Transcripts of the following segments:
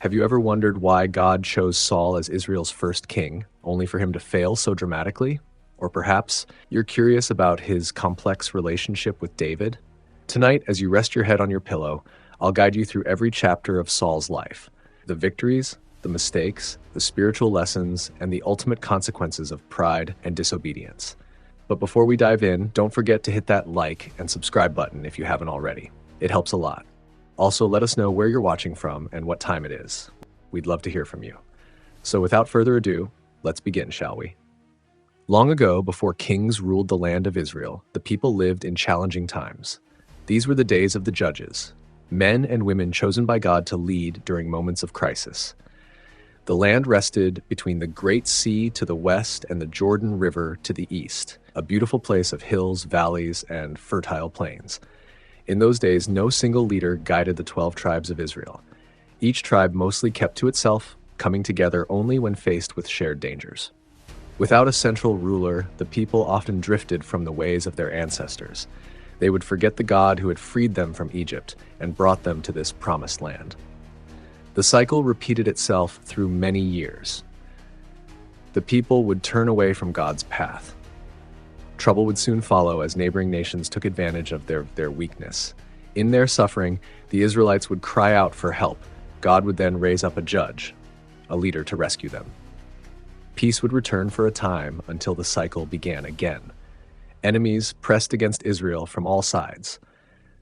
Have you ever wondered why God chose Saul as Israel's first king, only for him to fail so dramatically? Or perhaps you're curious about his complex relationship with David? Tonight, as you rest your head on your pillow, I'll guide you through every chapter of Saul's life, the victories, the mistakes, the spiritual lessons, and the ultimate consequences of pride and disobedience. But before we dive in, don't forget to hit that like and subscribe button if you haven't already. It helps a lot. Also, let us know where you're watching from and what time it is. We'd love to hear from you. So without further ado, let's begin, shall we? Long ago, before kings ruled the land of Israel, the people lived in challenging times. These were the days of the judges, men and women chosen by God to lead during moments of crisis. The land rested between the Great Sea to the west and the Jordan River to the east, a beautiful place of hills, valleys, and fertile plains. In those days, no single leader guided the 12 tribes of Israel. Each tribe mostly kept to itself, coming together only when faced with shared dangers. Without a central ruler, the people often drifted from the ways of their ancestors. They would forget the God who had freed them from Egypt and brought them to this promised land. The cycle repeated itself through many years. The people would turn away from God's path. Trouble would soon follow as neighboring nations took advantage of their weakness. In their suffering, the Israelites would cry out for help. God would then raise up a judge, a leader to rescue them. Peace would return for a time until the cycle began again. Enemies pressed against Israel from all sides.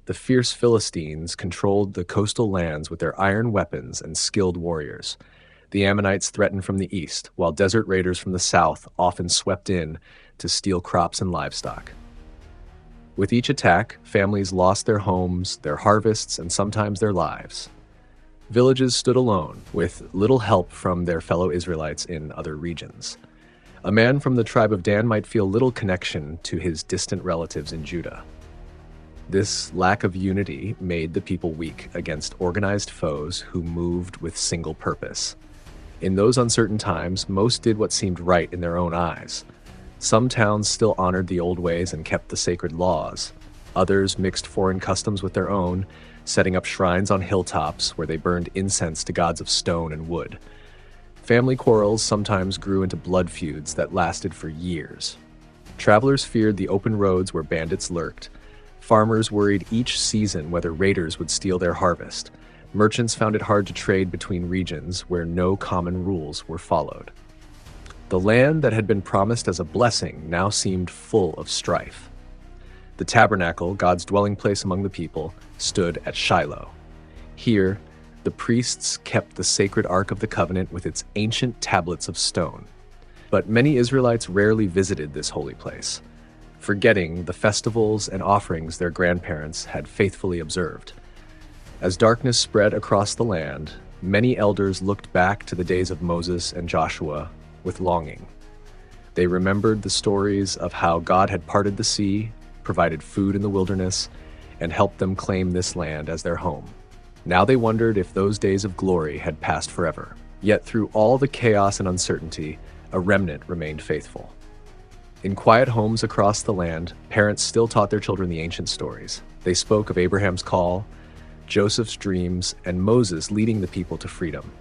The fierce Philistines controlled the coastal lands with their iron weapons and skilled warriors. The Ammonites threatened from the east, while desert raiders from the south often swept in to steal crops and livestock. With each attack, families lost their homes, their harvests, and sometimes their lives. Villages stood alone, with little help from their fellow Israelites in other regions. A man from the tribe of Dan might feel little connection to his distant relatives in Judah. This lack of unity made the people weak against organized foes who moved with single purpose. In those uncertain times, most did what seemed right in their own eyes. Some towns still honored the old ways and kept the sacred laws. Others mixed foreign customs with their own, setting up shrines on hilltops where they burned incense to gods of stone and wood. Family quarrels sometimes grew into blood feuds that lasted for years. Travelers feared the open roads where bandits lurked. Farmers worried each season whether raiders would steal their harvest. Merchants found it hard to trade between regions where no common rules were followed. The land that had been promised as a blessing now seemed full of strife. The tabernacle, God's dwelling place among the people, stood at Shiloh. Here, the priests kept the sacred Ark of the Covenant with its ancient tablets of stone. But many Israelites rarely visited this holy place, forgetting the festivals and offerings their grandparents had faithfully observed. As darkness spread across the land, many elders looked back to the days of Moses and Joshua with longing. They remembered the stories of how God had parted the sea, provided food in the wilderness, and helped them claim this land as their home. Now they wondered if those days of glory had passed forever. Yet through all the chaos and uncertainty, a remnant remained faithful. In quiet homes across the land, parents still taught their children the ancient stories. They spoke of Abraham's call, Joseph's dreams, and Moses leading the people to freedom.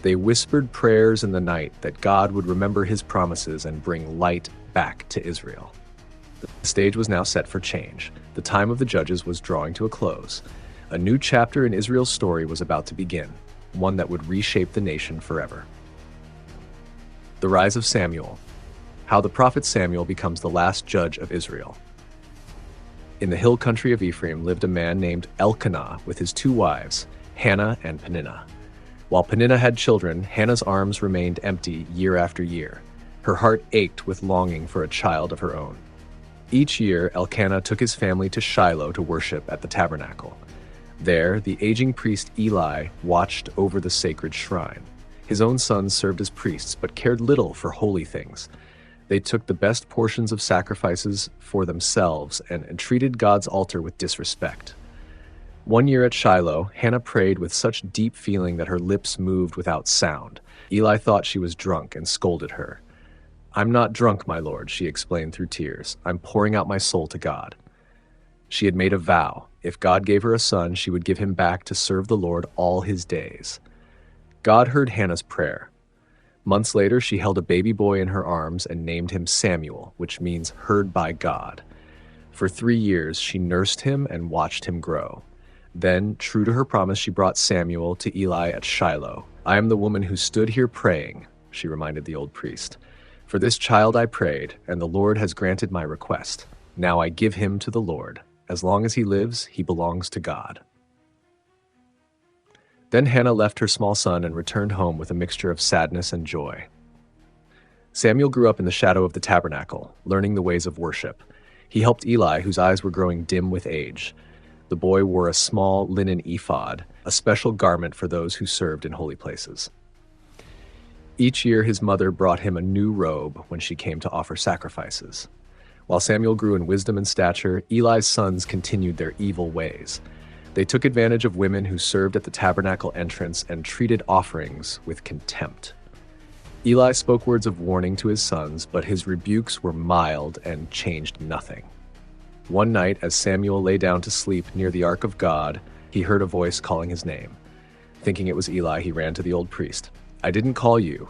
They whispered prayers in the night that God would remember his promises and bring light back to Israel. The stage was now set for change. The time of the judges was drawing to a close. A new chapter in Israel's story was about to begin, one that would reshape the nation forever. The rise of Samuel. How the prophet Samuel becomes the last judge of Israel. In the hill country of Ephraim lived a man named Elkanah with his two wives, Hannah and Peninnah. While Peninnah had children, Hannah's arms remained empty year after year. Her heart ached with longing for a child of her own. Each year, Elkanah took his family to Shiloh to worship at the tabernacle. There, the aging priest Eli watched over the sacred shrine. His own sons served as priests, but cared little for holy things. They took the best portions of sacrifices for themselves and treated God's altar with disrespect. One year at Shiloh, Hannah prayed with such deep feeling that her lips moved without sound. Eli thought she was drunk and scolded her. "I'm not drunk, my lord," she explained through tears. "I'm pouring out my soul to God." She had made a vow. If God gave her a son, she would give him back to serve the Lord all his days. God heard Hannah's prayer. Months later, she held a baby boy in her arms and named him Samuel, which means heard by God. For 3 years, she nursed him and watched him grow. Then, true to her promise, she brought Samuel to Eli at Shiloh. "I am the woman who stood here praying," she reminded the old priest. "For this child I prayed, and the Lord has granted my request. Now I give him to the Lord. As long as he lives, he belongs to God." Then Hannah left her small son and returned home with a mixture of sadness and joy. Samuel grew up in the shadow of the tabernacle, learning the ways of worship. He helped Eli, whose eyes were growing dim with age. The boy wore a small linen ephod, a special garment for those who served in holy places. Each year his mother brought him a new robe when she came to offer sacrifices. While Samuel grew in wisdom and stature, Eli's sons continued their evil ways. They took advantage of women who served at the tabernacle entrance and treated offerings with contempt. Eli spoke words of warning to his sons, but his rebukes were mild and changed nothing. One night, as Samuel lay down to sleep near the ark of God, he heard a voice calling his name. Thinking it was Eli, he ran to the old priest. "I didn't call you,"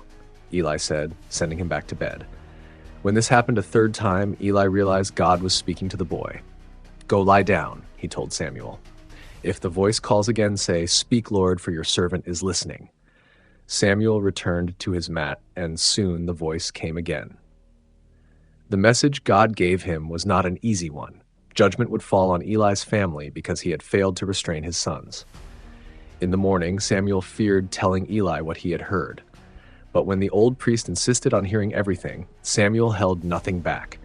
Eli said, sending him back to bed. When this happened a third time, Eli realized God was speaking to the boy. "Go lie down," he told Samuel. "If the voice calls again, say, 'Speak, Lord, for your servant is listening.'" Samuel returned to his mat, and soon the voice came again. The message God gave him was not an easy one. Judgment would fall on Eli's family because he had failed to restrain his sons. In the morning, Samuel feared telling Eli what he had heard. But when the old priest insisted on hearing everything, Samuel held nothing back.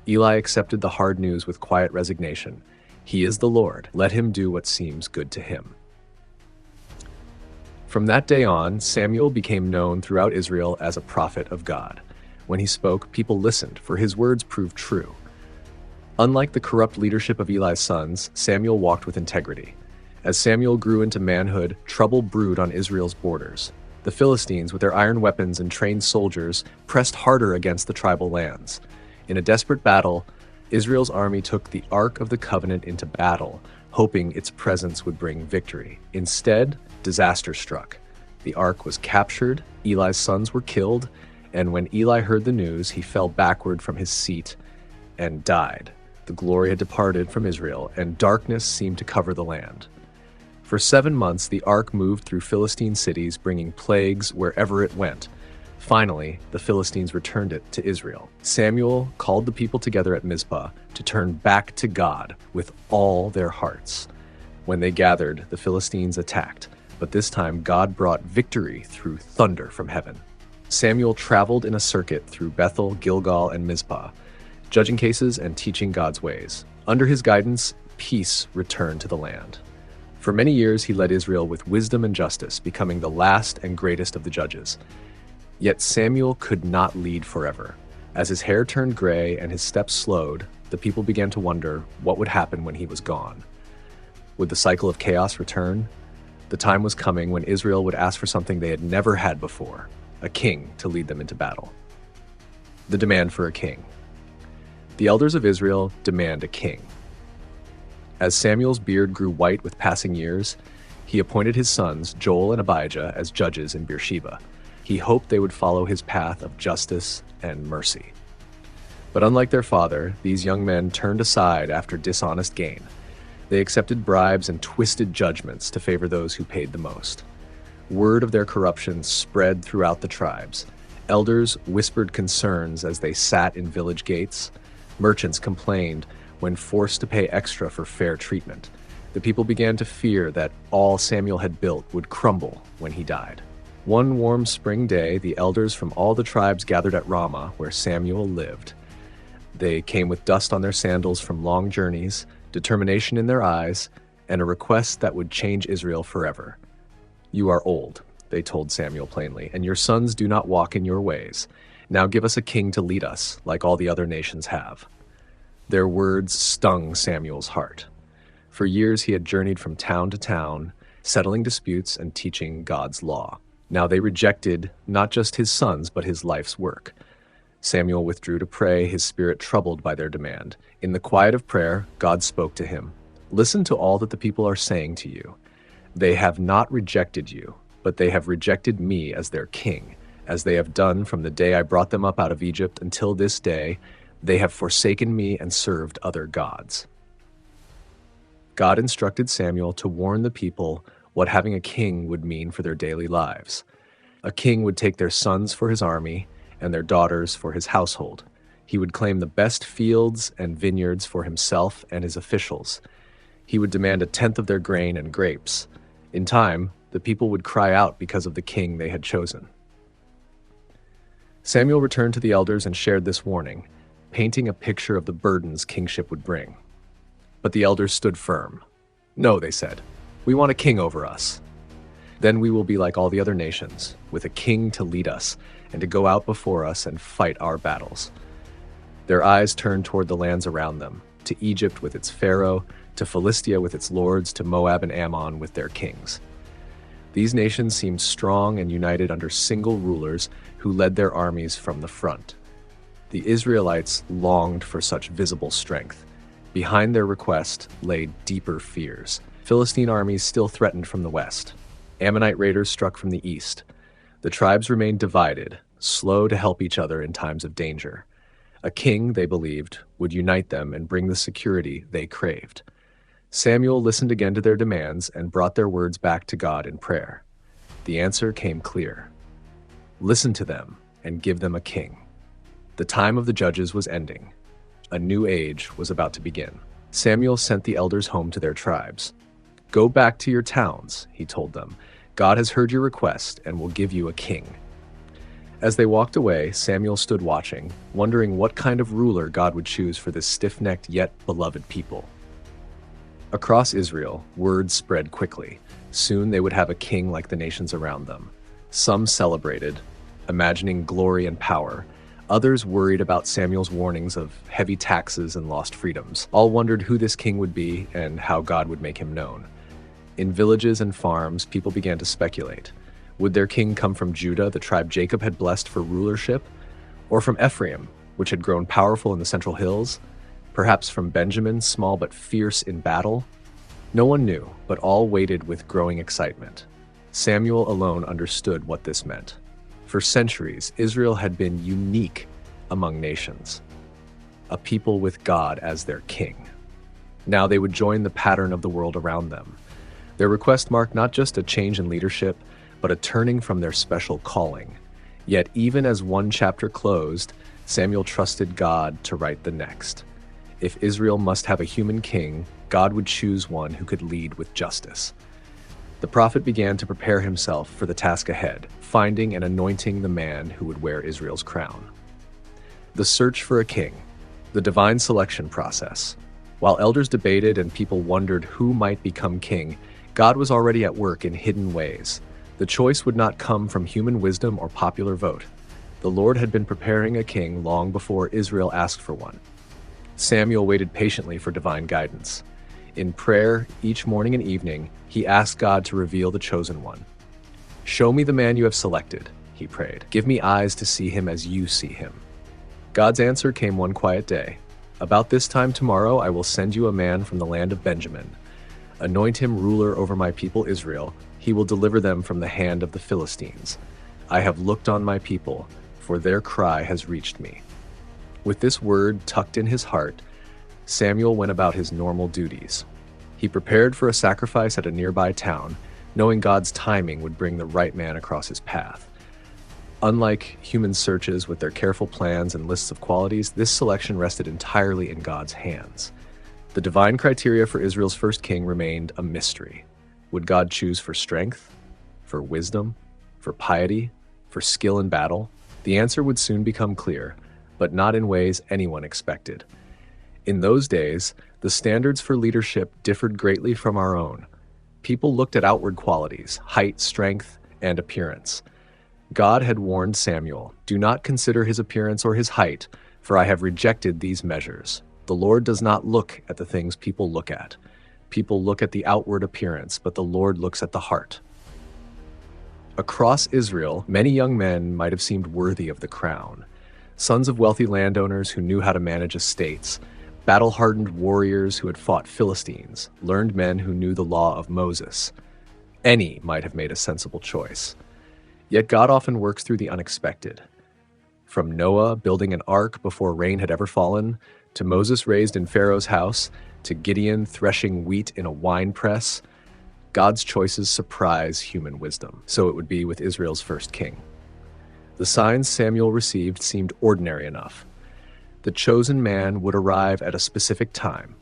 Eli accepted the hard news with quiet resignation. "He is the Lord. Let him do what seems good to him." From that day on, Samuel became known throughout Israel as a prophet of God. When he spoke, people listened, for his words proved true. Unlike the corrupt leadership of Eli's sons, Samuel walked with integrity. As Samuel grew into manhood, trouble brewed on Israel's borders. The Philistines, with their iron weapons and trained soldiers, pressed harder against the tribal lands. In a desperate battle, Israel's army took the Ark of the Covenant into battle, hoping its presence would bring victory. Instead, disaster struck. The Ark was captured, Eli's sons were killed, and when Eli heard the news, he fell backward from his seat and died. The glory had departed from Israel, and darkness seemed to cover the land. For 7 months, the Ark moved through Philistine cities, bringing plagues wherever it went. Finally, the Philistines returned it to Israel. Samuel called the people together at Mizpah to turn back to God with all their hearts. When they gathered, the Philistines attacked, but this time God brought victory through thunder from heaven. Samuel traveled in a circuit through Bethel, Gilgal, and Mizpah, judging cases and teaching God's ways. Under his guidance, peace returned to the land. For many years, he led Israel with wisdom and justice, becoming the last and greatest of the judges. Yet Samuel could not lead forever. As his hair turned gray and his steps slowed, the people began to wonder what would happen when he was gone. Would the cycle of chaos return? The time was coming when Israel would ask for something they had never had before, a king to lead them into battle. The demand for a king. The elders of Israel demand a king. As Samuel's beard grew white with passing years, he appointed his sons, Joel and Abijah, as judges in Beersheba. He hoped they would follow his path of justice and mercy. But unlike their father, these young men turned aside after dishonest gain. They accepted bribes and twisted judgments to favor those who paid the most. Word of their corruption spread throughout the tribes. Elders whispered concerns as they sat in village gates. Merchants complained when forced to pay extra for fair treatment. The people began to fear that all Samuel had built would crumble when he died. One warm spring day, the elders from all the tribes gathered at Ramah, where Samuel lived. They came with dust on their sandals from long journeys, determination in their eyes, and a request that would change Israel forever. "You are old," they told Samuel plainly, "and your sons do not walk in your ways. Now give us a king to lead us, like all the other nations have." Their words stung Samuel's heart. For years he had journeyed from town to town, settling disputes and teaching God's law. Now they rejected not just his sons, but his life's work. Samuel withdrew to pray, his spirit troubled by their demand. In the quiet of prayer, God spoke to him. "Listen to all that the people are saying to you. They have not rejected you. but they have rejected me as their king, as they have done from the day I brought them up out of Egypt until this day. They have forsaken me and served other gods." God instructed Samuel to warn the people what having a king would mean for their daily lives. A king would take their sons for his army and their daughters for his household. He would claim the best fields and vineyards for himself and his officials. He would demand a tenth of their grain and grapes. In time, the people would cry out because of the king they had chosen. Samuel returned to the elders and shared this warning, painting a picture of the burdens kingship would bring. But the elders stood firm. "No," they said, "we want a king over us. Then we will be like all the other nations, with a king to lead us and to go out before us and fight our battles." Their eyes turned toward the lands around them, to Egypt with its pharaoh, to Philistia with its lords, to Moab and Ammon with their kings. These nations seemed strong and united under single rulers who led their armies from the front. The Israelites longed for such visible strength. Behind their request lay deeper fears. Philistine armies still threatened from the west. Ammonite raiders struck from the east. The tribes remained divided, slow to help each other in times of danger. A king, they believed, would unite them and bring the security they craved. Samuel listened again to their demands and brought their words back to God in prayer. The answer came clear. Listen to them and give them a king. The time of the judges was ending. A new age was about to begin. Samuel sent the elders home to their tribes. "Go back to your towns," he told them. "God has heard your request and will give you a king." As they walked away, Samuel stood watching, wondering what kind of ruler God would choose for this stiff-necked yet beloved people. Across Israel, word spread quickly. Soon they would have a king like the nations around them. Some celebrated, imagining glory and power. Others worried about Samuel's warnings of heavy taxes and lost freedoms. All wondered who this king would be and how God would make him known. In villages and farms, people began to speculate. Would their king come from Judah, the tribe Jacob had blessed for rulership? Or from Ephraim, which had grown powerful in the central hills? Perhaps from Benjamin, small but fierce in battle? No one knew, but all waited with growing excitement. Samuel alone understood what this meant. For centuries, Israel had been unique among nations, a people with God as their king. Now they would join the pattern of the world around them. Their request marked not just a change in leadership, but a turning from their special calling. Yet even as one chapter closed, Samuel trusted God to write the next. If Israel must have a human king, God would choose one who could lead with justice. The prophet began to prepare himself for the task ahead, finding and anointing the man who would wear Israel's crown. The search for a king, the divine selection process. While elders debated and people wondered who might become king, God was already at work in hidden ways. The choice would not come from human wisdom or popular vote. The Lord had been preparing a king long before Israel asked for one. Samuel waited patiently for divine guidance. In prayer, each morning and evening, he asked God to reveal the chosen one. "Show me the man you have selected," he prayed. "Give me eyes to see him as you see him." God's answer came one quiet day. "About this time tomorrow, I will send you a man from the land of Benjamin. Anoint him ruler over my people Israel. He will deliver them from the hand of the Philistines. I have looked on my people, for their cry has reached me." With this word tucked in his heart, Samuel went about his normal duties. He prepared for a sacrifice at a nearby town, knowing God's timing would bring the right man across his path. Unlike human searches with their careful plans and lists of qualities, this selection rested entirely in God's hands. The divine criteria for Israel's first king remained a mystery. Would God choose for strength, for wisdom, for piety, for skill in battle? The answer would soon become clear, but not in ways anyone expected. In those days, the standards for leadership differed greatly from our own. People looked at outward qualities, height, strength, and appearance. God had warned Samuel, "Do not consider his appearance or his height, for I have rejected these measures." The Lord does not look at the things people look at. People look at the outward appearance, but the Lord looks at the heart. Across Israel, many young men might have seemed worthy of the crown. Sons of wealthy landowners who knew how to manage estates, battle-hardened warriors who had fought Philistines, learned men who knew the law of Moses. Any might have made a sensible choice. Yet God often works through the unexpected. From Noah building an ark before rain had ever fallen, to Moses raised in Pharaoh's house, to Gideon threshing wheat in a wine press, God's choices surprise human wisdom. So it would be with Israel's first king. The signs Samuel received seemed ordinary enough. The chosen man would arrive at a specific time.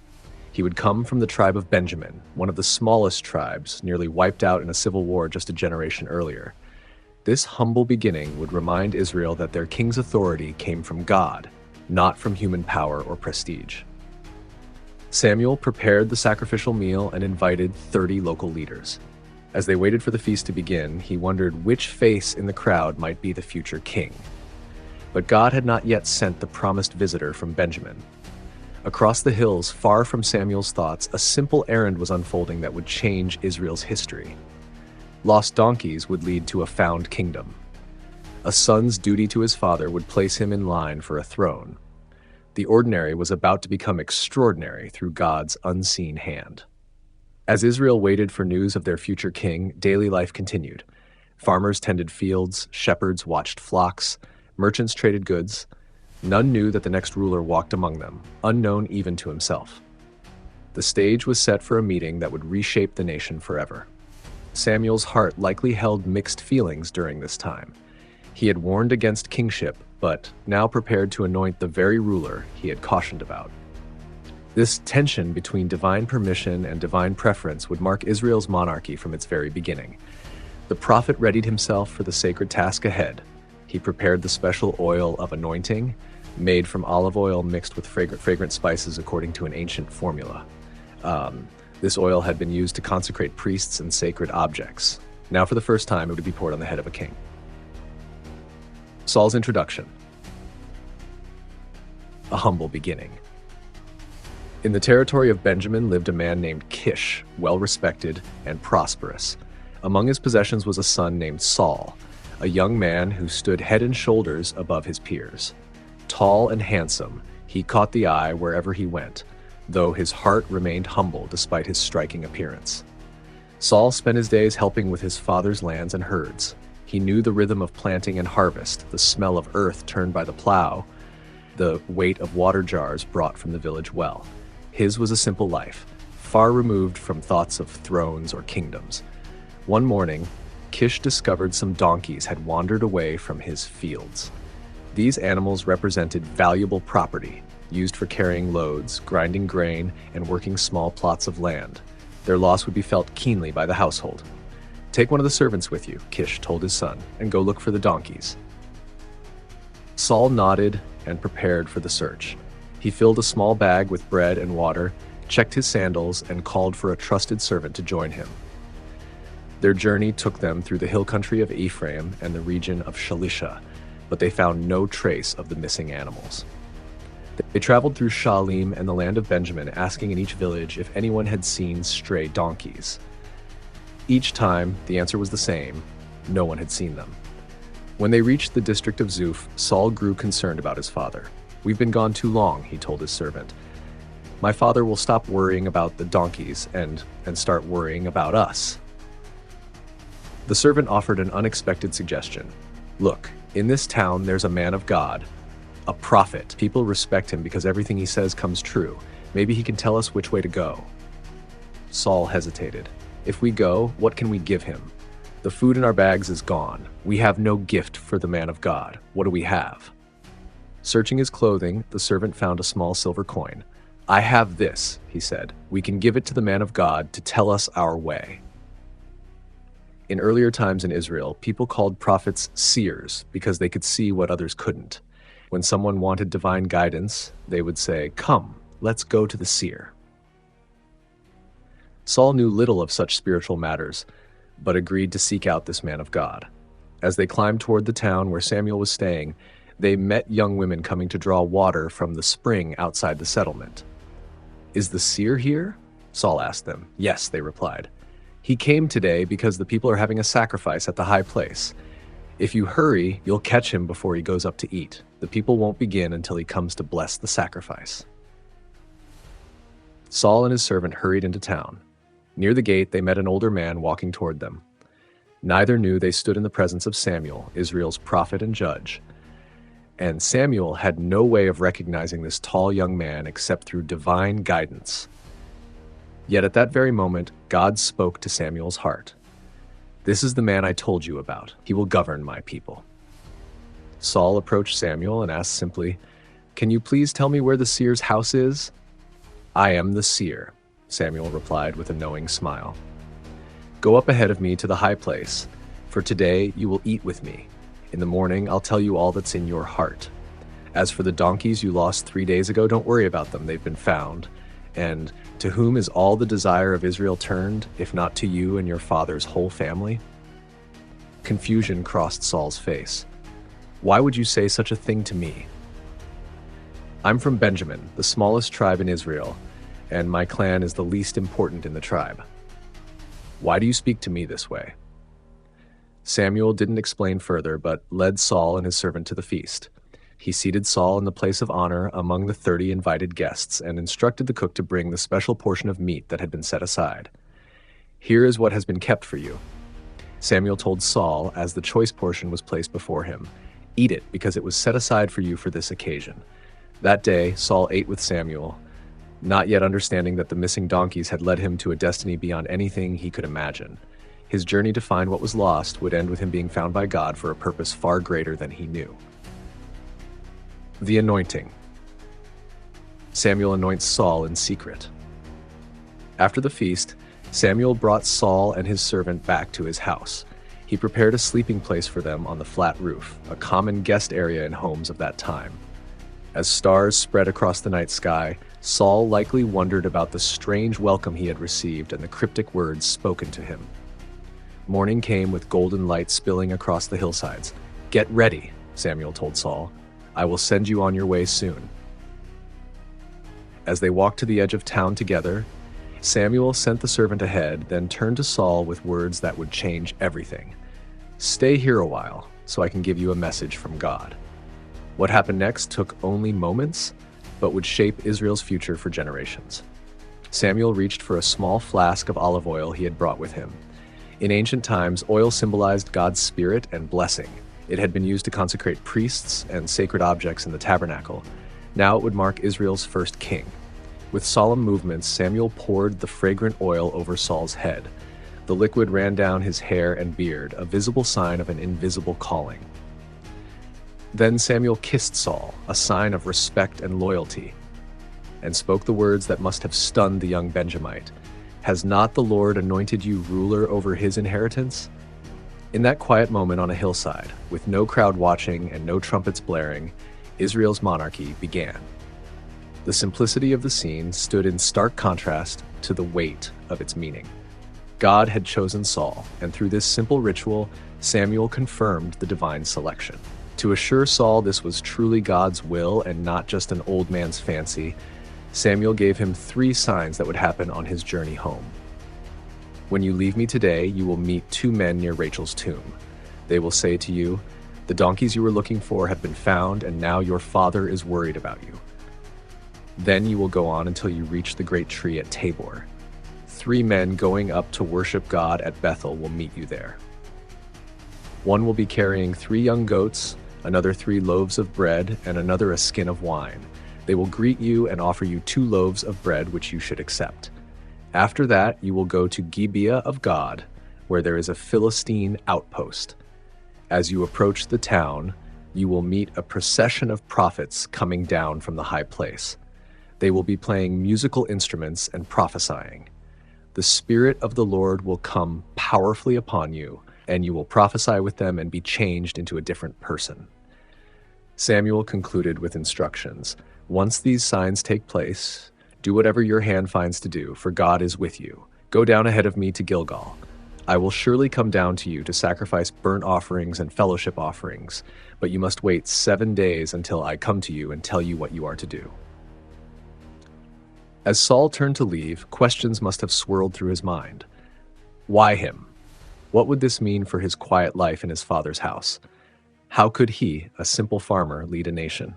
He would come from the tribe of Benjamin, one of the smallest tribes, nearly wiped out in a civil war just a generation earlier. This humble beginning would remind Israel that their king's authority came from God, not from human power or prestige. Samuel prepared the sacrificial meal and invited 30 local leaders. As they waited for the feast to begin, he wondered which face in the crowd might be the future king. But God had not yet sent the promised visitor from Benjamin. Across the hills, far from Samuel's thoughts, a simple errand was unfolding that would change Israel's history. Lost donkeys would lead to a found kingdom. A son's duty to his father would place him in line for a throne. The ordinary was about to become extraordinary through God's unseen hand. As Israel waited for news of their future king, daily life continued. Farmers tended fields, shepherds watched flocks, merchants traded goods. None knew that the next ruler walked among them, unknown even to himself. The stage was set for a meeting that would reshape the nation forever. Samuel's heart likely held mixed feelings during this time. He had warned against kingship, but now prepared to anoint the very ruler he had cautioned about. This tension between divine permission and divine preference would mark Israel's monarchy from its very beginning. The prophet readied himself for the sacred task ahead. He prepared the special oil of anointing, made from olive oil mixed with fragrant spices according to an ancient formula. This oil had been used to consecrate priests and sacred objects. Now for the first time, it would be poured on the head of a king. Saul's introduction. A humble beginning. In the territory of Benjamin lived a man named Kish, well-respected and prosperous. Among his possessions was a son named Saul, a young man who stood head and shoulders above his peers. Tall and handsome, he caught the eye wherever he went, though his heart remained humble despite his striking appearance. Saul spent his days helping with his father's lands and herds. He knew the rhythm of planting and harvest, the smell of earth turned by the plow, the weight of water jars brought from the village well. His was a simple life, far removed from thoughts of thrones or kingdoms. One morning, Kish discovered some donkeys had wandered away from his fields. These animals represented valuable property, used for carrying loads, grinding grain, and working small plots of land. Their loss would be felt keenly by the household. "Take one of the servants with you," Kish told his son, "and go look for the donkeys." Saul nodded and prepared for the search. He filled a small bag with bread and water, checked his sandals, and called for a trusted servant to join him. Their journey took them through the hill country of Ephraim and the region of Shalisha, but they found no trace of the missing animals. They traveled through Shaalim and the land of Benjamin, asking in each village if anyone had seen stray donkeys. Each time, the answer was the same: no one had seen them. When they reached the district of Zuph, Saul grew concerned about his father. "We've been gone too long," he told his servant. "My father will stop worrying about the donkeys and start worrying about us." The servant offered an unexpected suggestion. "Look, in this town there's a man of God, a prophet. People respect him because everything he says comes true. Maybe he can tell us which way to go." Saul hesitated. "If we go, what can we give him? The food in our bags is gone. We have no gift for the man of God. What do we have?" Searching his clothing, the servant found a small silver coin. "I have this," he said. "We can give it to the man of God to tell us our way." In earlier times in Israel, people called prophets seers because they could see what others couldn't. When someone wanted divine guidance, they would say, "Come, let's go to the seer." Saul knew little of such spiritual matters, but agreed to seek out this man of God. As they climbed toward the town where Samuel was staying, they met young women coming to draw water from the spring outside the settlement. "Is the seer here?" Saul asked them. "Yes," they replied. "He came today because the people are having a sacrifice at the high place. If you hurry, you'll catch him before he goes up to eat. The people won't begin until he comes to bless the sacrifice." Saul and his servant hurried into town. Near the gate, they met an older man walking toward them. Neither knew they stood in the presence of Samuel, Israel's prophet and judge. And Samuel had no way of recognizing this tall young man except through divine guidance. Yet at that very moment, God spoke to Samuel's heart. "This is the man I told you about. He will govern my people." Saul approached Samuel and asked simply, "Can you please tell me where the seer's house is?" "I am the seer," Samuel replied with a knowing smile. "Go up ahead of me to the high place, for today you will eat with me. In the morning I'll tell you all that's in your heart. As for the donkeys you lost 3 days ago, don't worry about them, they've been found. And to whom is all the desire of Israel turned, if not to you and your father's whole family?" Confusion crossed Saul's face. "Why would you say such a thing to me?" "I'm from Benjamin, the smallest tribe in Israel, and my clan is the least important in the tribe." "Why do you speak to me this way?" Samuel didn't explain further, but led Saul and his servant to the feast. He seated Saul in the place of honor among the 30 invited guests and instructed the cook to bring the special portion of meat that had been set aside. "Here is what has been kept for you," Samuel told Saul as the choice portion was placed before him. "Eat it, because it was set aside for you for this occasion." That day, Saul ate with Samuel, not yet understanding that the missing donkeys had led him to a destiny beyond anything he could imagine. His journey to find what was lost would end with him being found by God for a purpose far greater than he knew. The anointing. Samuel anoints Saul in secret. After the feast, Samuel brought Saul and his servant back to his house. He prepared a sleeping place for them on the flat roof, a common guest area in homes of that time. As stars spread across the night sky, Saul likely wondered about the strange welcome he had received and the cryptic words spoken to him. Morning came with golden light spilling across the hillsides. "Get ready," Samuel told Saul. "I will send you on your way soon." As they walked to the edge of town together, Samuel sent the servant ahead, then turned to Saul with words that would change everything. "Stay here a while, so I can give you a message from God." What happened next took only moments, but would shape Israel's future for generations. Samuel reached for a small flask of olive oil he had brought with him. In ancient times, oil symbolized God's spirit and blessing. It had been used to consecrate priests and sacred objects in the tabernacle. Now it would mark Israel's first king. With solemn movements, Samuel poured the fragrant oil over Saul's head. The liquid ran down his hair and beard, a visible sign of an invisible calling. Then Samuel kissed Saul, a sign of respect and loyalty, and spoke the words that must have stunned the young Benjamite. "Has not the Lord anointed you ruler over his inheritance?" In that quiet moment on a hillside, with no crowd watching and no trumpets blaring, Israel's monarchy began. The simplicity of the scene stood in stark contrast to the weight of its meaning. God had chosen Saul, and through this simple ritual, Samuel confirmed the divine selection. To assure Saul this was truly God's will and not just an old man's fancy, Samuel gave him 3 signs that would happen on his journey home. "When you leave me today, you will meet 2 men near Rachel's tomb. They will say to you, 'The donkeys you were looking for have been found, and now your father is worried about you.' Then you will go on until you reach the great tree at Tabor. 3 men going up to worship God at Bethel will meet you there. One will be carrying 3 young goats, another 3 loaves of bread, and another a skin of wine. They will greet you and offer you 2 loaves of bread, which you should accept. After that, you will go to Gibeah of God, where there is a Philistine outpost. As you approach the town, you will meet a procession of prophets coming down from the high place. They will be playing musical instruments and prophesying. The Spirit of the Lord will come powerfully upon you, and you will prophesy with them and be changed into a different person." Samuel concluded with instructions. "Once these signs take place, do whatever your hand finds to do, for God is with you. Go down ahead of me to Gilgal. I will surely come down to you to sacrifice burnt offerings and fellowship offerings, but you must wait 7 days until I come to you and tell you what you are to do." As Saul turned to leave, questions must have swirled through his mind. Why him? What would this mean for his quiet life in his father's house? How could he, a simple farmer, lead a nation?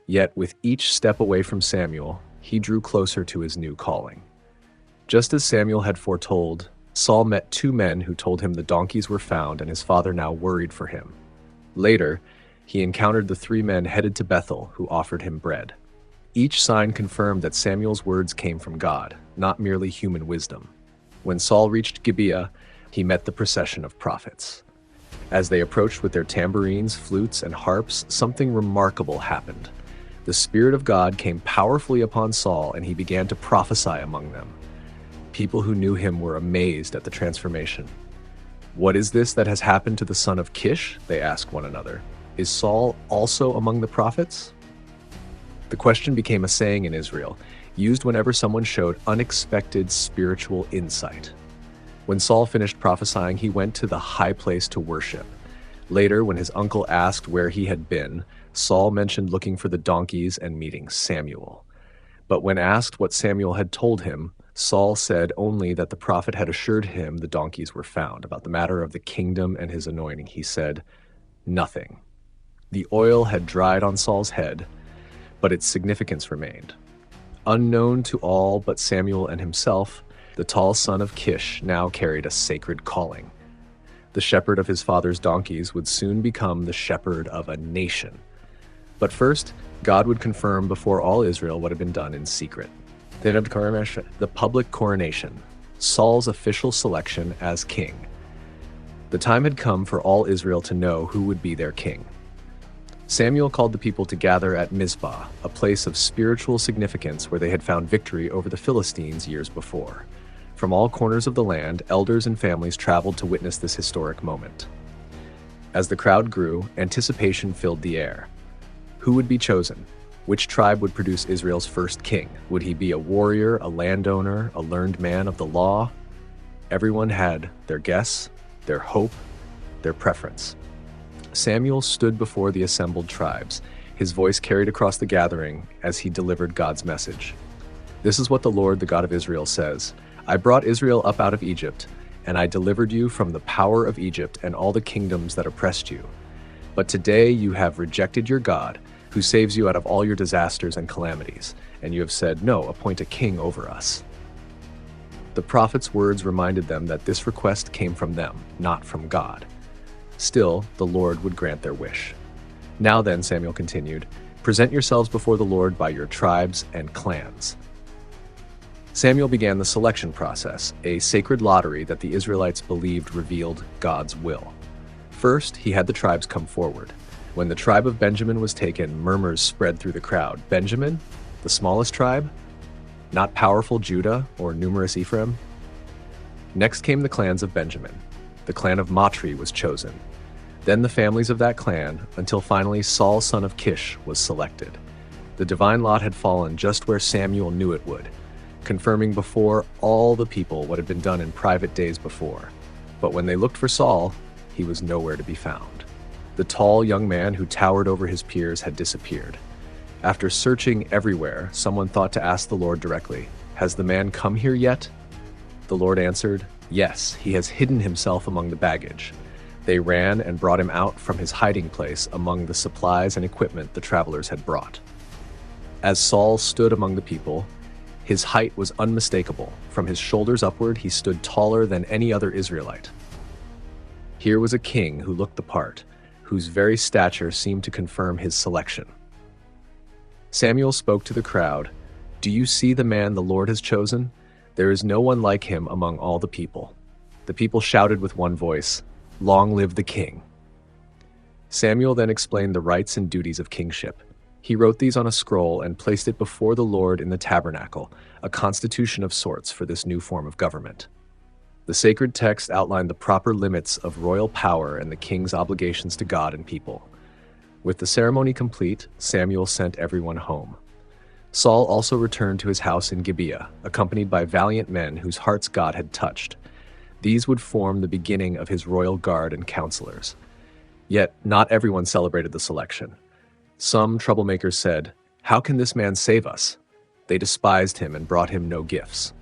Yet with each step away from Samuel, he drew closer to his new calling. Just as Samuel had foretold, Saul met two men who told him the donkeys were found and his father now worried for him. Later, he encountered the three men headed to Bethel who offered him bread. Each sign confirmed that Samuel's words came from God, not merely human wisdom. When Saul reached Gibeah, he met the procession of prophets. As they approached with their tambourines, flutes, and harps, something remarkable happened. The Spirit of God came powerfully upon Saul, and he began to prophesy among them. People who knew him were amazed at the transformation. "What is this that has happened to the son of Kish?" they asked one another. "Is Saul also among the prophets?" The question became a saying in Israel, used whenever someone showed unexpected spiritual insight. When Saul finished prophesying, he went to the high place to worship. Later, when his uncle asked where he had been, Saul mentioned looking for the donkeys and meeting Samuel. But when asked what Samuel had told him, Saul said only that the prophet had assured him the donkeys were found. About the matter of the kingdom and his anointing, he said nothing. The oil had dried on Saul's head, but its significance remained. Unknown to all but Samuel and himself, the tall son of Kish now carried a sacred calling. The shepherd of his father's donkeys would soon become the shepherd of a nation. But first, God would confirm before all Israel what had been done in secret. The public coronation, Saul's official selection as king. The time had come for all Israel to know who would be their king. Samuel called the people to gather at Mizpah, a place of spiritual significance where they had found victory over the Philistines years before. From all corners of the land, elders and families traveled to witness this historic moment. As the crowd grew, anticipation filled the air. Who would be chosen? Which tribe would produce Israel's first king? Would he be a warrior, a landowner, a learned man of the law? Everyone had their guess, their hope, their preference. Samuel stood before the assembled tribes. His voice carried across the gathering as he delivered God's message. "This is what the Lord, the God of Israel, says. I brought Israel up out of Egypt, and I delivered you from the power of Egypt and all the kingdoms that oppressed you. But today you have rejected your God, who saves you out of all your disasters and calamities, and you have said, 'No, appoint a king over us.'" The prophet's words reminded them that this request came from them, not from God. Still, the Lord would grant their wish. "Now then," Samuel continued, "present yourselves before the Lord by your tribes and clans." Samuel began the selection process, a sacred lottery that the Israelites believed revealed God's will. First, he had the tribes come forward. When the tribe of Benjamin was taken, murmurs spread through the crowd. Benjamin, the smallest tribe? Not powerful Judah or numerous Ephraim? Next came the clans of Benjamin. The clan of Matri was chosen. Then the families of that clan, until finally Saul son of Kish was selected. The divine lot had fallen just where Samuel knew it would, confirming before all the people what had been done in private days before. But when they looked for Saul, he was nowhere to be found. The tall young man who towered over his peers had disappeared. After searching everywhere, someone thought to ask the Lord directly, "Has the man come here yet?" The Lord answered, "Yes, he has hidden himself among the baggage." They ran and brought him out from his hiding place among the supplies and equipment the travelers had brought. As Saul stood among the people, his height was unmistakable. From his shoulders upward, he stood taller than any other Israelite. Here was a king who looked the part, whose very stature seemed to confirm his selection. Samuel spoke to the crowd, "Do you see the man the Lord has chosen? There is no one like him among all the people." The people shouted with one voice, "Long live the king." Samuel then explained the rights and duties of kingship. He wrote these on a scroll and placed it before the Lord in the tabernacle, a constitution of sorts for this new form of government. The sacred text outlined the proper limits of royal power and the king's obligations to God and people. With the ceremony complete, Samuel sent everyone home. Saul also returned to his house in Gibeah, accompanied by valiant men whose hearts God had touched. These would form the beginning of his royal guard and counselors. Yet not everyone celebrated the selection. Some troublemakers said, "How can this man save us?" They despised him and brought him no gifts.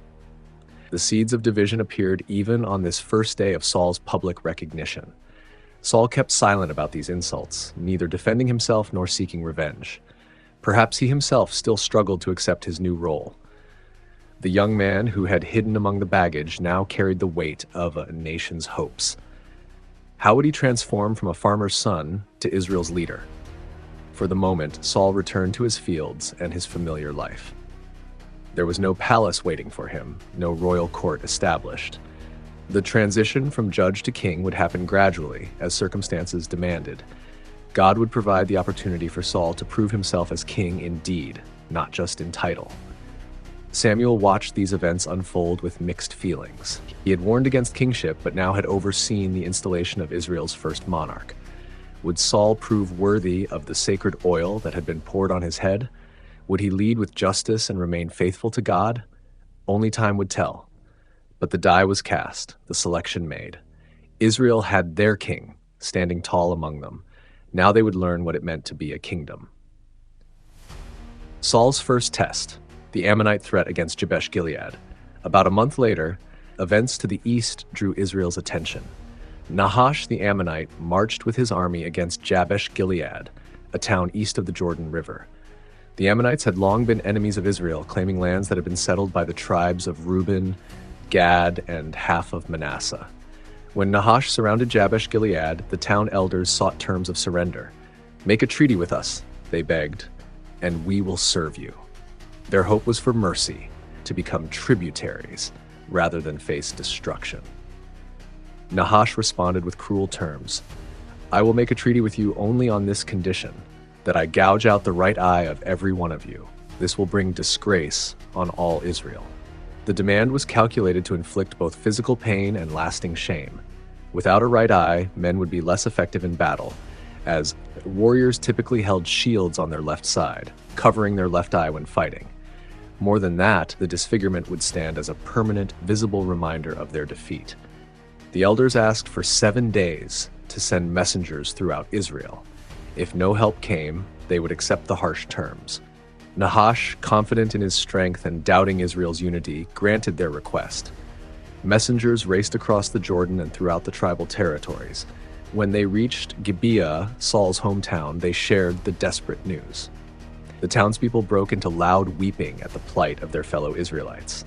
The seeds of division appeared even on this first day of Saul's public recognition. Saul kept silent about these insults, neither defending himself nor seeking revenge. Perhaps he himself still struggled to accept his new role. The young man who had hidden among the baggage now carried the weight of a nation's hopes. How would he transform from a farmer's son to Israel's leader? For the moment, Saul returned to his fields and his familiar life. There was no palace waiting for him, no royal court established. The transition from judge to king would happen gradually, as circumstances demanded. God would provide the opportunity for Saul to prove himself as king in deed, not just in title. Samuel watched these events unfold with mixed feelings. He had warned against kingship, but now had overseen the installation of Israel's first monarch. Would Saul prove worthy of the sacred oil that had been poured on his head? Would he lead with justice and remain faithful to God? Only time would tell. But the die was cast, the selection made. Israel had their king, standing tall among them. Now they would learn what it meant to be a kingdom. Saul's first test, the Ammonite threat against Jabesh-Gilead. About a month later, events to the east drew Israel's attention. Nahash the Ammonite marched with his army against Jabesh-Gilead, a town east of the Jordan River. The Ammonites had long been enemies of Israel, claiming lands that had been settled by the tribes of Reuben, Gad, and half of Manasseh. When Nahash surrounded Jabesh-Gilead, the town elders sought terms of surrender. "Make a treaty with us," they begged, "and we will serve you." Their hope was for mercy, to become tributaries, rather than face destruction. Nahash responded with cruel terms. "I will make a treaty with you only on this condition, that I gouge out the right eye of every one of you. This will bring disgrace on all Israel." The demand was calculated to inflict both physical pain and lasting shame. Without a right eye, men would be less effective in battle, as warriors typically held shields on their left side, covering their left eye when fighting. More than that, the disfigurement would stand as a permanent, visible reminder of their defeat. The elders asked for 7 days to send messengers throughout Israel. If no help came, they would accept the harsh terms. Nahash, confident in his strength and doubting Israel's unity, granted their request. Messengers raced across the Jordan and throughout the tribal territories. When they reached Gibeah, Saul's hometown, they shared the desperate news. The townspeople broke into loud weeping at the plight of their fellow Israelites.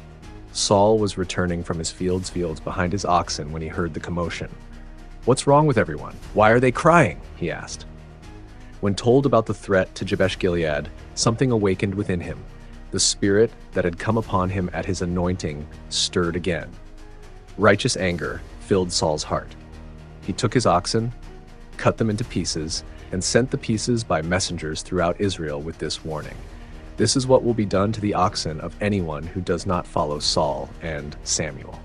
Saul was returning from his fields behind his oxen when he heard the commotion. "What's wrong with everyone? Why are they crying?" he asked. When told about the threat to Jabesh-Gilead, something awakened within him. The spirit that had come upon him at his anointing stirred again. Righteous anger filled Saul's heart. He took his oxen, cut them into pieces, and sent the pieces by messengers throughout Israel with this warning: "This is what will be done to the oxen of anyone who does not follow Saul and Samuel."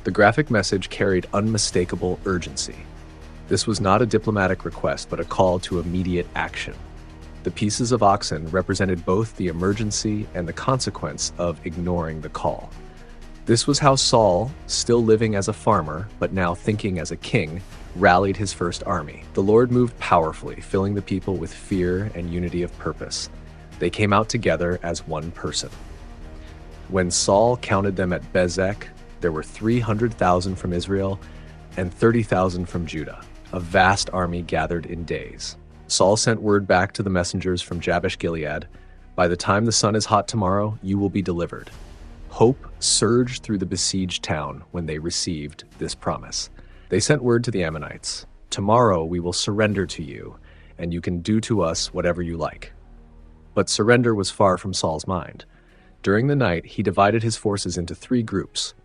The graphic message carried unmistakable urgency. This was not a diplomatic request, but a call to immediate action. The pieces of oxen represented both the emergency and the consequence of ignoring the call. This was how Saul, still living as a farmer, but now thinking as a king, rallied his first army. The Lord moved powerfully, filling the people with fear and unity of purpose. They came out together as one person. When Saul counted them at Bezek, there were 300,000 from Israel and 30,000 from Judah. A vast army gathered in days. Saul sent word back to the messengers from Jabesh-Gilead, "By the time the sun is hot tomorrow, you will be delivered." Hope surged through the besieged town when they received this promise. They sent word to the Ammonites, "Tomorrow we will surrender to you, and you can do to us whatever you like." But surrender was far from Saul's mind. During the night, he divided his forces into 3 groups.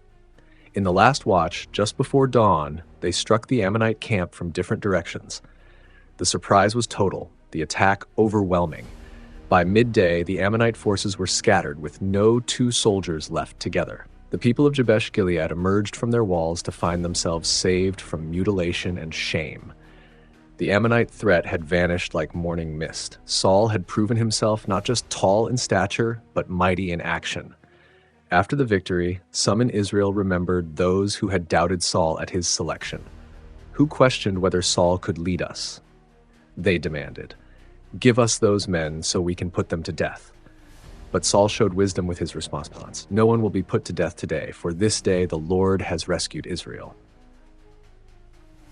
In the last watch, just before dawn, they struck the Ammonite camp from different directions. The surprise was total, the attack overwhelming. By midday, the Ammonite forces were scattered, with no 2 soldiers left together. The people of Jabesh-Gilead emerged from their walls to find themselves saved from mutilation and shame. The Ammonite threat had vanished like morning mist. Saul had proven himself not just tall in stature, but mighty in action. After the victory, some in Israel remembered those who had doubted Saul at his selection. Who questioned whether Saul could lead us? They demanded, "Give us those men so we can put them to death." But Saul showed wisdom with his response. "No one will be put to death today, for this day the Lord has rescued Israel."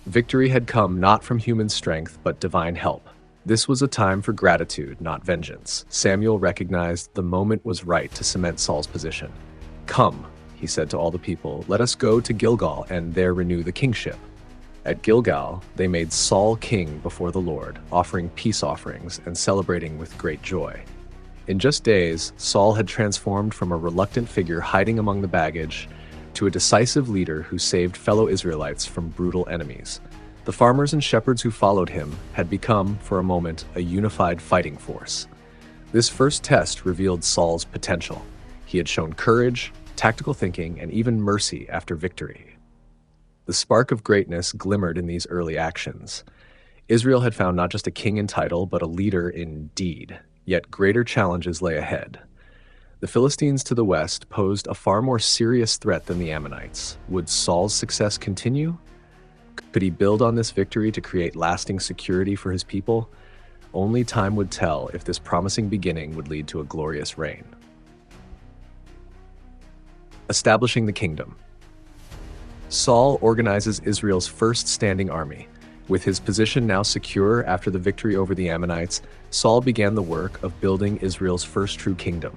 Victory had come not from human strength, but divine help. This was a time for gratitude, not vengeance. Samuel recognized the moment was right to cement Saul's position. "Come," he said to all the people, "let us go to Gilgal and there renew the kingship." At Gilgal, they made Saul king before the Lord, offering peace offerings and celebrating with great joy. In just days, Saul had transformed from a reluctant figure hiding among the baggage to a decisive leader who saved fellow Israelites from brutal enemies. The farmers and shepherds who followed him had become, for a moment, a unified fighting force. This first test revealed Saul's potential. He had shown courage, tactical thinking, and even mercy after victory. The spark of greatness glimmered in these early actions. Israel had found not just a king in title, but a leader in deed. Yet greater challenges lay ahead. The Philistines to the west posed a far more serious threat than the Ammonites. Would Saul's success continue? Could he build on this victory to create lasting security for his people? Only time would tell if this promising beginning would lead to a glorious reign. Establishing the kingdom. Saul organizes Israel's first standing army. With his position now secure after the victory over the Ammonites, Saul began the work of building Israel's first true kingdom.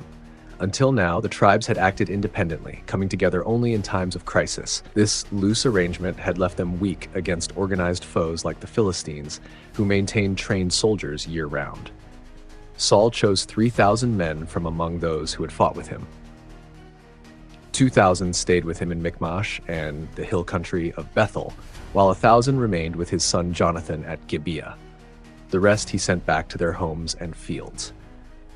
Until now, the tribes had acted independently, coming together only in times of crisis. This loose arrangement had left them weak against organized foes like the Philistines, who maintained trained soldiers year-round. Saul chose 3,000 men from among those who had fought with him. 2,000 stayed with him in Michmash and the hill country of Bethel, while 1,000 remained with his son Jonathan at Gibeah. The rest he sent back to their homes and fields.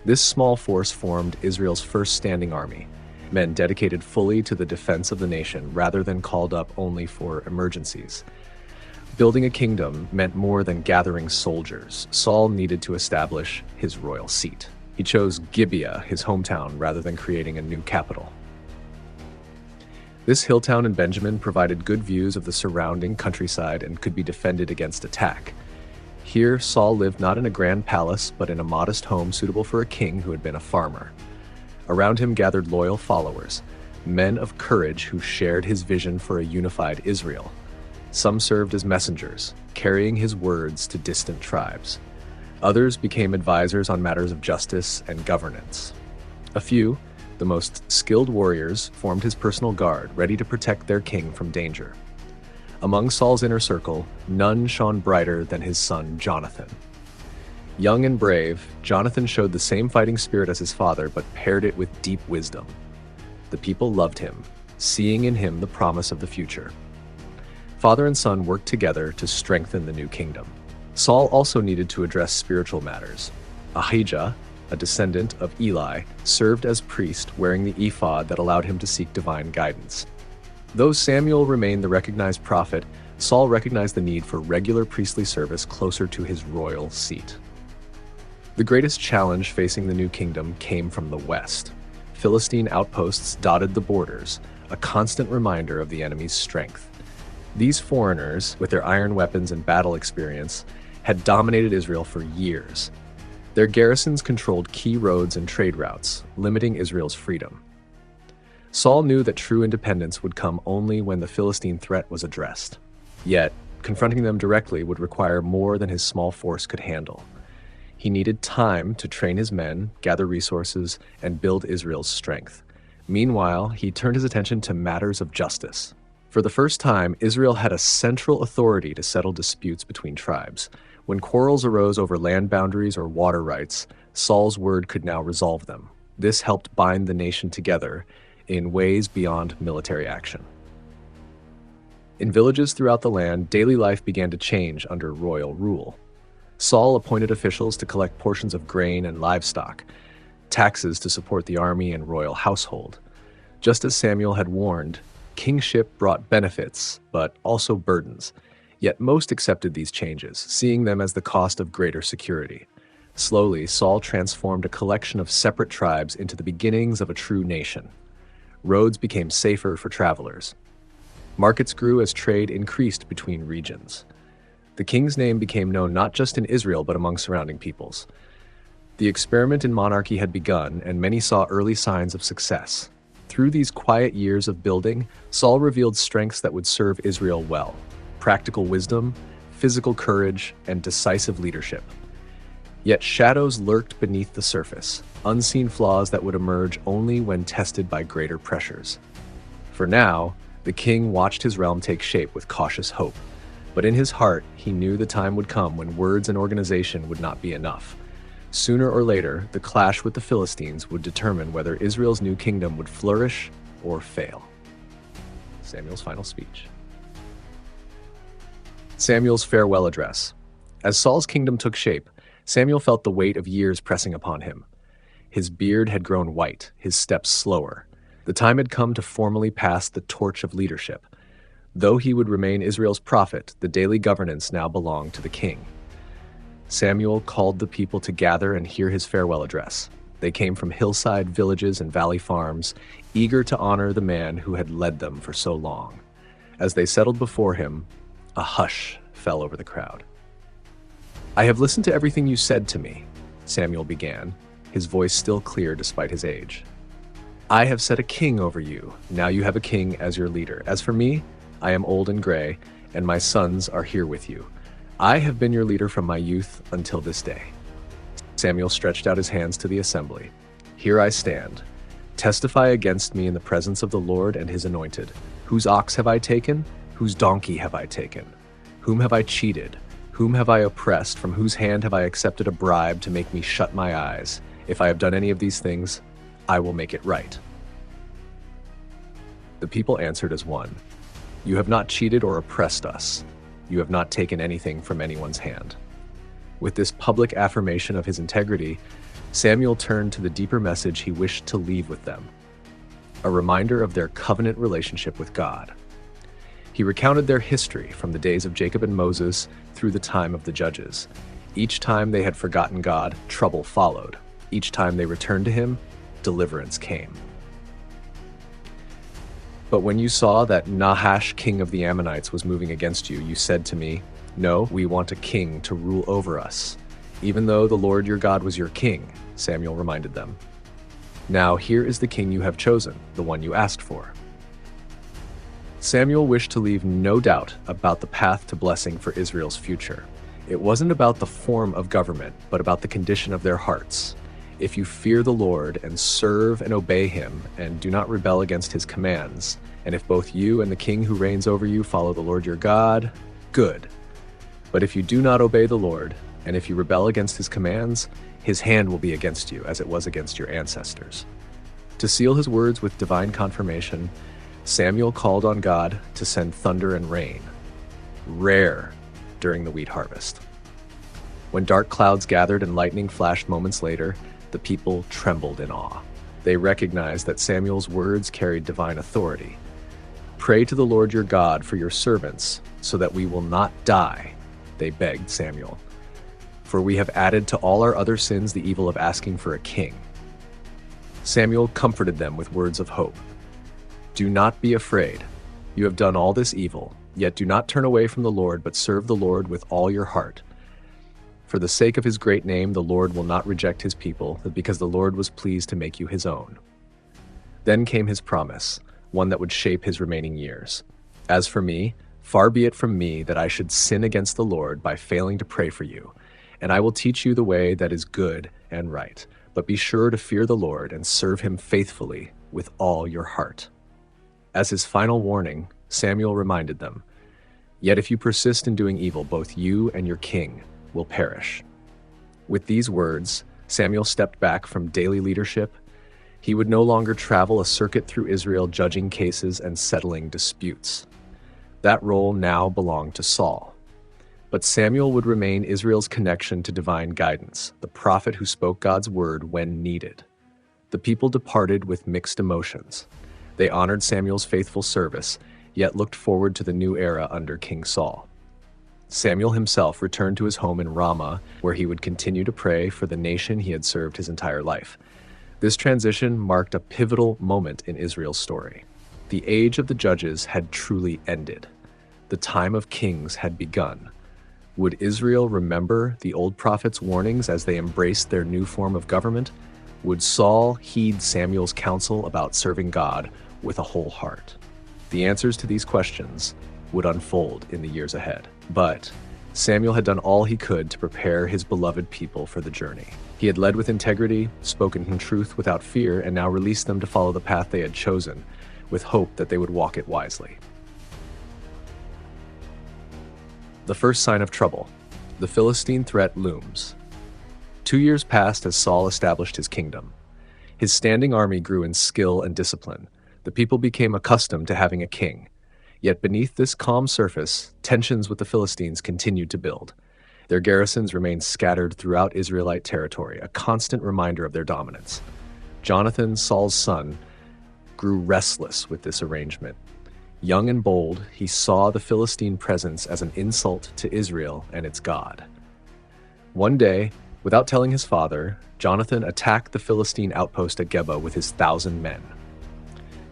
This small force formed Israel's first standing army, men dedicated fully to the defense of the nation rather than called up only for emergencies. Building a kingdom meant more than gathering soldiers. Saul needed to establish his royal seat. He chose Gibeah, his hometown, rather than creating a new capital. This hill town in Benjamin provided good views of the surrounding countryside and could be defended against attack. Here, Saul lived not in a grand palace, but in a modest home suitable for a king who had been a farmer. Around him gathered loyal followers, men of courage who shared his vision for a unified Israel. Some served as messengers, carrying his words to distant tribes. Others became advisors on matters of justice and governance. A few, the most skilled warriors, formed his personal guard, ready to protect their king from danger. Among Saul's inner circle, none shone brighter than his son Jonathan. Young and brave, Jonathan showed the same fighting spirit as his father, but paired it with deep wisdom. The people loved him, seeing in him the promise of the future. Father and son worked together to strengthen the new kingdom. Saul also needed to address spiritual matters. Ahijah, a descendant of Eli, served as priest, wearing the ephod that allowed him to seek divine guidance. Though Samuel remained the recognized prophet, Saul recognized the need for regular priestly service closer to his royal seat. The greatest challenge facing the new kingdom came from the west. Philistine outposts dotted the borders, a constant reminder of the enemy's strength. These foreigners, with their iron weapons and battle experience, had dominated Israel for years. Their garrisons controlled key roads and trade routes, limiting Israel's freedom. Saul knew that true independence would come only when the Philistine threat was addressed. Yet, confronting them directly would require more than his small force could handle. He needed time to train his men, gather resources, and build Israel's strength. Meanwhile, he turned his attention to matters of justice. For the first time, Israel had a central authority to settle disputes between tribes. When quarrels arose over land boundaries or water rights, Saul's word could now resolve them. This helped bind the nation together in ways beyond military action. In villages throughout the land, daily life began to change under royal rule. Saul appointed officials to collect portions of grain and livestock, taxes to support the army and royal household. Just as Samuel had warned, kingship brought benefits, but also burdens. Yet most accepted these changes, seeing them as the cost of greater security. Slowly, Saul transformed a collection of separate tribes into the beginnings of a true nation. Roads became safer for travelers. Markets grew as trade increased between regions. The king's name became known not just in Israel but among surrounding peoples. The experiment in monarchy had begun, and many saw early signs of success. Through these quiet years of building, Saul revealed strengths that would serve Israel well: practical wisdom, physical courage, and decisive leadership. Yet shadows lurked beneath the surface, unseen flaws that would emerge only when tested by greater pressures. For now, the king watched his realm take shape with cautious hope. But in his heart, he knew the time would come when words and organization would not be enough. Sooner or later, the clash with the Philistines would determine whether Israel's new kingdom would flourish or fail. Samuel's final speech. Samuel's farewell address. As Saul's kingdom took shape, Samuel felt the weight of years pressing upon him. His beard had grown white, his steps slower. The time had come to formally pass the torch of leadership. Though he would remain Israel's prophet, the daily governance now belonged to the king. Samuel called the people to gather and hear his farewell address. They came from hillside villages and valley farms, eager to honor the man who had led them for so long. As they settled before him, a hush fell over the crowd. "I have listened to everything you said to me," Samuel began, his voice still clear despite his age. "I have set a king over you. Now you have a king as your leader. As for me, I am old and gray, and my sons are here with you. I have been your leader from my youth until this day." Samuel stretched out his hands to the assembly. "Here I stand. Testify against me in the presence of the Lord and his anointed. Whose ox have I taken? Whose donkey have I taken? Whom have I cheated? Whom have I oppressed? From whose hand have I accepted a bribe to make me shut my eyes? If I have done any of these things, I will make it right." The people answered as one. "You have not cheated or oppressed us. You have not taken anything from anyone's hand." With this public affirmation of his integrity, Samuel turned to the deeper message he wished to leave with them, a reminder of their covenant relationship with God. He recounted their history from the days of Jacob and Moses through the time of the judges. Each time they had forgotten God, trouble followed. Each time they returned to him, deliverance came. "But when you saw that Nahash, king of the Ammonites, was moving against you, you said to me, 'No, we want a king to rule over us,' even though the Lord your God was your king," Samuel reminded them. "Now here is the king you have chosen, the one you asked for." Samuel wished to leave no doubt about the path to blessing for Israel's future. It wasn't about the form of government, but about the condition of their hearts. If you fear the Lord and serve and obey him and do not rebel against his commands, and if both you and the king who reigns over you follow the Lord your God, good. But if you do not obey the Lord, and if you rebel against his commands, his hand will be against you as it was against your ancestors. To seal his words with divine confirmation, Samuel called on God to send thunder and rain, rare during the wheat harvest. When dark clouds gathered and lightning flashed moments later, the people trembled in awe. They recognized that Samuel's words carried divine authority. "Pray to the Lord your God for your servants, so that we will not die," they begged Samuel. "For we have added to all our other sins the evil of asking for a king." Samuel comforted them with words of hope. "Do not be afraid. You have done all this evil, yet do not turn away from the Lord, but serve the Lord with all your heart. For the sake of his great name, the Lord will not reject his people, because the Lord was pleased to make you his own." Then came his promise, one that would shape his remaining years. "As for me, far be it from me that I should sin against the Lord by failing to pray for you, and I will teach you the way that is good and right. But be sure to fear the Lord and serve him faithfully with all your heart." As his final warning, Samuel reminded them, "Yet if you persist in doing evil, both you and your king will perish." With these words, Samuel stepped back from daily leadership. He would no longer travel a circuit through Israel judging cases and settling disputes. That role now belonged to Saul. But Samuel would remain Israel's connection to divine guidance, the prophet who spoke God's word when needed. The people departed with mixed emotions. They honored Samuel's faithful service, yet looked forward to the new era under King Saul. Samuel himself returned to his home in Ramah, where he would continue to pray for the nation he had served his entire life. This transition marked a pivotal moment in Israel's story. The age of the judges had truly ended. The time of kings had begun. Would Israel remember the old prophets' warnings as they embraced their new form of government? Would Saul heed Samuel's counsel about serving God with a whole heart? The answers to these questions would unfold in the years ahead. But Samuel had done all he could to prepare his beloved people for the journey. He had led with integrity, spoken in truth without fear, and now released them to follow the path they had chosen, with hope that they would walk it wisely. The first sign of trouble. The Philistine threat looms. 2 years passed as Saul established his kingdom. His standing army grew in skill and discipline. The people became accustomed to having a king. Yet beneath this calm surface, tensions with the Philistines continued to build. Their garrisons remained scattered throughout Israelite territory, a constant reminder of their dominance. Jonathan, Saul's son, grew restless with this arrangement. Young and bold, he saw the Philistine presence as an insult to Israel and its God. One day, without telling his father, Jonathan attacked the Philistine outpost at Geba with his 1,000 men.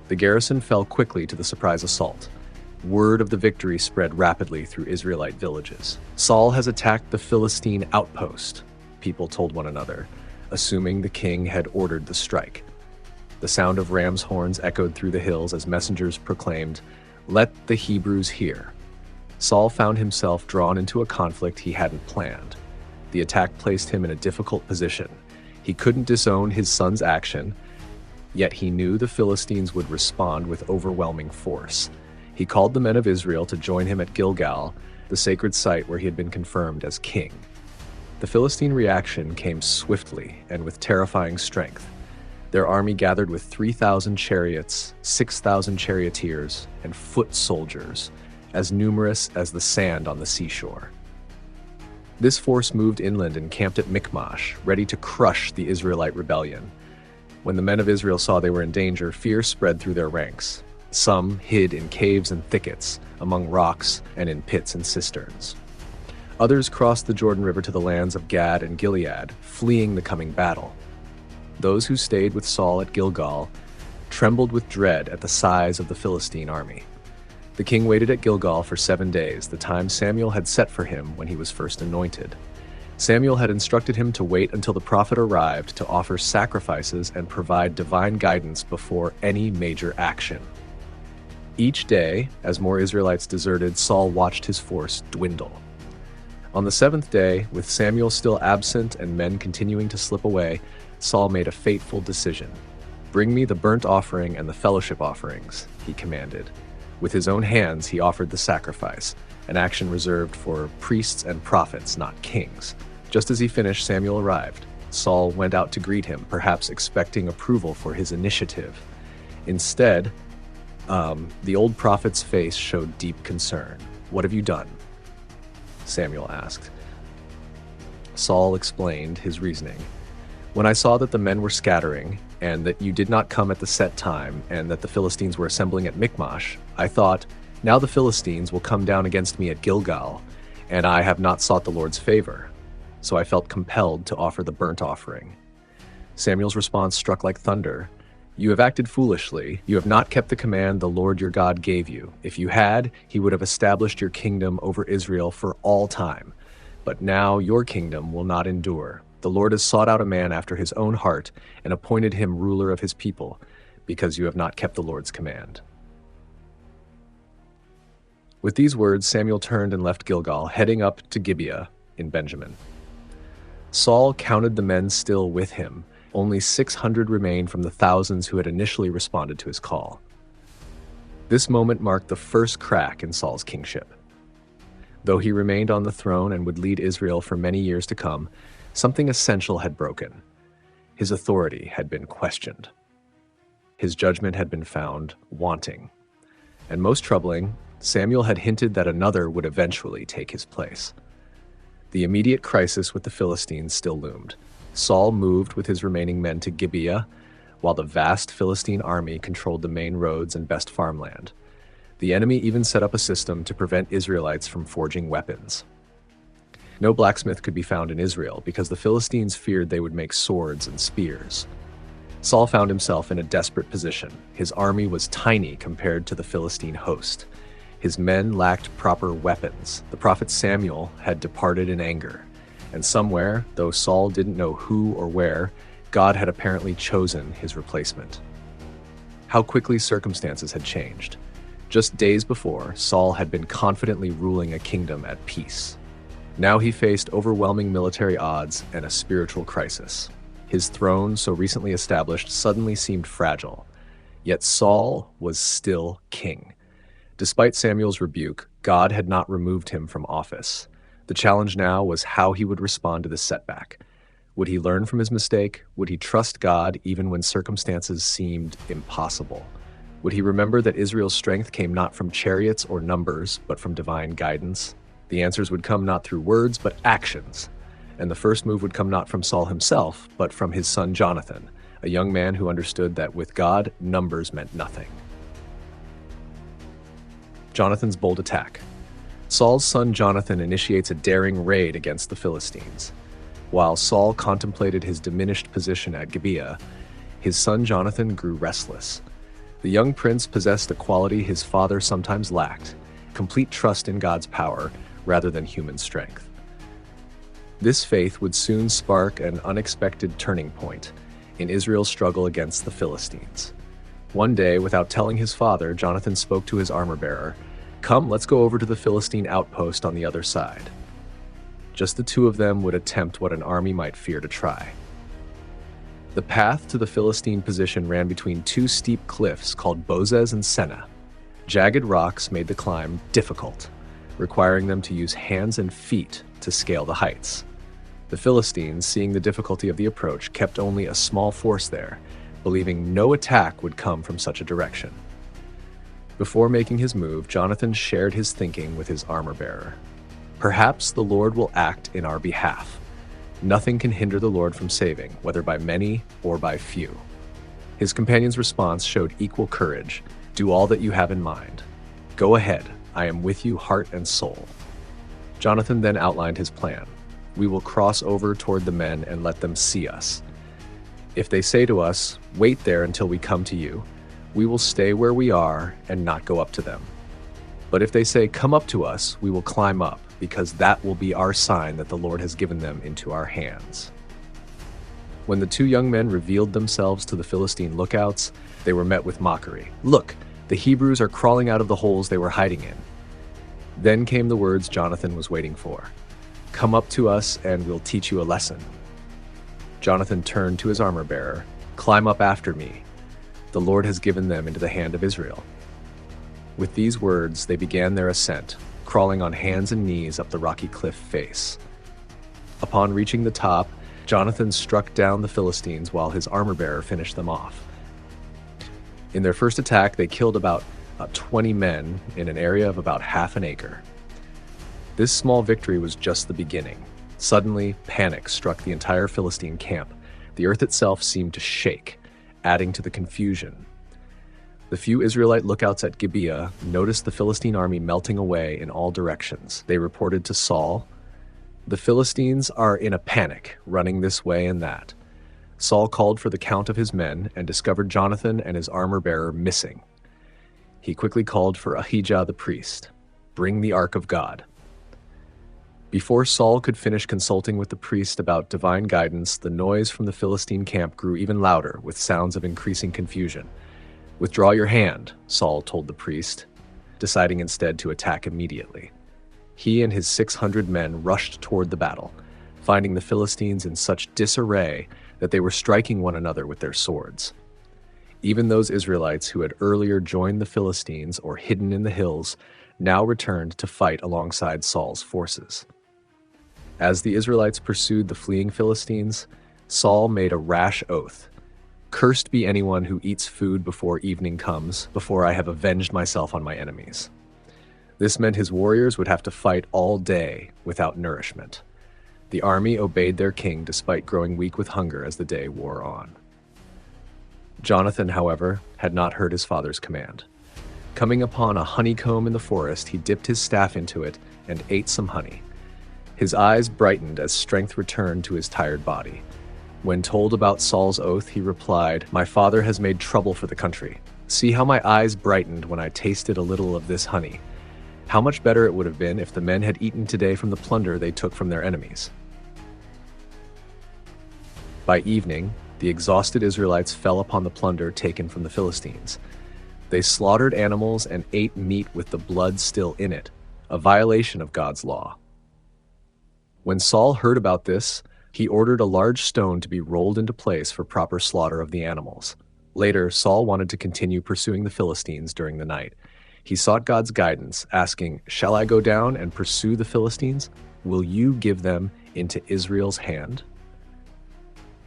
The garrison fell quickly to the surprise assault. Word of the victory spread rapidly through Israelite villages. "Saul has attacked the Philistine outpost," people told one another, assuming the king had ordered the strike. The sound of ram's horns echoed through the hills as messengers proclaimed, "Let the Hebrews hear." Saul found himself drawn into a conflict he hadn't planned. The attack placed him in a difficult position. He couldn't disown his son's action, yet he knew the Philistines would respond with overwhelming force. He called the men of Israel to join him at Gilgal, the sacred site where he had been confirmed as king. The Philistine reaction came swiftly and with terrifying strength. Their army gathered with 3,000 chariots, 6,000 charioteers, and foot soldiers, as numerous as the sand on the seashore. This force moved inland and camped at Michmash, ready to crush the Israelite rebellion. When the men of Israel saw they were in danger, fear spread through their ranks. Some hid in caves and thickets, among rocks, and in pits and cisterns. Others crossed the Jordan River to the lands of Gad and Gilead, fleeing the coming battle. Those who stayed with Saul at Gilgal trembled with dread at the size of the Philistine army. The king waited at Gilgal for 7 days, the time Samuel had set for him when he was first anointed. Samuel had instructed him to wait until the prophet arrived to offer sacrifices and provide divine guidance before any major action. Each day, as more Israelites deserted, Saul watched his force dwindle. On the 7th day, with Samuel still absent and men continuing to slip away, Saul made a fateful decision. "Bring me the burnt offering and the fellowship offerings," he commanded. With his own hands, he offered the sacrifice, an action reserved for priests and prophets, not kings. Just as he finished, Samuel arrived. Saul went out to greet him, perhaps expecting approval for his initiative. Instead, the old prophet's face showed deep concern. "What have you done?" Samuel asked. Saul explained his reasoning. "When I saw that the men were scattering, and that you did not come at the set time, and that the Philistines were assembling at Michmash, I thought, now the Philistines will come down against me at Gilgal, and I have not sought the Lord's favor. So I felt compelled to offer the burnt offering." Samuel's response struck like thunder. "You have acted foolishly. You have not kept the command the Lord your God gave you. If you had, he would have established your kingdom over Israel for all time. But now your kingdom will not endure. The Lord has sought out a man after his own heart and appointed him ruler of his people, because you have not kept the Lord's command." With these words, Samuel turned and left Gilgal, heading up to Gibeah in Benjamin. Saul counted the men still with him. Only 600 remained from the thousands who had initially responded to his call. This moment marked the first crack in Saul's kingship. Though he remained on the throne and would lead Israel for many years to come, something essential had broken. His authority had been questioned. His judgment had been found wanting. And most troubling, Samuel had hinted that another would eventually take his place. The immediate crisis with the Philistines still loomed. Saul moved with his remaining men to Gibeah, while the vast Philistine army controlled the main roads and best farmland. The enemy even set up a system to prevent Israelites from forging weapons. No blacksmith could be found in Israel because the Philistines feared they would make swords and spears. Saul found himself in a desperate position. His army was tiny compared to the Philistine host. His men lacked proper weapons. The prophet Samuel had departed in anger. And somewhere, though Saul didn't know who or where, God had apparently chosen his replacement. How quickly circumstances had changed. Just days before, Saul had been confidently ruling a kingdom at peace. Now he faced overwhelming military odds and a spiritual crisis. His throne, so recently established, suddenly seemed fragile. Yet Saul was still king. Despite Samuel's rebuke, God had not removed him from office. The challenge now was how he would respond to this setback. Would he learn from his mistake? Would he trust God even when circumstances seemed impossible? Would he remember that Israel's strength came not from chariots or numbers, but from divine guidance? The answers would come not through words, but actions. And the first move would come not from Saul himself, but from his son Jonathan, a young man who understood that with God, numbers meant nothing. Jonathan's bold attack. Saul's son Jonathan initiates a daring raid against the Philistines. While Saul contemplated his diminished position at Gibeah, his son Jonathan grew restless. The young prince possessed a quality his father sometimes lacked: complete trust in God's power rather than human strength. This faith would soon spark an unexpected turning point in Israel's struggle against the Philistines. One day, without telling his father, Jonathan spoke to his armor-bearer, "Come, let's go over to the Philistine outpost on the other side." Just the two of them would attempt what an army might fear to try. The path to the Philistine position ran between two steep cliffs called Bozez and Seneh. Jagged rocks made the climb difficult, requiring them to use hands and feet to scale the heights. The Philistines, seeing the difficulty of the approach, kept only a small force there, believing no attack would come from such a direction. Before making his move, Jonathan shared his thinking with his armor-bearer. "Perhaps the Lord will act in our behalf. Nothing can hinder the Lord from saving, whether by many or by few." His companion's response showed equal courage. "Do all that you have in mind. Go ahead, I am with you heart and soul." Jonathan then outlined his plan. "We will cross over toward the men and let them see us. If they say to us, 'Wait there until we come to you,' we will stay where we are and not go up to them. But if they say, 'Come up to us,' we will climb up, because that will be our sign that the Lord has given them into our hands." When the two young men revealed themselves to the Philistine lookouts, they were met with mockery. "Look, the Hebrews are crawling out of the holes they were hiding in." Then came the words Jonathan was waiting for. "Come up to us and we'll teach you a lesson." Jonathan turned to his armor-bearer. "Climb up after me. The Lord has given them into the hand of Israel." With these words, they began their ascent, crawling on hands and knees up the rocky cliff face. Upon reaching the top, Jonathan struck down the Philistines while his armor-bearer finished them off. In their first attack, they killed about 20 men in an area of about half an acre. This small victory was just the beginning. Suddenly, panic struck the entire Philistine camp. The earth itself seemed to shake, adding to the confusion. The few Israelite lookouts at Gibeah noticed the Philistine army melting away in all directions. They reported to Saul, "The Philistines are in a panic, running this way and that." Saul called for the count of his men and discovered Jonathan and his armor-bearer missing. He quickly called for Ahijah the priest. "Bring the ark of God." Before Saul could finish consulting with the priest about divine guidance, the noise from the Philistine camp grew even louder, with sounds of increasing confusion. "Withdraw your hand," Saul told the priest, deciding instead to attack immediately. He and his 600 men rushed toward the battle, finding the Philistines in such disarray that they were striking one another with their swords. Even those Israelites who had earlier joined the Philistines or hidden in the hills now returned to fight alongside Saul's forces. As the Israelites pursued the fleeing Philistines, Saul made a rash oath. "Cursed be anyone who eats food before evening comes, before I have avenged myself on my enemies." This meant his warriors would have to fight all day without nourishment. The army obeyed their king despite growing weak with hunger as the day wore on. Jonathan, however, had not heard his father's command. Coming upon a honeycomb in the forest, he dipped his staff into it and ate some honey. His eyes brightened as strength returned to his tired body. When told about Saul's oath, he replied, "My father has made trouble for the country. See how my eyes brightened when I tasted a little of this honey. How much better it would have been if the men had eaten today from the plunder they took from their enemies." By evening, the exhausted Israelites fell upon the plunder taken from the Philistines. They slaughtered animals and ate meat with the blood still in it, a violation of God's law. When Saul heard about this, he ordered a large stone to be rolled into place for proper slaughter of the animals. Later, Saul wanted to continue pursuing the Philistines during the night. He sought God's guidance, asking, "Shall I go down and pursue the Philistines? Will you give them into Israel's hand?"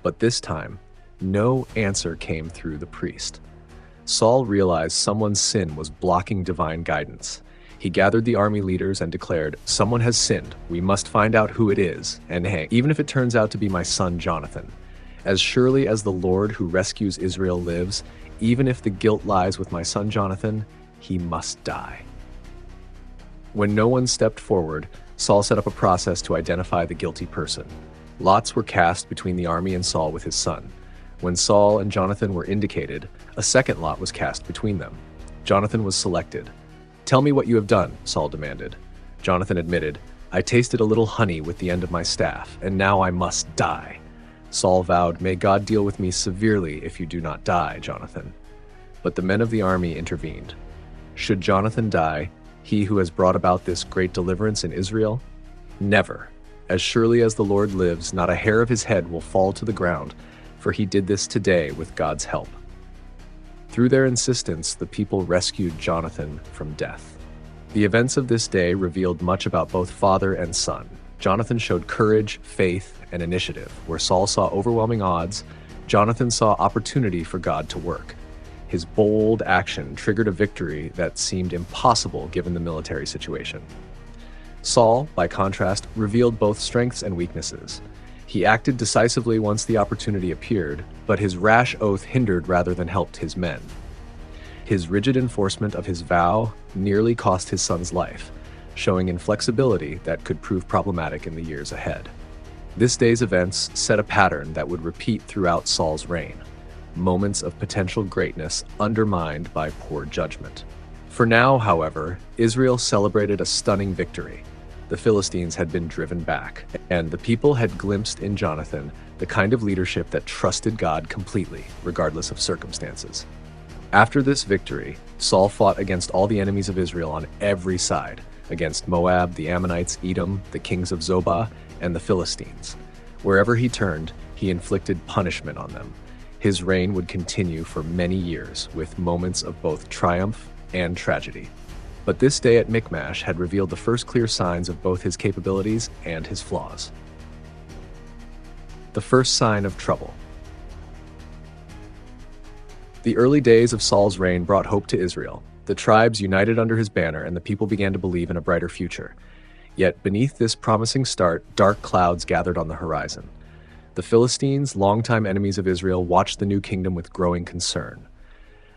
But this time, no answer came through the priest. Saul realized someone's sin was blocking divine guidance. He gathered the army leaders and declared, "Someone has sinned. We must find out who it is and hang, even if it turns out to be my son Jonathan. As surely as the Lord who rescues Israel lives, even if the guilt lies with my son Jonathan, he must die." When no one stepped forward, Saul set up a process to identify the guilty person. Lots were cast between the army and Saul with his son. When Saul and Jonathan were indicated, a second lot was cast between them. Jonathan was selected. "Tell me what you have done," Saul demanded. Jonathan admitted, "I tasted a little honey with the end of my staff, and now I must die." Saul vowed, "May God deal with me severely if you do not die, Jonathan." But the men of the army intervened. "Should Jonathan die, he who has brought about this great deliverance in Israel? Never. As surely as the Lord lives, not a hair of his head will fall to the ground, for he did this today with God's help." Through their insistence, the people rescued Jonathan from death. The events of this day revealed much about both father and son. Jonathan showed courage, faith, and initiative. Where Saul saw overwhelming odds, Jonathan saw opportunity for God to work. His bold action triggered a victory that seemed impossible given the military situation. Saul, by contrast, revealed both strengths and weaknesses. He acted decisively once the opportunity appeared, but his rash oath hindered rather than helped his men. His rigid enforcement of his vow nearly cost his son's life, showing inflexibility that could prove problematic in the years ahead. This day's events set a pattern that would repeat throughout Saul's reign. Moments of potential greatness undermined by poor judgment. For now, however, Israel celebrated a stunning victory. The Philistines had been driven back, and the people had glimpsed in Jonathan the kind of leadership that trusted God completely, regardless of circumstances. After this victory, Saul fought against all the enemies of Israel on every side, against Moab, the Ammonites, Edom, the kings of Zobah, and the Philistines. Wherever he turned, he inflicted punishment on them. His reign would continue for many years, with moments of both triumph and tragedy. But this day at Michmash had revealed the first clear signs of both his capabilities and his flaws. The first sign of trouble. The early days of Saul's reign brought hope to Israel. The tribes united under his banner, and the people began to believe in a brighter future. Yet beneath this promising start, dark clouds gathered on the horizon. The Philistines, longtime enemies of Israel, watched the new kingdom with growing concern.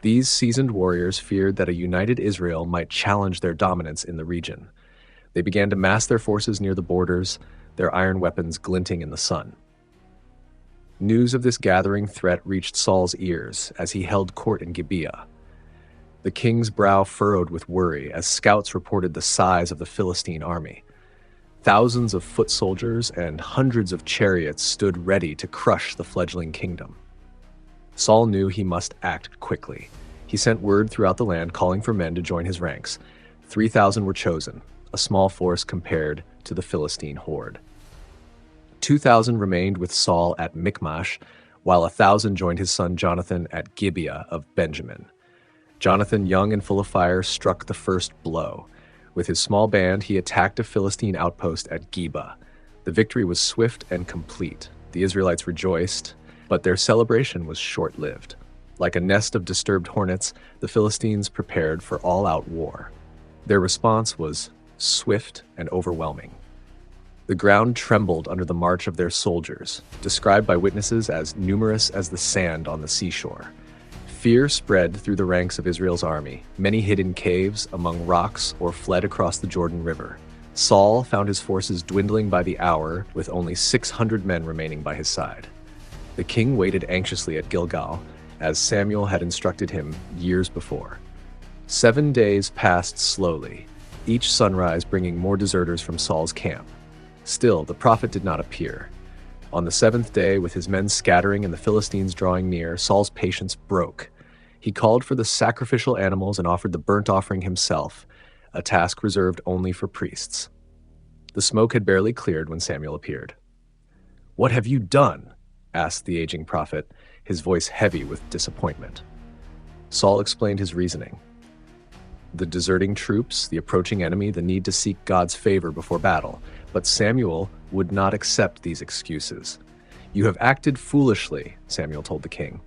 These seasoned warriors feared that a united Israel might challenge their dominance in the region. They began to mass their forces near the borders, their iron weapons glinting in the sun. News of this gathering threat reached Saul's ears as he held court in Gibeah. The king's brow furrowed with worry as scouts reported the size of the Philistine army. Thousands of foot soldiers and hundreds of chariots stood ready to crush the fledgling kingdom. Saul knew he must act quickly. He sent word throughout the land calling for men to join his ranks. 3,000 were chosen, a small force compared to the Philistine horde. 2,000 remained with Saul at Michmash, while 1,000 joined his son Jonathan at Gibeah of Benjamin. Jonathan, young and full of fire, struck the first blow. With his small band, he attacked a Philistine outpost at Geba. The victory was swift and complete. The Israelites rejoiced, but their celebration was short-lived. Like a nest of disturbed hornets, the Philistines prepared for all-out war. Their response was swift and overwhelming. The ground trembled under the march of their soldiers, described by witnesses as numerous as the sand on the seashore. Fear spread through the ranks of Israel's army. Many hid in caves, among rocks, or fled across the Jordan River. Saul found his forces dwindling by the hour, with only 600 men remaining by his side. The king waited anxiously at Gilgal, as Samuel had instructed him years before. 7 days passed slowly, each sunrise bringing more deserters from Saul's camp. Still, the prophet did not appear. On the 7th day, with his men scattering and the Philistines drawing near, Saul's patience broke. He called for the sacrificial animals and offered the burnt offering himself, a task reserved only for priests. The smoke had barely cleared when Samuel appeared. "What have you done?" asked the aging prophet, his voice heavy with disappointment. Saul explained his reasoning. The deserting troops, the approaching enemy, the need to seek God's favor before battle. But Samuel would not accept these excuses. "You have acted foolishly," Samuel told the king.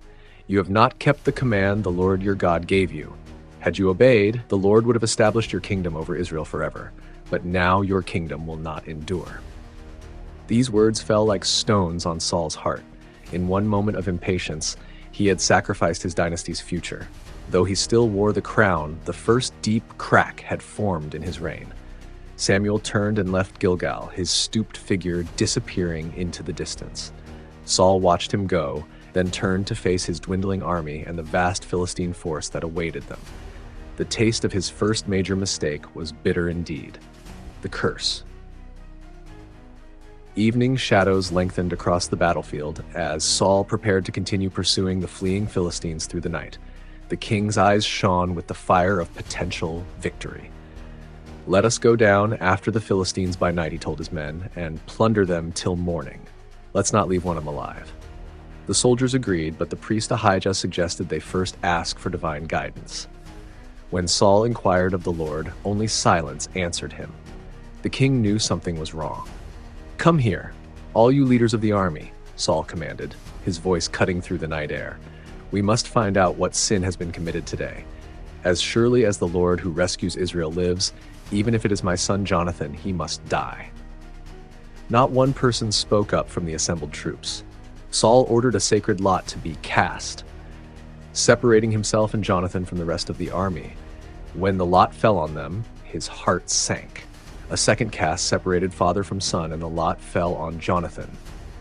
"You have not kept the command the Lord your God gave you. Had you obeyed, the Lord would have established your kingdom over Israel forever. But now your kingdom will not endure." These words fell like stones on Saul's heart. In one moment of impatience, he had sacrificed his dynasty's future. Though he still wore the crown, the first deep crack had formed in his reign. Samuel turned and left Gilgal, his stooped figure disappearing into the distance. Saul watched him go, then turned to face his dwindling army and the vast Philistine force that awaited them. The taste of his first major mistake was bitter indeed. The curse. Evening shadows lengthened across the battlefield as Saul prepared to continue pursuing the fleeing Philistines through the night. The king's eyes shone with the fire of potential victory. "Let us go down after the Philistines by night," he told his men, "and plunder them till morning. Let's not leave one of them alive." The soldiers agreed, but the priest Ahijah suggested they first ask for divine guidance. When Saul inquired of the Lord, only silence answered him. The king knew something was wrong. "Come here, all you leaders of the army," Saul commanded, his voice cutting through the night air. "We must find out what sin has been committed today. As surely as the Lord who rescues Israel lives, even if it is my son Jonathan, he must die." Not one person spoke up from the assembled troops. Saul ordered a sacred lot to be cast, separating himself and Jonathan from the rest of the army. When the lot fell on them, his heart sank. A second cast separated father from son, and the lot fell on Jonathan.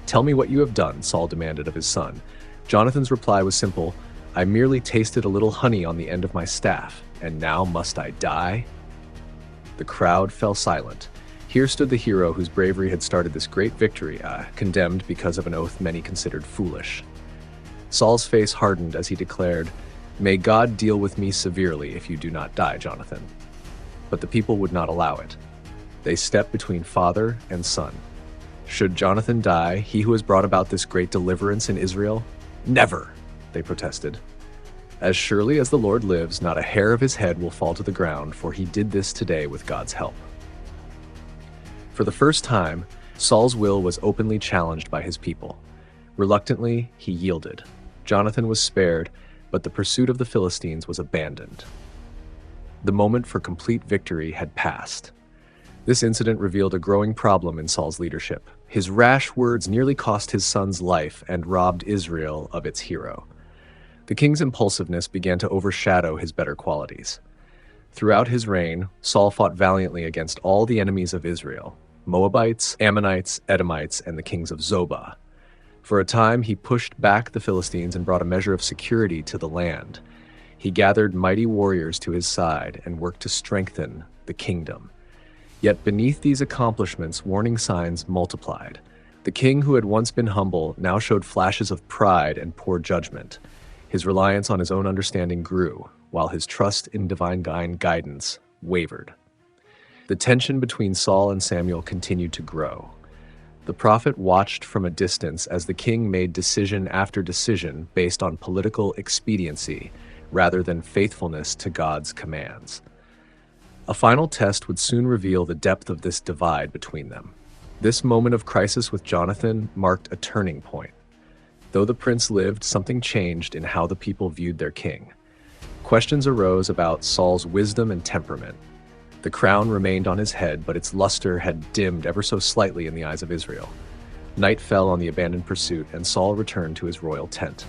"Tell me what you have done," Saul demanded of his son. Jonathan's reply was simple: "I merely tasted a little honey on the end of my staff, and now must I die?" The crowd fell silent. Here stood the hero whose bravery had started this great victory, condemned because of an oath many considered foolish. Saul's face hardened as he declared, "May God deal with me severely if you do not die, Jonathan." But the people would not allow it. They stepped between father and son. "Should Jonathan die, he who has brought about this great deliverance in Israel? Never!" they protested. "As surely as the Lord lives, not a hair of his head will fall to the ground, for he did this today with God's help." For the first time, Saul's will was openly challenged by his people. Reluctantly, he yielded. Jonathan was spared, but the pursuit of the Philistines was abandoned. The moment for complete victory had passed. This incident revealed a growing problem in Saul's leadership. His rash words nearly cost his son's life and robbed Israel of its hero. The king's impulsiveness began to overshadow his better qualities. Throughout his reign, Saul fought valiantly against all the enemies of Israel: Moabites, Ammonites, Edomites, and the kings of Zobah. For a time, he pushed back the Philistines and brought a measure of security to the land. He gathered mighty warriors to his side and worked to strengthen the kingdom. Yet beneath these accomplishments, warning signs multiplied. The king who had once been humble now showed flashes of pride and poor judgment. His reliance on his own understanding grew, while his trust in divine guidance wavered. The tension between Saul and Samuel continued to grow. The prophet watched from a distance as the king made decision after decision based on political expediency rather than faithfulness to God's commands. A final test would soon reveal the depth of this divide between them. This moment of crisis with Jonathan marked a turning point. Though the prince lived, something changed in how the people viewed their king. Questions arose about Saul's wisdom and temperament. The crown remained on his head, but its luster had dimmed ever so slightly in the eyes of Israel. Night fell on the abandoned pursuit, and Saul returned to his royal tent.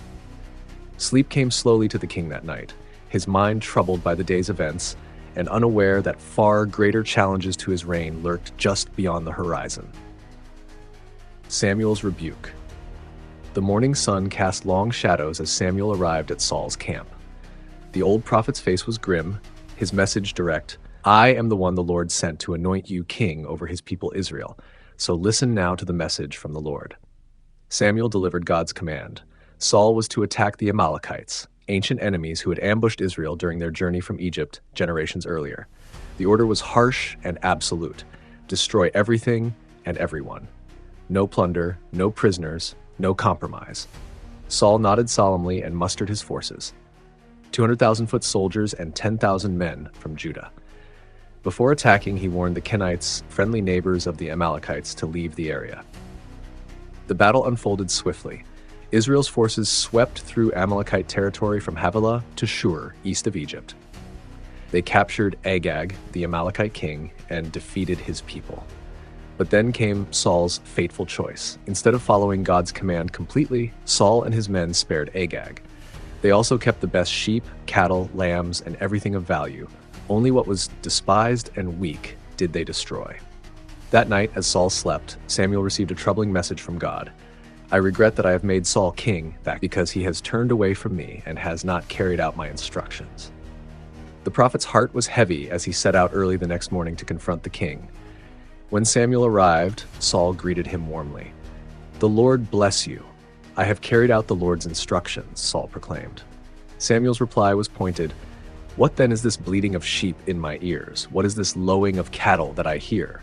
Sleep came slowly to the king that night, his mind troubled by the day's events, and unaware that far greater challenges to his reign lurked just beyond the horizon. Samuel's rebuke. The morning sun cast long shadows as Samuel arrived at Saul's camp. The old prophet's face was grim, his message direct: "I am the one the Lord sent to anoint you king over his people Israel, so listen now to the message from the Lord." Samuel delivered God's command. Saul was to attack the Amalekites, ancient enemies who had ambushed Israel during their journey from Egypt generations earlier. The order was harsh and absolute. Destroy everything and everyone. No plunder, no prisoners, no compromise. Saul nodded solemnly and mustered his forces. 200,000-foot soldiers and 10,000 men from Judah. Before attacking, he warned the Kenites, friendly neighbors of the Amalekites, to leave the area. The battle unfolded swiftly. Israel's forces swept through Amalekite territory from Havilah to Shur, east of Egypt. They captured Agag, the Amalekite king, and defeated his people. But then came Saul's fateful choice. Instead of following God's command completely, Saul and his men spared Agag. They also kept the best sheep, cattle, lambs, and everything of value. Only what was despised and weak did they destroy. That night, as Saul slept, Samuel received a troubling message from God. I regret that I have made Saul king, because he has turned away from me and has not carried out my instructions. The prophet's heart was heavy as he set out early the next morning to confront the king. When Samuel arrived, Saul greeted him warmly. "The Lord bless you. I have carried out the Lord's instructions," Saul proclaimed. Samuel's reply was pointed. "What then is this bleating of sheep in my ears? What is this lowing of cattle that I hear?"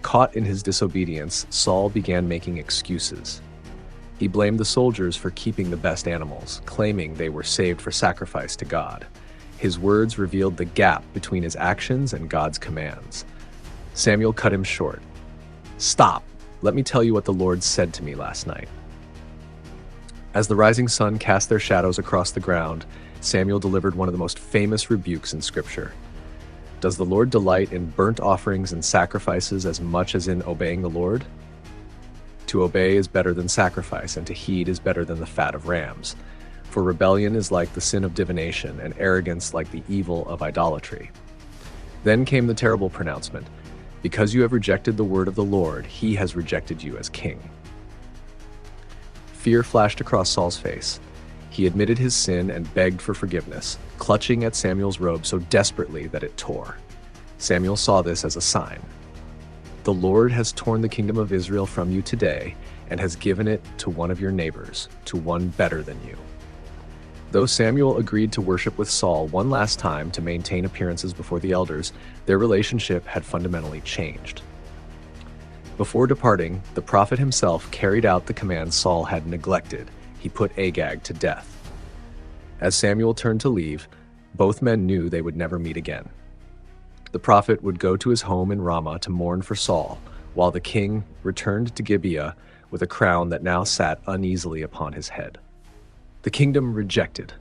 Caught in his disobedience, Saul began making excuses. He blamed the soldiers for keeping the best animals, claiming they were saved for sacrifice to God. His words revealed the gap between his actions and God's commands. Samuel cut him short. "Stop! Let me tell you what the Lord said to me last night." As the rising sun cast their shadows across the ground, Samuel delivered one of the most famous rebukes in Scripture. Does the Lord delight in burnt offerings and sacrifices as much as in obeying the Lord? To obey is better than sacrifice, and to heed is better than the fat of rams. For rebellion is like the sin of divination, and arrogance like the evil of idolatry. Then came the terrible pronouncement. Because you have rejected the word of the Lord, he has rejected you as king. Fear flashed across Saul's face. He admitted his sin and begged for forgiveness, clutching at Samuel's robe so desperately that it tore. Samuel saw this as a sign. The Lord has torn the kingdom of Israel from you today and has given it to one of your neighbors, to one better than you. Though Samuel agreed to worship with Saul one last time to maintain appearances before the elders, their relationship had fundamentally changed. Before departing, the prophet himself carried out the command Saul had neglected. He put Agag to death. As Samuel turned to leave, both men knew they would never meet again. The prophet would go to his home in Ramah to mourn for Saul, while the king returned to Gibeah with a crown that now sat uneasily upon his head. The kingdom rejected.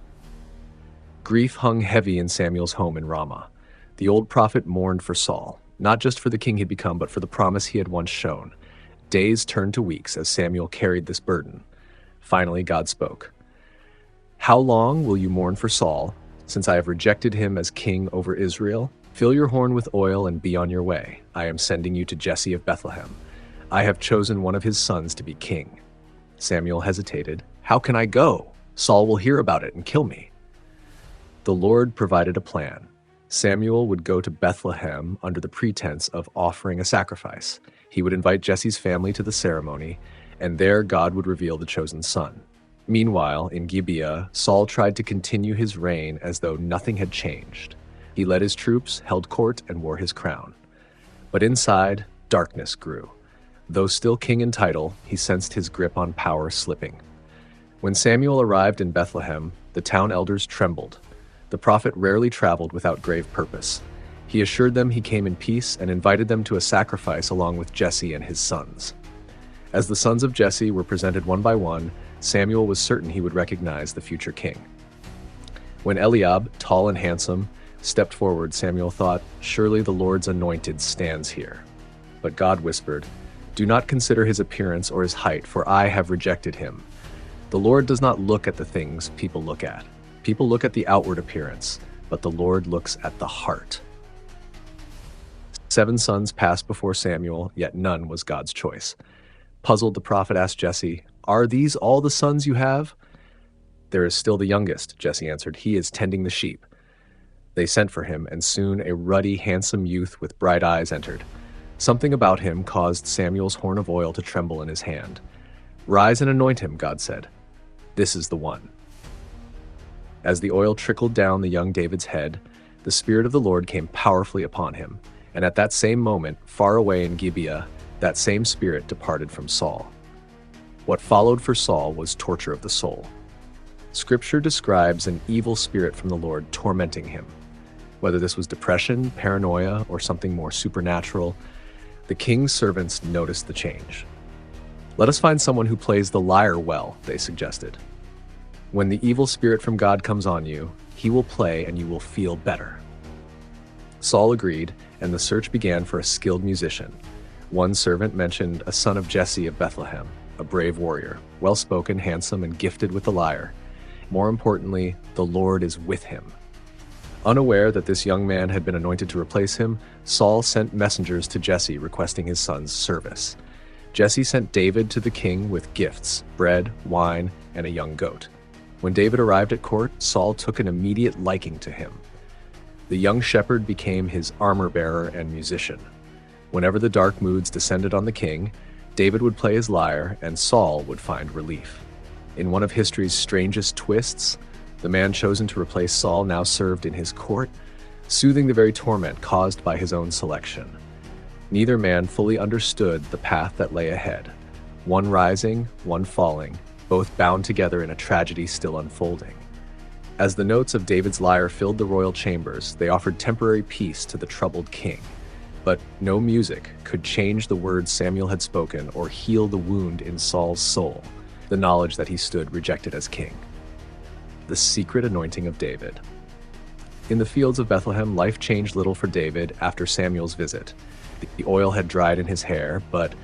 Grief hung heavy in Samuel's home in Ramah. The old prophet mourned for Saul, not just for the king he'd become, but for the promise he had once shown. Days turned to weeks as Samuel carried this burden. Finally, God spoke. "How long will you mourn for Saul, since I have rejected him as king over Israel? Fill your horn with oil and be on your way. I am sending you to Jesse of Bethlehem. I have chosen one of his sons to be king." Samuel hesitated. "How can I go? Saul will hear about it and kill me." The Lord provided a plan. Samuel would go to Bethlehem under the pretense of offering a sacrifice. He would invite Jesse's family to the ceremony, and there God would reveal the chosen son. Meanwhile, in Gibeah, Saul tried to continue his reign as though nothing had changed. He led his troops, held court, and wore his crown. But inside, darkness grew. Though still king in title, he sensed his grip on power slipping. When Samuel arrived in Bethlehem, the town elders trembled. The prophet rarely traveled without grave purpose. He assured them he came in peace and invited them to a sacrifice along with Jesse and his sons. As the sons of Jesse were presented one by one, Samuel was certain he would recognize the future king. When Eliab, tall and handsome, stepped forward, Samuel thought, "Surely the Lord's anointed stands here." But God whispered, "Do not consider his appearance or his height, for I have rejected him. The Lord does not look at the things people look at. People look at the outward appearance, but the Lord looks at the heart." 7 sons passed before Samuel, yet none was God's choice. Puzzled, the prophet asked Jesse, "Are these all the sons you have?" "There is still the youngest," Jesse answered. "He is tending the sheep." They sent for him, and soon a ruddy, handsome youth with bright eyes entered. Something about him caused Samuel's horn of oil to tremble in his hand. "Rise and anoint him," God said. "This is the one." As the oil trickled down the young David's head, the Spirit of the Lord came powerfully upon him, And at that same moment, far away in Gibeah, that same spirit departed from Saul. What followed for Saul was torture of the soul. Scripture describes an evil spirit from the Lord tormenting him. Whether this was depression, paranoia, or something more supernatural, the king's servants noticed the change. Let us find someone who plays the lyre well, they suggested. When the evil spirit from God comes on you, he will play and you will feel better. Saul agreed, and the search began for a skilled musician. One servant mentioned a son of Jesse of Bethlehem, a brave warrior, well-spoken, handsome, and gifted with the lyre. More importantly, the Lord is with him. Unaware that this young man had been anointed to replace him, Saul sent messengers to Jesse requesting his son's service. Jesse sent David to the king with gifts, bread, wine, and a young goat. When David arrived at court, Saul took an immediate liking to him. The young shepherd became his armor-bearer and musician. Whenever the dark moods descended on the king, David would play his lyre and Saul would find relief. In one of history's strangest twists, the man chosen to replace Saul now served in his court, soothing the very torment caused by his own selection. Neither man fully understood the path that lay ahead, one rising, one falling, both bound together in a tragedy still unfolding. As the notes of David's lyre filled the royal chambers, they offered temporary peace to the troubled king. But no music could change the words Samuel had spoken or heal the wound in Saul's soul, the knowledge that he stood rejected as king. The secret anointing of David. In the fields of Bethlehem, life changed little for David after Samuel's visit. The oil had dried in his hair, but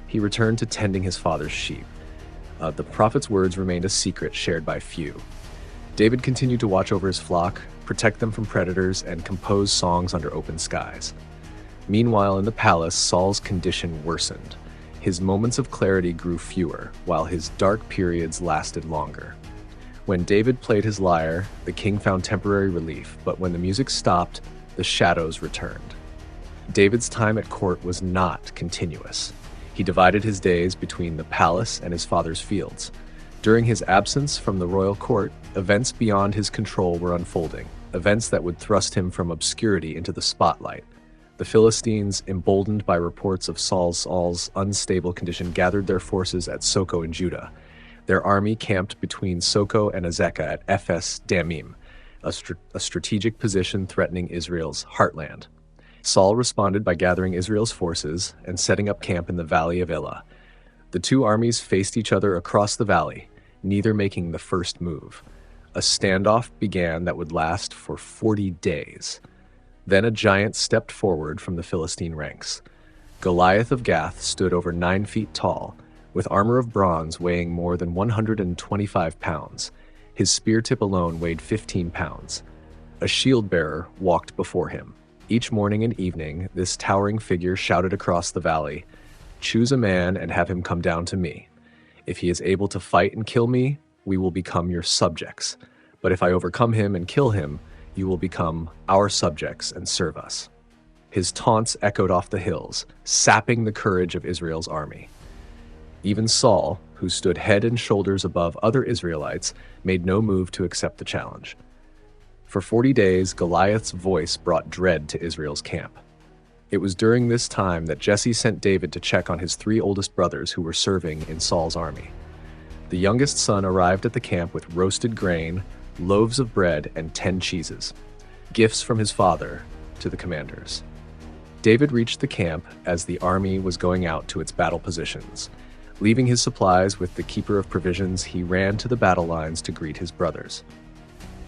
he returned to tending his father's sheep. The prophet's words remained a secret shared by few. David continued to watch over his flock, protect them from predators, and compose songs under open skies. Meanwhile, in the palace, Saul's condition worsened. His moments of clarity grew fewer, while his dark periods lasted longer. When David played his lyre, the king found temporary relief, but when the music stopped, the shadows returned. David's time at court was not continuous. He divided his days between the palace and his father's fields. During his absence from the royal court, events beyond his control were unfolding, events that would thrust him from obscurity into the spotlight. The Philistines, emboldened by reports of Saul's unstable condition, gathered their forces at Soko in Judah. Their army camped between Soko and Azekah at Ephes Dammim, a strategic position threatening Israel's heartland. Saul responded by gathering Israel's forces and setting up camp in the valley of Elah. The two armies faced each other across the valley, neither making the first move. A standoff began that would last for 40 days. Then a giant stepped forward from the Philistine ranks. Goliath of Gath stood over 9 feet tall, with armor of bronze weighing more than 125 pounds. His spear tip alone weighed 15 pounds. A shield-bearer walked before him. Each morning and evening, this towering figure shouted across the valley, "Choose a man and have him come down to me. If he is able to fight and kill me, we will become your subjects. But if I overcome him and kill him, you will become our subjects and serve us." His taunts echoed off the hills, sapping the courage of Israel's army. Even Saul, who stood head and shoulders above other Israelites, made no move to accept the challenge. For 40 days, Goliath's voice brought dread to Israel's camp. It was during this time that Jesse sent David to check on his 3 oldest brothers who were serving in Saul's army. The youngest son arrived at the camp with roasted grain, loaves of bread, and 10 cheeses, gifts from his father to the commanders. David reached the camp as the army was going out to its battle positions. Leaving his supplies with the keeper of provisions, he ran to the battle lines to greet his brothers.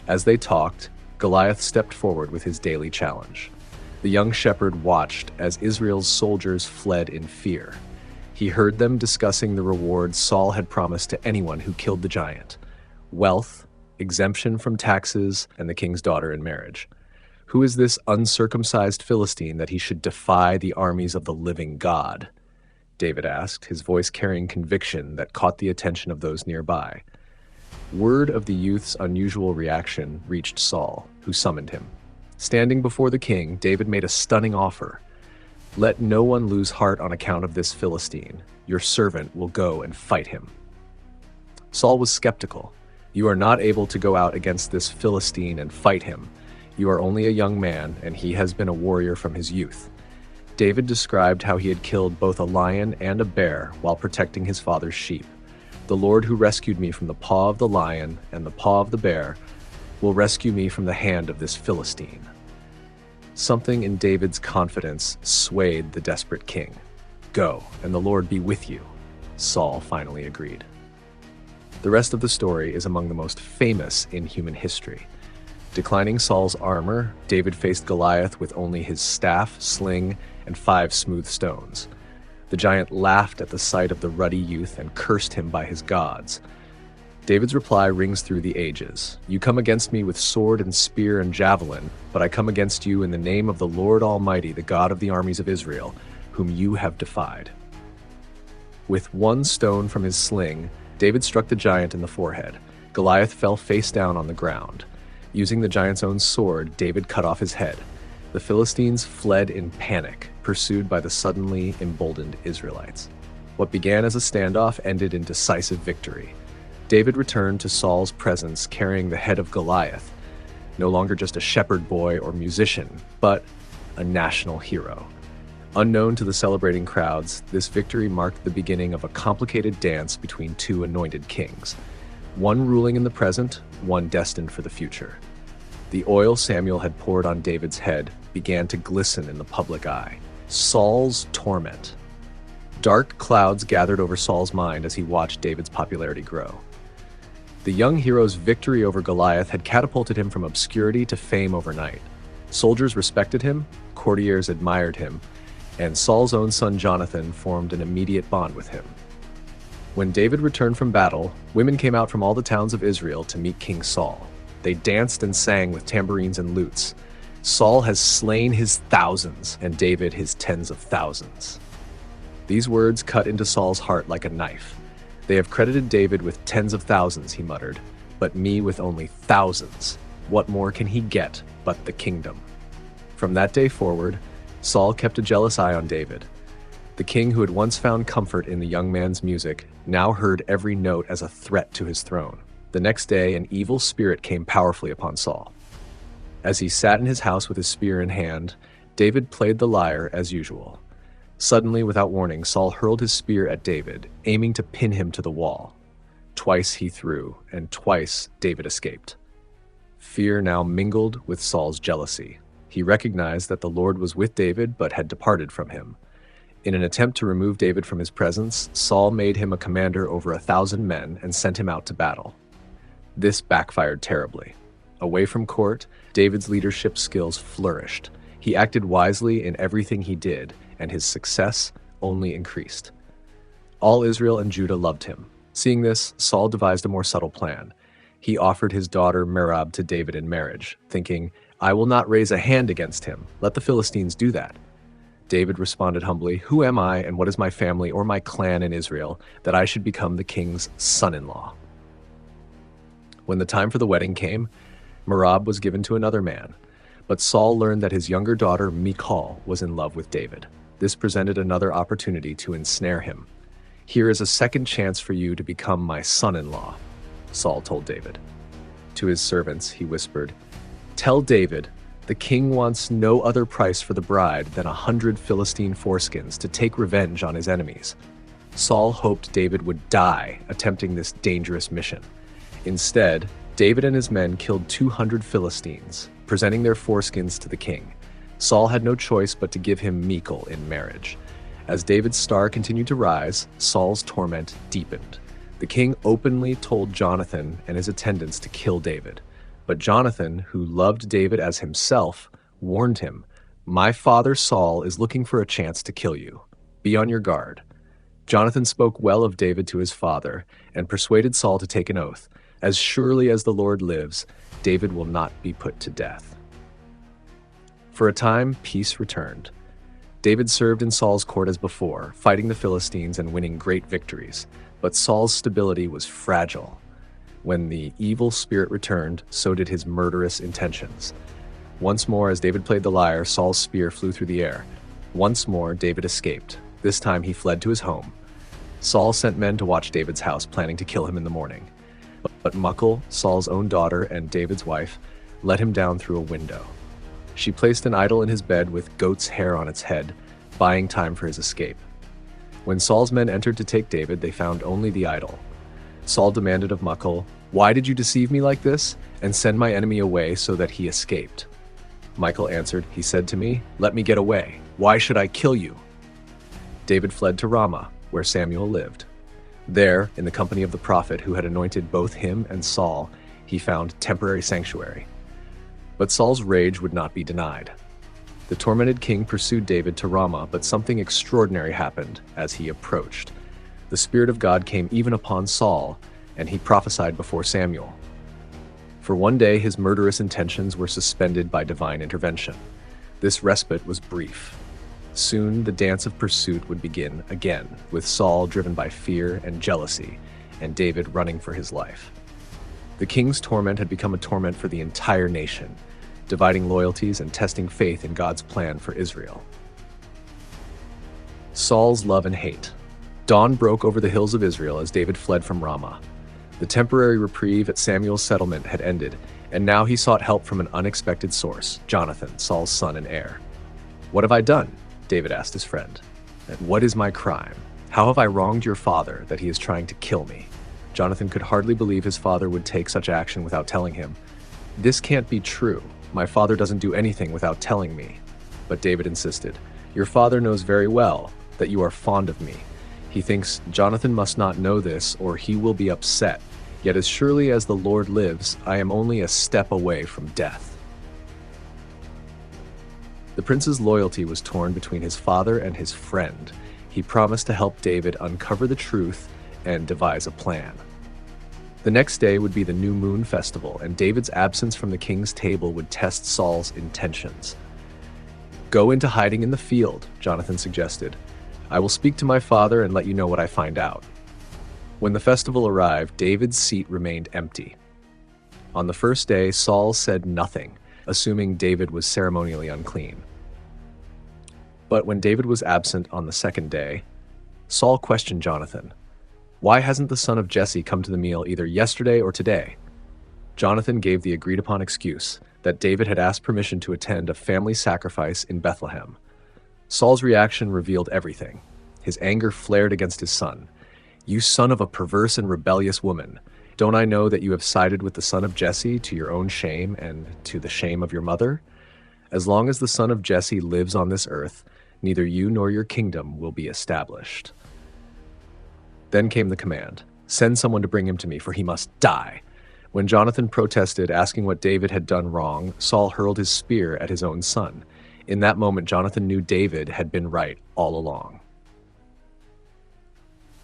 As they talked, Goliath stepped forward with his daily challenge. The young shepherd watched as Israel's soldiers fled in fear. He heard them discussing the reward Saul had promised to anyone who killed the giant: wealth, exemption from taxes, and the king's daughter in marriage. Who is this uncircumcised Philistine that he should defy the armies of the living God? David asked, his voice carrying conviction that caught the attention of those nearby. Word of the youth's unusual reaction reached Saul, who summoned him. Standing before the king, David made a stunning offer. "Let no one lose heart on account of this Philistine. Your servant will go and fight him." Saul was skeptical. "You are not able to go out against this Philistine and fight him. You are only a young man, and he has been a warrior from his youth. David described how he had killed both a lion and a bear while protecting his father's sheep. The Lord who rescued me from the paw of the lion and the paw of the bear will rescue me from the hand of this Philistine. Something in David's confidence swayed the desperate king. Go, and the Lord be with you, Saul finally agreed. The rest of the story is among the most famous in human history. Declining Saul's armor, David faced Goliath with only his staff, sling, and 5 smooth stones. The giant laughed at the sight of the ruddy youth and cursed him by his gods. David's reply rings through the ages. You come against me with sword and spear and javelin, but I come against you in the name of the Lord Almighty, the God of the armies of Israel, whom you have defied. With 1 stone from his sling, David struck the giant in the forehead. Goliath fell face down on the ground. Using the giant's own sword, David cut off his head. The Philistines fled in panic, pursued by the suddenly emboldened Israelites. What began as a standoff ended in decisive victory. David returned to Saul's presence carrying the head of Goliath, no longer just a shepherd boy or musician, but a national hero. Unknown to the celebrating crowds, this victory marked the beginning of a complicated dance between 2 anointed kings, one ruling in the present, one destined for the future. The oil Samuel had poured on David's head began to glisten in the public eye. Saul's torment. Dark clouds gathered over Saul's mind as he watched David's popularity grow. The young hero's victory over Goliath had catapulted him from obscurity to fame overnight. Soldiers respected him, courtiers admired him, and Saul's own son Jonathan formed an immediate bond with him. When David returned from battle, women came out from all the towns of Israel to meet King Saul. They danced and sang with tambourines and lutes. Saul has slain his thousands, and David his tens of thousands. These words cut into Saul's heart like a knife. They have credited David with tens of thousands, he muttered, but me with only thousands. What more can he get but the kingdom? From that day forward, Saul kept a jealous eye on David. The king who had once found comfort in the young man's music now heard every note as a threat to his throne. The next day, an evil spirit came powerfully upon Saul. As he sat in his house with his spear in hand, David played the lyre as usual. Suddenly, without warning, Saul hurled his spear at David, aiming to pin him to the wall. Twice he threw, and twice David escaped. Fear now mingled with Saul's jealousy. He recognized that the Lord was with David but had departed from him. In an attempt to remove David from his presence, Saul made him a commander over 1,000 men and sent him out to battle. This backfired terribly. Away from court, David's leadership skills flourished. He acted wisely in everything he did, and his success only increased. All Israel and Judah loved him. Seeing this, Saul devised a more subtle plan. He offered his daughter Merab to David in marriage, thinking, I will not raise a hand against him. Let the Philistines do that. David responded humbly, Who am I and what is my family or my clan in Israel that I should become the king's son-in-law? When the time for the wedding came, Merab was given to another man, but Saul learned that his younger daughter Michal was in love with David. This presented another opportunity to ensnare him. Here is a second chance for you to become my son-in-law, Saul told David. To his servants, he whispered, Tell David, the king wants no other price for the bride than 100 Philistine foreskins to take revenge on his enemies. Saul hoped David would die attempting this dangerous mission. Instead, David and his men killed 200 Philistines, presenting their foreskins to the king. Saul had no choice but to give him Michal in marriage. As David's star continued to rise, Saul's torment deepened. The king openly told Jonathan and his attendants to kill David. But Jonathan, who loved David as himself, warned him, My father Saul is looking for a chance to kill you. Be on your guard. Jonathan spoke well of David to his father and persuaded Saul to take an oath. As surely as the Lord lives, David will not be put to death. For a time, peace returned. David served in Saul's court as before, fighting the Philistines and winning great victories. But Saul's stability was fragile. When the evil spirit returned, so did his murderous intentions. Once more, as David played the lyre, Saul's spear flew through the air. Once more, David escaped. This time, he fled to his home. Saul sent men to watch David's house, planning to kill him in the morning. But Michal, Saul's own daughter and David's wife, let him down through a window. She placed an idol in his bed with goat's hair on its head, buying time for his escape. When Saul's men entered to take David, they found only the idol. Saul demanded of Michal, "Why did you deceive me like this and send my enemy away so that he escaped?" Michal answered, "He said to me, 'Let me get away. Why should I kill you?'" David fled to Ramah, where Samuel lived. There, in the company of the prophet who had anointed both him and Saul, he found temporary sanctuary. But Saul's rage would not be denied. The tormented king pursued David to Ramah, but something extraordinary happened as he approached. The Spirit of God came even upon Saul, and he prophesied before Samuel. For one day, his murderous intentions were suspended by divine intervention. This respite was brief. Soon, the dance of pursuit would begin again, with Saul driven by fear and jealousy, and David running for his life. The king's torment had become a torment for the entire nation, dividing loyalties and testing faith in God's plan for Israel. Saul's love and hate. Dawn broke over the hills of Israel as David fled from Ramah. The temporary reprieve at Samuel's settlement had ended, and now he sought help from an unexpected source, Jonathan, Saul's son and heir. "What have I done?" David asked his friend. "And what is my crime? How have I wronged your father that he is trying to kill me?" Jonathan could hardly believe his father would take such action without telling him. "This can't be true. My father doesn't do anything without telling me." But David insisted, "Your father knows very well that you are fond of me. He thinks Jonathan must not know this or he will be upset. Yet as surely as the Lord lives, I am only a step away from death." The prince's loyalty was torn between his father and his friend. He promised to help David uncover the truth and devise a plan. The next day would be the New Moon Festival, and David's absence from the king's table would test Saul's intentions. "Go into hiding in the field," Jonathan suggested. "I will speak to my father and let you know what I find out." When the festival arrived, David's seat remained empty. On the first day, Saul said nothing, assuming David was ceremonially unclean. But when David was absent on the second day, Saul questioned Jonathan. "Why hasn't the son of Jesse come to the meal either yesterday or today?" Jonathan gave the agreed-upon excuse that David had asked permission to attend a family sacrifice in Bethlehem. Saul's reaction revealed everything. His anger flared against his son. "You son of a perverse and rebellious woman, don't I know that you have sided with the son of Jesse to your own shame and to the shame of your mother? As long as the son of Jesse lives on this earth, neither you nor your kingdom will be established." Then came the command, "Send someone to bring him to me, for he must die." When Jonathan protested, asking what David had done wrong, Saul hurled his spear at his own son. In that moment, Jonathan knew David had been right all along.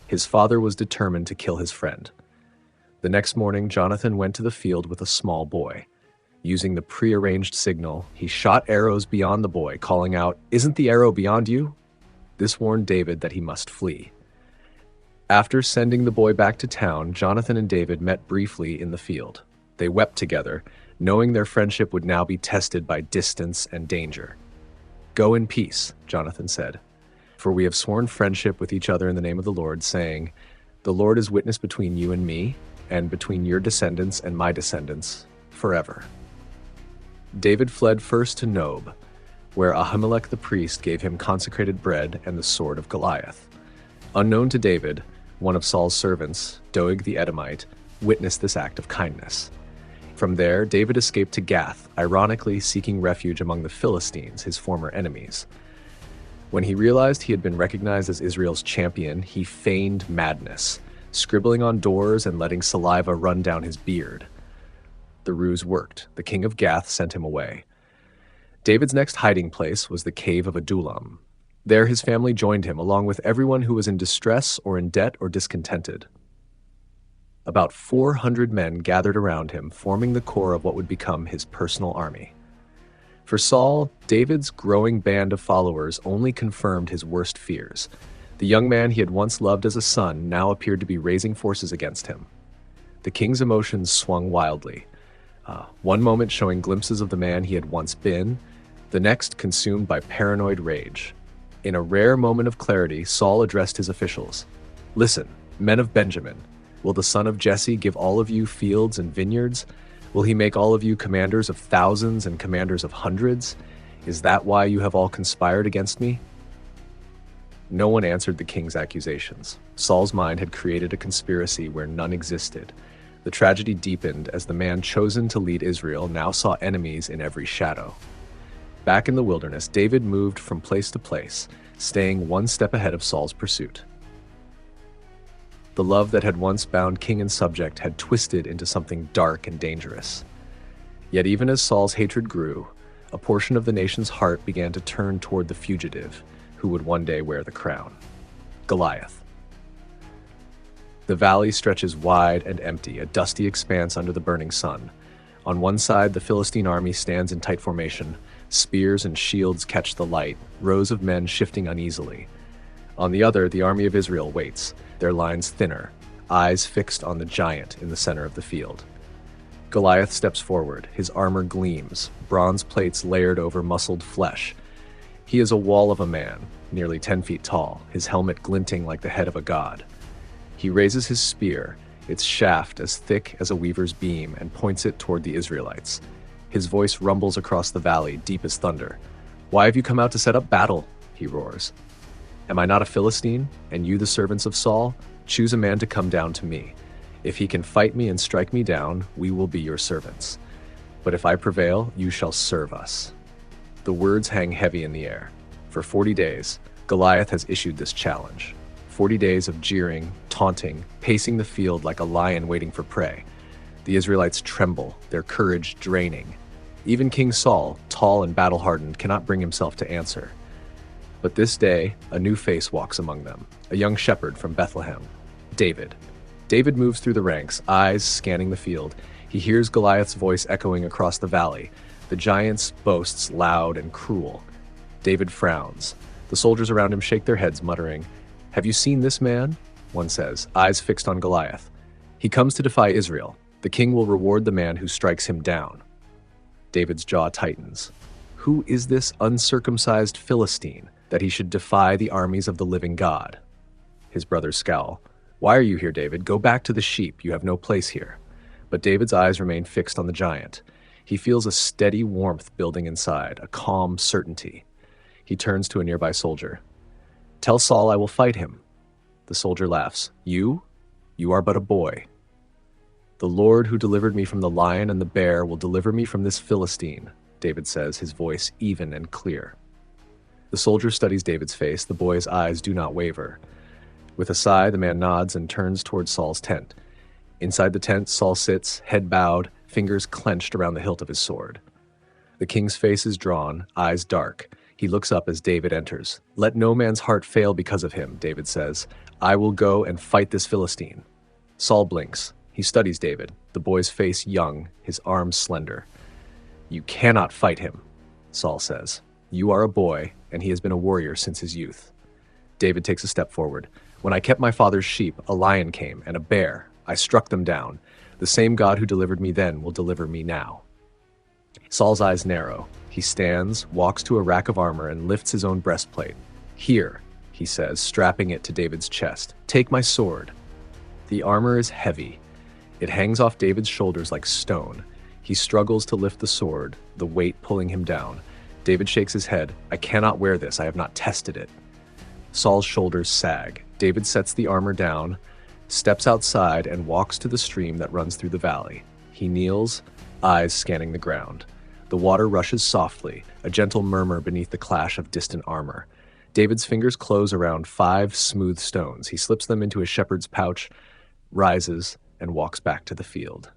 His father was determined to kill his friend. The next morning, Jonathan went to the field with a small boy. Using the prearranged signal, he shot arrows beyond the boy, calling out, "Isn't the arrow beyond you?" This warned David that he must flee. After sending the boy back to town, Jonathan and David met briefly in the field. They wept together, knowing their friendship would now be tested by distance and danger. "Go in peace," Jonathan said, "for we have sworn friendship with each other in the name of the Lord, saying, 'The Lord is witness between you and me, and between your descendants and my descendants, forever.'" David fled first to Nob, where Ahimelech the priest gave him consecrated bread and the sword of Goliath. Unknown to David, one of Saul's servants, Doeg the Edomite, witnessed this act of kindness. From there, David escaped to Gath, ironically seeking refuge among the Philistines, his former enemies. When he realized he had been recognized as Israel's champion, he feigned madness, scribbling on doors and letting saliva run down his beard. The ruse worked. The king of Gath sent him away. David's next hiding place was the cave of Adullam. There his family joined him, along with everyone who was in distress or in debt or discontented. About 400 men gathered around him, forming the core of what would become his personal army. For Saul, David's growing band of followers only confirmed his worst fears. The young man he had once loved as a son now appeared to be raising forces against him. The king's emotions swung wildly. One moment showing glimpses of the man he had once been, the next consumed by paranoid rage. In a rare moment of clarity, Saul addressed his officials. "Listen, men of Benjamin, will the son of Jesse give all of you fields and vineyards? Will he make all of you commanders of thousands and commanders of hundreds? Is that why you have all conspired against me?" No one answered the king's accusations. Saul's mind had created a conspiracy where none existed. The tragedy deepened as the man chosen to lead Israel now saw enemies in every shadow. Back in the wilderness, David moved from place to place, staying one step ahead of Saul's pursuit. The love that had once bound king and subject had twisted into something dark and dangerous. Yet even as Saul's hatred grew, a portion of the nation's heart began to turn toward the fugitive, who would one day wear the crown: Goliath. The valley stretches wide and empty, a dusty expanse under the burning sun. On one side, the Philistine army stands in tight formation. Spears and shields catch the light, rows of men shifting uneasily. On the other, the army of Israel waits, their lines thinner, eyes fixed on the giant in the center of the field. Goliath steps forward, his armor gleams, bronze plates layered over muscled flesh. He is a wall of a man, nearly 10 feet tall, his helmet glinting like the head of a god. He raises his spear, its shaft as thick as a weaver's beam, and points it toward the Israelites. His voice rumbles across the valley, deep as thunder. "Why have you come out to set up battle?" he roars. "Am I not a Philistine, and you the servants of Saul? Choose a man to come down to me. If he can fight me and strike me down, we will be your servants. But if I prevail, you shall serve us." The words hang heavy in the air. For 40 days, Goliath has issued this challenge. 40 days of jeering, taunting, pacing the field like a lion waiting for prey. The Israelites tremble, their courage draining. Even King Saul, tall and battle-hardened, cannot bring himself to answer. But this day, a new face walks among them, a young shepherd from Bethlehem, David. David moves through the ranks, eyes scanning the field. He hears Goliath's voice echoing across the valley, the giant's boasts loud and cruel. David frowns. The soldiers around him shake their heads, muttering, "Have you seen this man?" One says, eyes fixed on Goliath. "He comes to defy Israel. The king will reward the man who strikes him down." David's jaw tightens. Who is this uncircumcised Philistine that he should defy the armies of the living God? His brothers scowl. "Why are you here, David? Go back to the sheep. You have no place here." But David's eyes remain fixed on the giant. He feels a steady warmth building inside, a calm certainty. He turns to a nearby soldier. "Tell Saul I will fight him." The soldier laughs. You? You are but a boy. "The Lord who delivered me from the lion and the bear will deliver me from this Philistine," David says, his voice even and clear. The soldier studies David's face. The boy's eyes do not waver. With a sigh, the man nods and turns toward Saul's tent. Inside the tent, Saul sits, head bowed, fingers clenched around the hilt of his sword. The king's face is drawn, eyes dark. He looks up as David enters. "Let no man's heart fail because of him," David says. "I will go and fight this Philistine." Saul blinks. He studies David, the boy's face young, his arms slender. "You cannot fight him," Saul says. "You are a boy, and he has been a warrior since his youth." David takes a step forward. "When I kept my father's sheep, a lion came, and a bear. I struck them down. The same God who delivered me then will deliver me now." Saul's eyes narrow. He stands, walks to a rack of armor, and lifts his own breastplate. "Here," he says, strapping it to David's chest. "Take my sword." The armor is heavy. It hangs off David's shoulders like stone. He struggles to lift the sword, the weight pulling him down. David shakes his head. "I cannot wear this. I have not tested it." Saul's shoulders sag. David sets the armor down, steps outside, and walks to the stream that runs through the valley. He kneels, eyes scanning the ground. The water rushes softly, a gentle murmur beneath the clash of distant armor. David's fingers close around 5 smooth stones. He slips them into his shepherd's pouch, rises, and walks back to the field.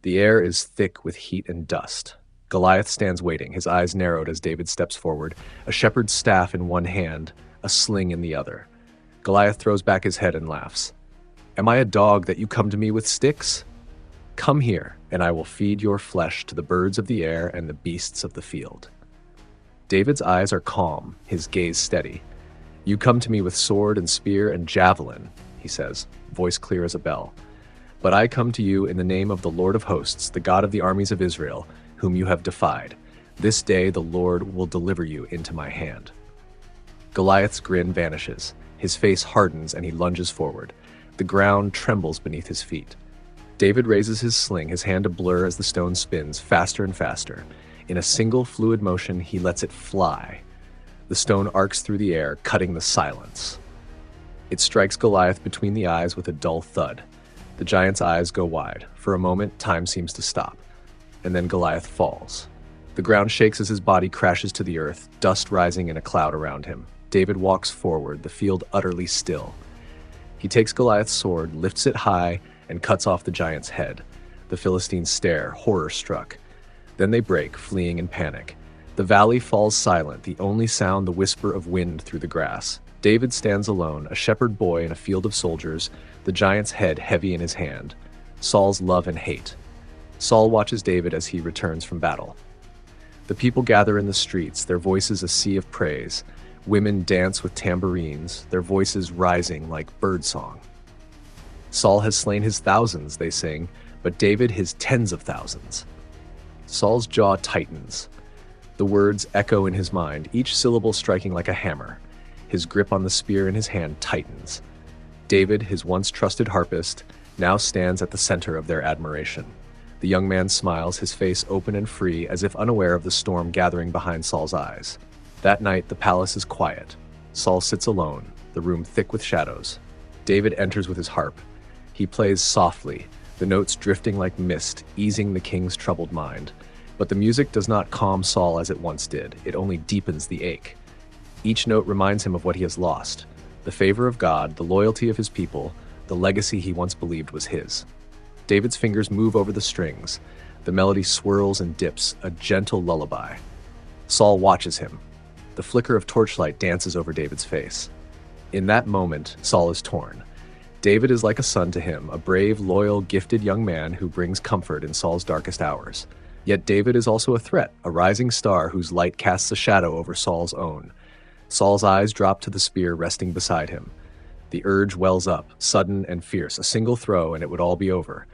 The air is thick with heat and dust. Goliath stands waiting, his eyes narrowed as David steps forward, a shepherd's staff in one hand, a sling in the other. Goliath throws back his head and laughs. "Am I a dog that you come to me with sticks? Come here, and I will feed your flesh to the birds of the air and the beasts of the field." David's eyes are calm, his gaze steady. "You come to me with sword and spear and javelin," he says, voice clear as a bell. "But I come to you in the name of the Lord of hosts, the God of the armies of Israel, whom you have defied. This day the Lord will deliver you into my hand." Goliath's grin vanishes. His face hardens and he lunges forward. The ground trembles beneath his feet. David raises his sling, his hand a blur as the stone spins, faster and faster. In a single fluid motion, he lets it fly. The stone arcs through the air, cutting the silence. It strikes Goliath between the eyes with a dull thud. The giant's eyes go wide. For a moment, time seems to stop. And then Goliath falls. The ground shakes as his body crashes to the earth, dust rising in a cloud around him. David walks forward, the field utterly still. He takes Goliath's sword, lifts it high, and cuts off the giant's head. The Philistines stare, horror-struck. Then they break, fleeing in panic. The valley falls silent, the only sound the whisper of wind through the grass. David stands alone, a shepherd boy in a field of soldiers, the giant's head heavy in his hand. Saul's love and hate. Saul watches David as he returns from battle. The people gather in the streets, their voices a sea of praise. Women dance with tambourines, their voices rising like birdsong. Saul has slain his thousands, they sing, but David his tens of thousands. Saul's jaw tightens. The words echo in his mind, each syllable striking like a hammer. His grip on the spear in his hand tightens. David, his once trusted harpist, now stands at the center of their admiration. The young man smiles, his face open and free, as if unaware of the storm gathering behind Saul's eyes. That night, the palace is quiet. Saul sits alone, the room thick with shadows. David enters with his harp. He plays softly, the notes drifting like mist, easing the king's troubled mind. But the music does not calm Saul as it once did. It only deepens the ache. Each note reminds him of what he has lost. The favor of God, the loyalty of his people, the legacy he once believed was his. David's fingers move over the strings. The melody swirls and dips, a gentle lullaby. Saul watches him. The flicker of torchlight dances over David's face. In that moment, Saul is torn. David is like a son to him, a brave, loyal, gifted young man who brings comfort in Saul's darkest hours. Yet David is also a threat, a rising star whose light casts a shadow over Saul's own. Saul's eyes drop to the spear resting beside him. The urge wells up, sudden and fierce, a single throw and it would all be over.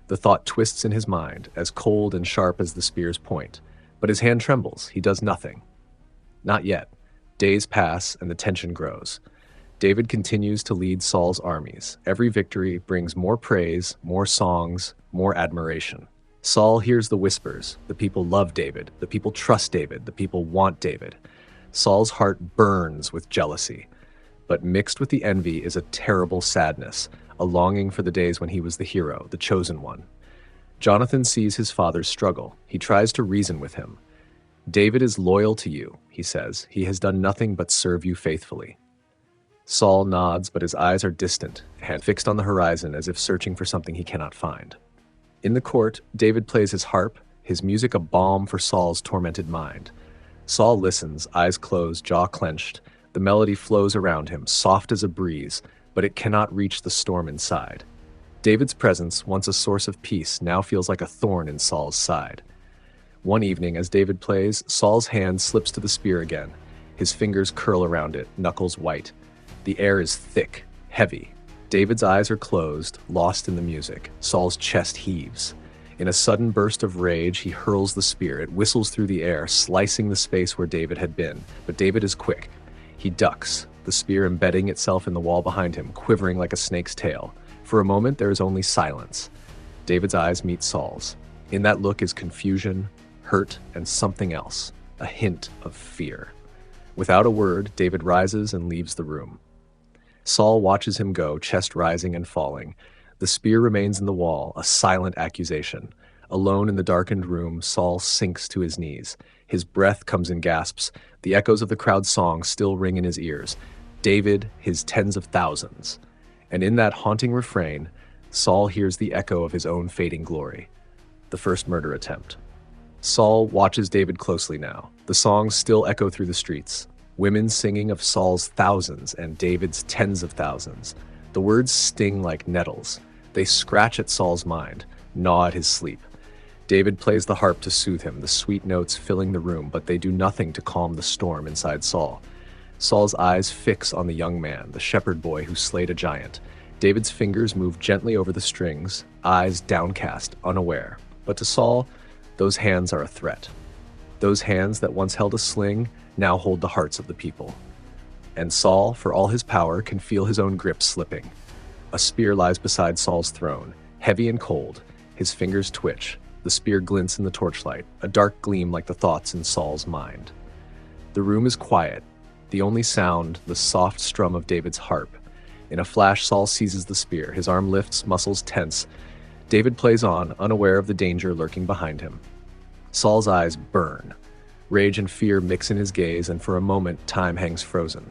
The thought twists in his mind, as cold and sharp as the spear's point. But his hand trembles, he does nothing. Not yet. Days pass and the tension grows. David continues to lead Saul's armies. Every victory brings more praise, more songs, more admiration. Saul hears the whispers. The people love David. The people trust David. The people want David. Saul's heart burns with jealousy. But mixed with the envy is a terrible sadness, a longing for the days when he was the hero, the chosen one. Jonathan sees his father's struggle. He tries to reason with him. David is loyal to you, he says. He has done nothing but serve you faithfully. Saul nods, but his eyes are distant, hand fixed on the horizon as if searching for something he cannot find. In the court, David plays his harp, his music a balm for Saul's tormented mind. Saul listens, eyes closed, jaw clenched. The melody flows around him, soft as a breeze, but it cannot reach the storm inside. David's presence, once a source of peace, now feels like a thorn in Saul's side. One evening, as David plays, Saul's hand slips to the spear again. His fingers curl around it, knuckles white. The air is thick, heavy. David's eyes are closed, lost in the music. Saul's chest heaves. In a sudden burst of rage, he hurls the spear. It whistles through the air, slicing the space where David had been. But David is quick. He ducks, the spear embedding itself in the wall behind him, quivering like a snake's tail. For a moment, there is only silence. David's eyes meet Saul's. In that look is confusion, hurt, and something else, a hint of fear. Without a word, David rises and leaves the room. Saul watches him go, chest rising and falling. The spear remains in the wall, a silent accusation. Alone in the darkened room, Saul sinks to his knees. His breath comes in gasps. The echoes of the crowd's song still ring in his ears. David, his tens of thousands. And in that haunting refrain, Saul hears the echo of his own fading glory. The first murder attempt. Saul watches David closely now. The songs still echo through the streets. Women singing of Saul's thousands and David's tens of thousands. The words sting like nettles. They scratch at Saul's mind, gnaw at his sleep. David plays the harp to soothe him, the sweet notes filling the room, but they do nothing to calm the storm inside Saul. Saul's eyes fix on the young man, the shepherd boy who slayed a giant. David's fingers move gently over the strings, eyes downcast, unaware. But to Saul, those hands are a threat. Those hands that once held a sling now hold the hearts of the people. And Saul, for all his power, can feel his own grip slipping. A spear lies beside Saul's throne, heavy and cold. His fingers twitch. The spear glints in the torchlight, a dark gleam like the thoughts in Saul's mind. The room is quiet. the only sound the soft strum of David's harp. In a flash, Saul seizes the spear. His arm lifts, muscles tense. David plays on, unaware of the danger lurking behind him. Saul's eyes burn. Rage and fear mix in his gaze, and for a moment, time hangs frozen.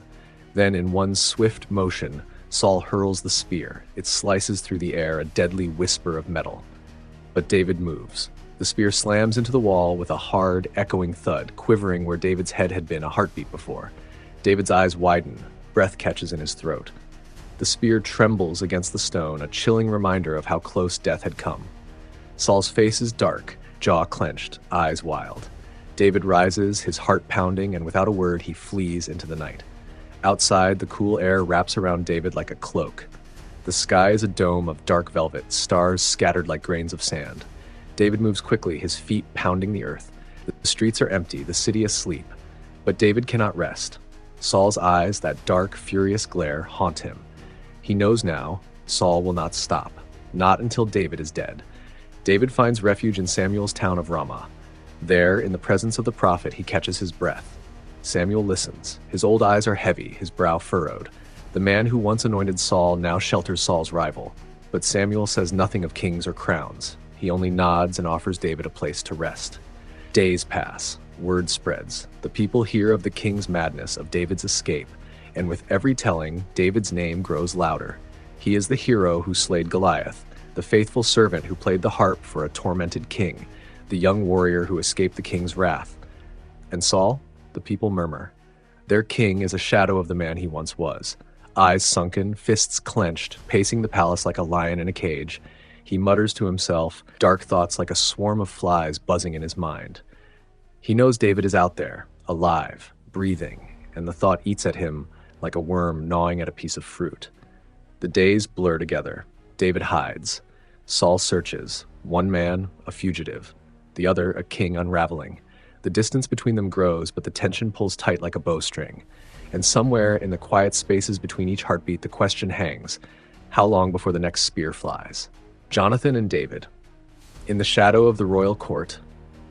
Then, in one swift motion, Saul hurls the spear. It slices through the air, a deadly whisper of metal. But David moves. The spear slams into the wall with a hard, echoing thud, quivering where David's head had been a heartbeat before. David's eyes widen. Breath catches in his throat. The spear trembles against the stone, a chilling reminder of how close death had come. Saul's face is dark, jaw clenched, eyes wild. David rises, his heart pounding, and without a word, he flees into the night. Outside, the cool air wraps around David like a cloak. The sky is a dome of dark velvet, stars scattered like grains of sand. David moves quickly, his feet pounding the earth. The streets are empty, the city asleep. But David cannot rest. Saul's eyes, that dark, furious glare, haunt him. He knows now, Saul will not stop. Not until David is dead. David finds refuge in Samuel's town of Ramah. There, in the presence of the prophet, he catches his breath. Samuel listens. His old eyes are heavy, his brow furrowed. The man who once anointed Saul now shelters Saul's rival. But Samuel says nothing of kings or crowns. He only nods and offers David a place to rest. Days pass. Word spreads. The people hear of the king's madness, of David's escape, and with every telling, David's name grows louder. He is the hero who slayed Goliath, the faithful servant who played the harp for a tormented king, the young warrior who escaped the king's wrath. And Saul? The people murmur. Their king is a shadow of the man he once was. Eyes sunken, fists clenched, pacing the palace like a lion in a cage. He mutters to himself, dark thoughts like a swarm of flies buzzing in his mind. He knows David is out there, alive, breathing, and the thought eats at him like a worm gnawing at a piece of fruit. The days blur together. David hides. Saul searches. One man, a fugitive. The other, a king unraveling. The distance between them grows, but the tension pulls tight like a bowstring. And somewhere in the quiet spaces between each heartbeat, the question hangs, how long before the next spear flies? Jonathan and David. In the shadow of the royal court,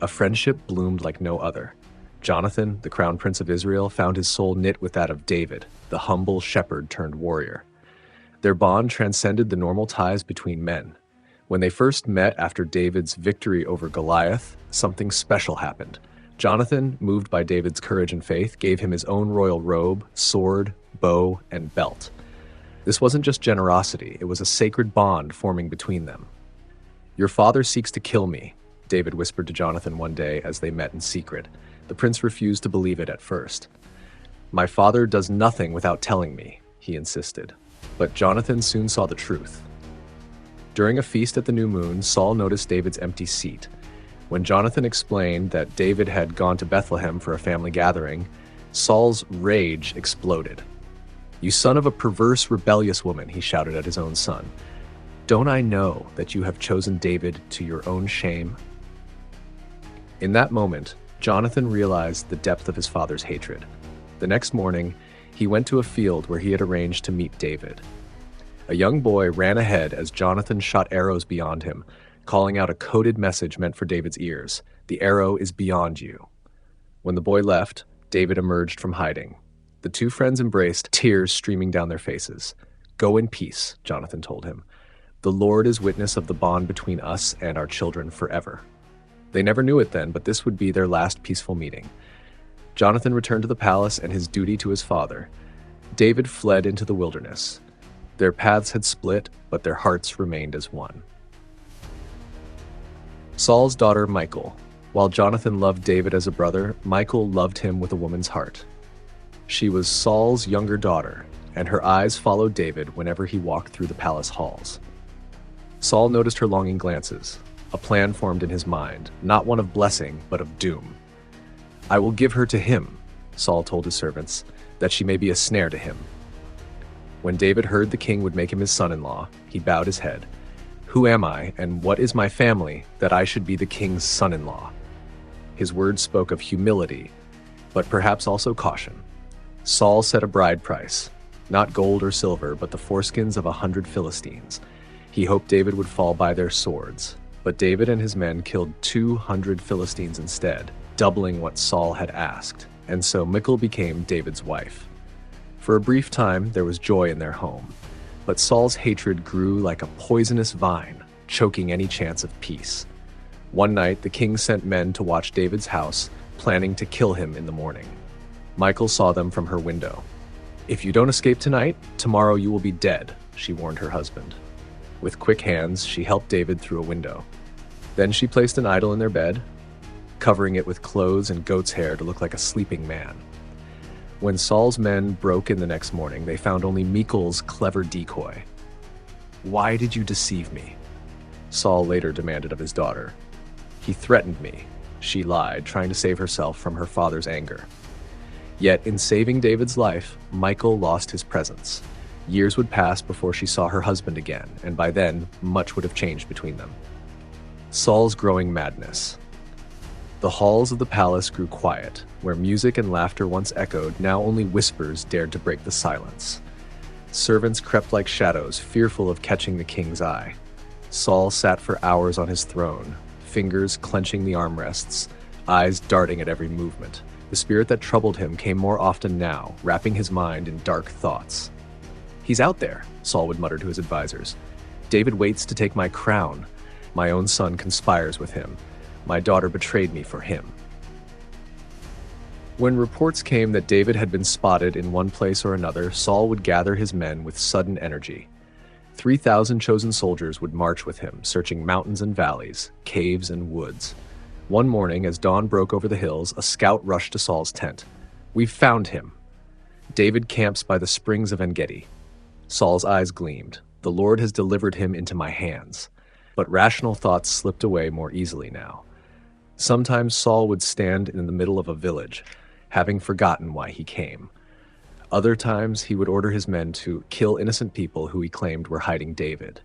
a friendship bloomed like no other. Jonathan, the crown prince of Israel, found his soul knit with that of David, the humble shepherd turned warrior. Their bond transcended the normal ties between men. When they first met after David's victory over Goliath, something special happened. Jonathan, moved by David's courage and faith, gave him his own royal robe, sword, bow, and belt. This wasn't just generosity, it was a sacred bond forming between them. "Your father seeks to kill me," David whispered to Jonathan one day as they met in secret. The prince refused to believe it at first. "My father does nothing without telling me," he insisted. But Jonathan soon saw the truth. During a feast at the new moon, Saul noticed David's empty seat. When Jonathan explained that David had gone to Bethlehem for a family gathering, Saul's rage exploded. "You son of a perverse, rebellious woman," he shouted at his own son. "Don't I know that you have chosen David to your own shame?" In that moment, Jonathan realized the depth of his father's hatred. The next morning, he went to a field where he had arranged to meet David. A young boy ran ahead as Jonathan shot arrows beyond him, calling out a coded message meant for David's ears. "The arrow is beyond you." When the boy left, David emerged from hiding. The two friends embraced, tears streaming down their faces. "Go in peace," Jonathan told him. "The Lord is witness of the bond between us and our children forever." They never knew it then, but this would be their last peaceful meeting. Jonathan returned to the palace and his duty to his father. David fled into the wilderness. Their paths had split, but their hearts remained as one. Saul's daughter, Michal. While Jonathan loved David as a brother, Michal loved him with a woman's heart. She was Saul's younger daughter, and her eyes followed David whenever he walked through the palace halls. Saul noticed her longing glances. A plan formed in his mind, not one of blessing, but of doom. "I will give her to him," Saul told his servants, "that she may be a snare to him." When David heard the king would make him his son-in-law, he bowed his head. "Who am I, and what is my family, that I should be the king's son-in-law?" His words spoke of humility, but perhaps also caution. Saul set a bride price, not gold or silver, but the foreskins of 100 Philistines. He hoped David would fall by their swords, but David and his men killed 200 Philistines instead, doubling what Saul had asked. and so Michal became David's wife. For a brief time, there was joy in their home, but Saul's hatred grew like a poisonous vine, choking any chance of peace. One night, the king sent men to watch David's house, planning to kill him in the morning. Michal saw them from her window. "If you don't escape tonight, tomorrow you will be dead," she warned her husband. With quick hands, she helped David through a window. Then she placed an idol in their bed, covering it with clothes and goat's hair to look like a sleeping man. When Saul's men broke in the next morning, they found only Michal's clever decoy. "Why did you deceive me?" Saul later demanded of his daughter. "He threatened me," she lied, trying to save herself from her father's anger. Yet in saving David's life, Michal lost his presence. Years would pass before she saw her husband again, and by then, much would have changed between them. Saul's growing madness. The halls of the palace grew quiet. Where music and laughter once echoed, now only whispers dared to break the silence. Servants crept like shadows, fearful of catching the king's eye. Saul sat for hours on his throne, fingers clenching the armrests, eyes darting at every movement. The spirit that troubled him came more often now, wrapping his mind in dark thoughts. "He's out there," Saul would mutter to his advisors. "David waits to take my crown. My own son conspires with him. My daughter betrayed me for him." When reports came that David had been spotted in one place or another, Saul would gather his men with sudden energy. 3,000 chosen soldiers would march with him, searching mountains and valleys, caves and woods. One morning, as dawn broke over the hills, a scout rushed to Saul's tent. "We've found him. David camps by the springs of En-gedi." Saul's eyes gleamed. "The Lord has delivered him into my hands." But rational thoughts slipped away more easily now. Sometimes Saul would stand in the middle of a village, having forgotten why he came. Other times he would order his men to kill innocent people who he claimed were hiding David.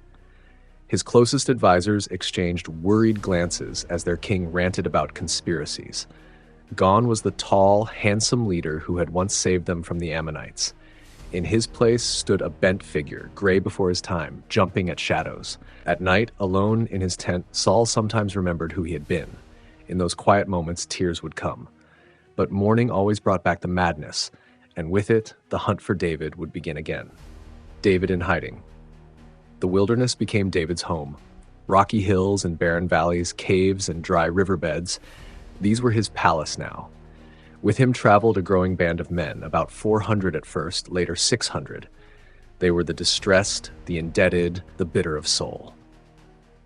His closest advisors exchanged worried glances as their king ranted about conspiracies. Gone was the tall, handsome leader who had once saved them from the Ammonites. In his place stood a bent figure, gray before his time, jumping at shadows. At night, alone in his tent, Saul sometimes remembered who he had been. In those quiet moments, tears would come. But morning always brought back the madness, and with it, the hunt for David would begin again. David in hiding. The wilderness became David's home. Rocky hills and barren valleys, caves and dry riverbeds, these were his palace now. With him traveled a growing band of men, about 400 at first, later 600. They were the distressed, the indebted, the bitter of soul.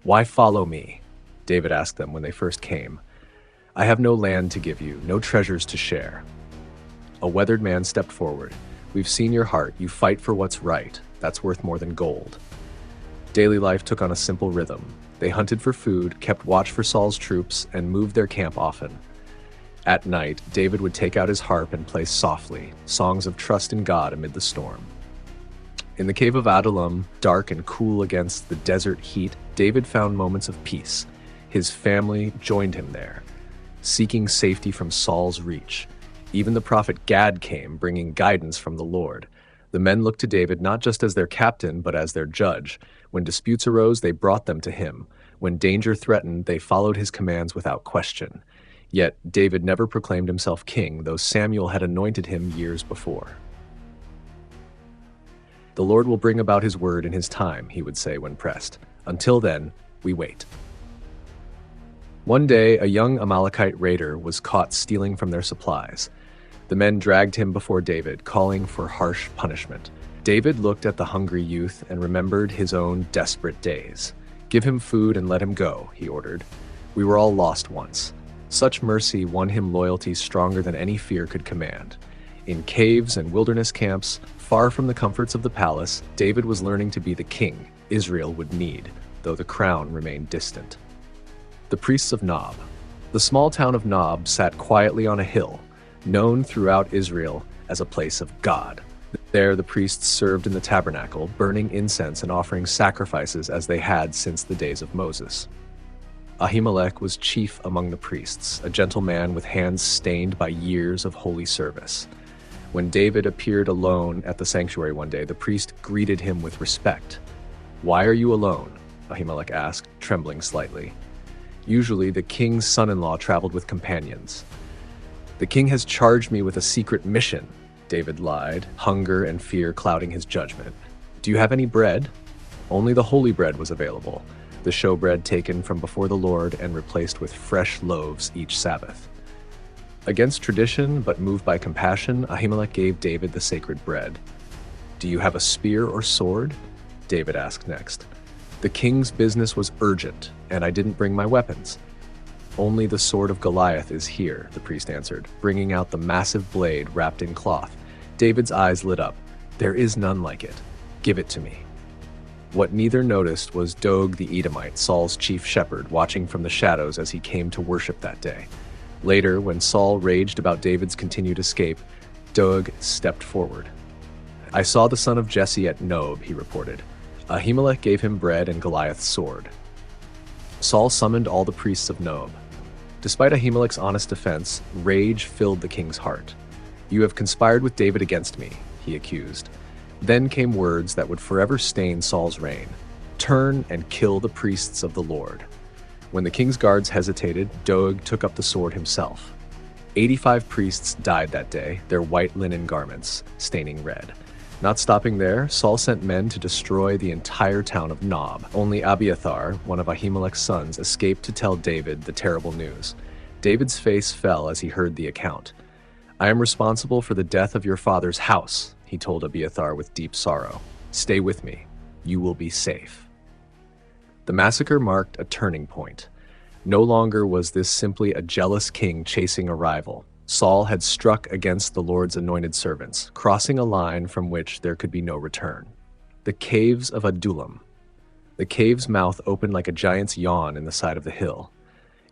"Why follow me?" David asked them when they first came. "I have no land to give you, no treasures to share." A weathered man stepped forward. "We've seen your heart. You fight for what's right. That's worth more than gold." Daily life took on a simple rhythm. They hunted for food, kept watch for Saul's troops, and moved their camp often. At night, David would take out his harp and play softly, songs of trust in God amid the storm. In the cave of Adullam, dark and cool against the desert heat, David found moments of peace. His family joined him there, seeking safety from Saul's reach. Even the prophet Gad came, bringing guidance from the Lord. The men looked to David not just as their captain, but as their judge. When disputes arose, they brought them to him. When danger threatened, they followed his commands without question. Yet David never proclaimed himself king, though Samuel had anointed him years before. "The Lord will bring about his word in his time," he would say when pressed. "Until then, we wait." One day, a young Amalekite raider was caught stealing from their supplies. The men dragged him before David, calling for harsh punishment. David looked at the hungry youth and remembered his own desperate days. "Give him food and let him go," he ordered. "We were all lost once." Such mercy won him loyalty stronger than any fear could command. In caves and wilderness camps, far from the comforts of the palace, David was learning to be the king Israel would need, though the crown remained distant. The priests of Nob. The small town of Nob sat quietly on a hill, known throughout Israel as a place of God. There the priests served in the tabernacle, burning incense and offering sacrifices as they had since the days of Moses. Ahimelech was chief among the priests, a gentle man with hands stained by years of holy service. When David appeared alone at the sanctuary one day, the priest greeted him with respect. "Why are you alone?" Ahimelech asked, trembling slightly. Usually, the king's son-in-law traveled with companions. "The king has charged me with a secret mission," David lied, hunger and fear clouding his judgment. "Do you have any bread?" Only the holy bread was available, the showbread taken from before the Lord and replaced with fresh loaves each Sabbath. Against tradition, but moved by compassion, Ahimelech gave David the sacred bread. "Do you have a spear or sword?" David asked next. "The king's business was urgent, and I didn't bring my weapons." "Only the sword of Goliath is here," the priest answered, bringing out the massive blade wrapped in cloth. David's eyes lit up. "There is none like it. Give it to me." What neither noticed was Doeg the Edomite, Saul's chief shepherd, watching from the shadows as he came to worship that day. Later, when Saul raged about David's continued escape, Doeg stepped forward. "I saw the son of Jesse at Nob," he reported. "Ahimelech gave him bread and Goliath's sword." Saul summoned all the priests of Nob. Despite Ahimelech's honest defense, rage filled the king's heart. "You have conspired with David against me," he accused. Then came words that would forever stain Saul's reign. "Turn and kill the priests of the Lord." When the king's guards hesitated, Doeg took up the sword himself. 85 priests died that day, their white linen garments staining red. Not stopping there, Saul sent men to destroy the entire town of Nob. Only Abiathar, one of Ahimelech's sons, escaped to tell David the terrible news. David's face fell as he heard the account. "I am responsible for the death of your father's house," he told Abiathar with deep sorrow. "Stay with me. You will be safe." The massacre marked a turning point. No longer was this simply a jealous king chasing a rival. Saul had struck against the Lord's anointed servants, crossing a line from which there could be no return. The caves of Adullam. The cave's mouth opened like a giant's yawn in the side of the hill.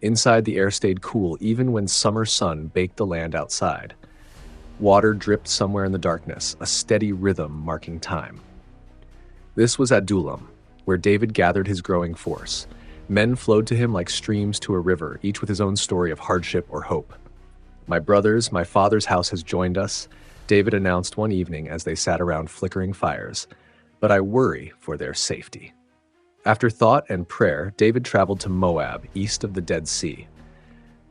Inside, the air stayed cool even when summer sun baked the land outside. Water dripped somewhere in the darkness, a steady rhythm marking time. This was Adullam, where David gathered his growing force. Men flowed to him like streams to a river, each with his own story of hardship or hope. "My brothers, my father's house has joined us," David announced one evening as they sat around flickering fires. "But I worry for their safety." After thought and prayer, David traveled to Moab, east of the Dead Sea.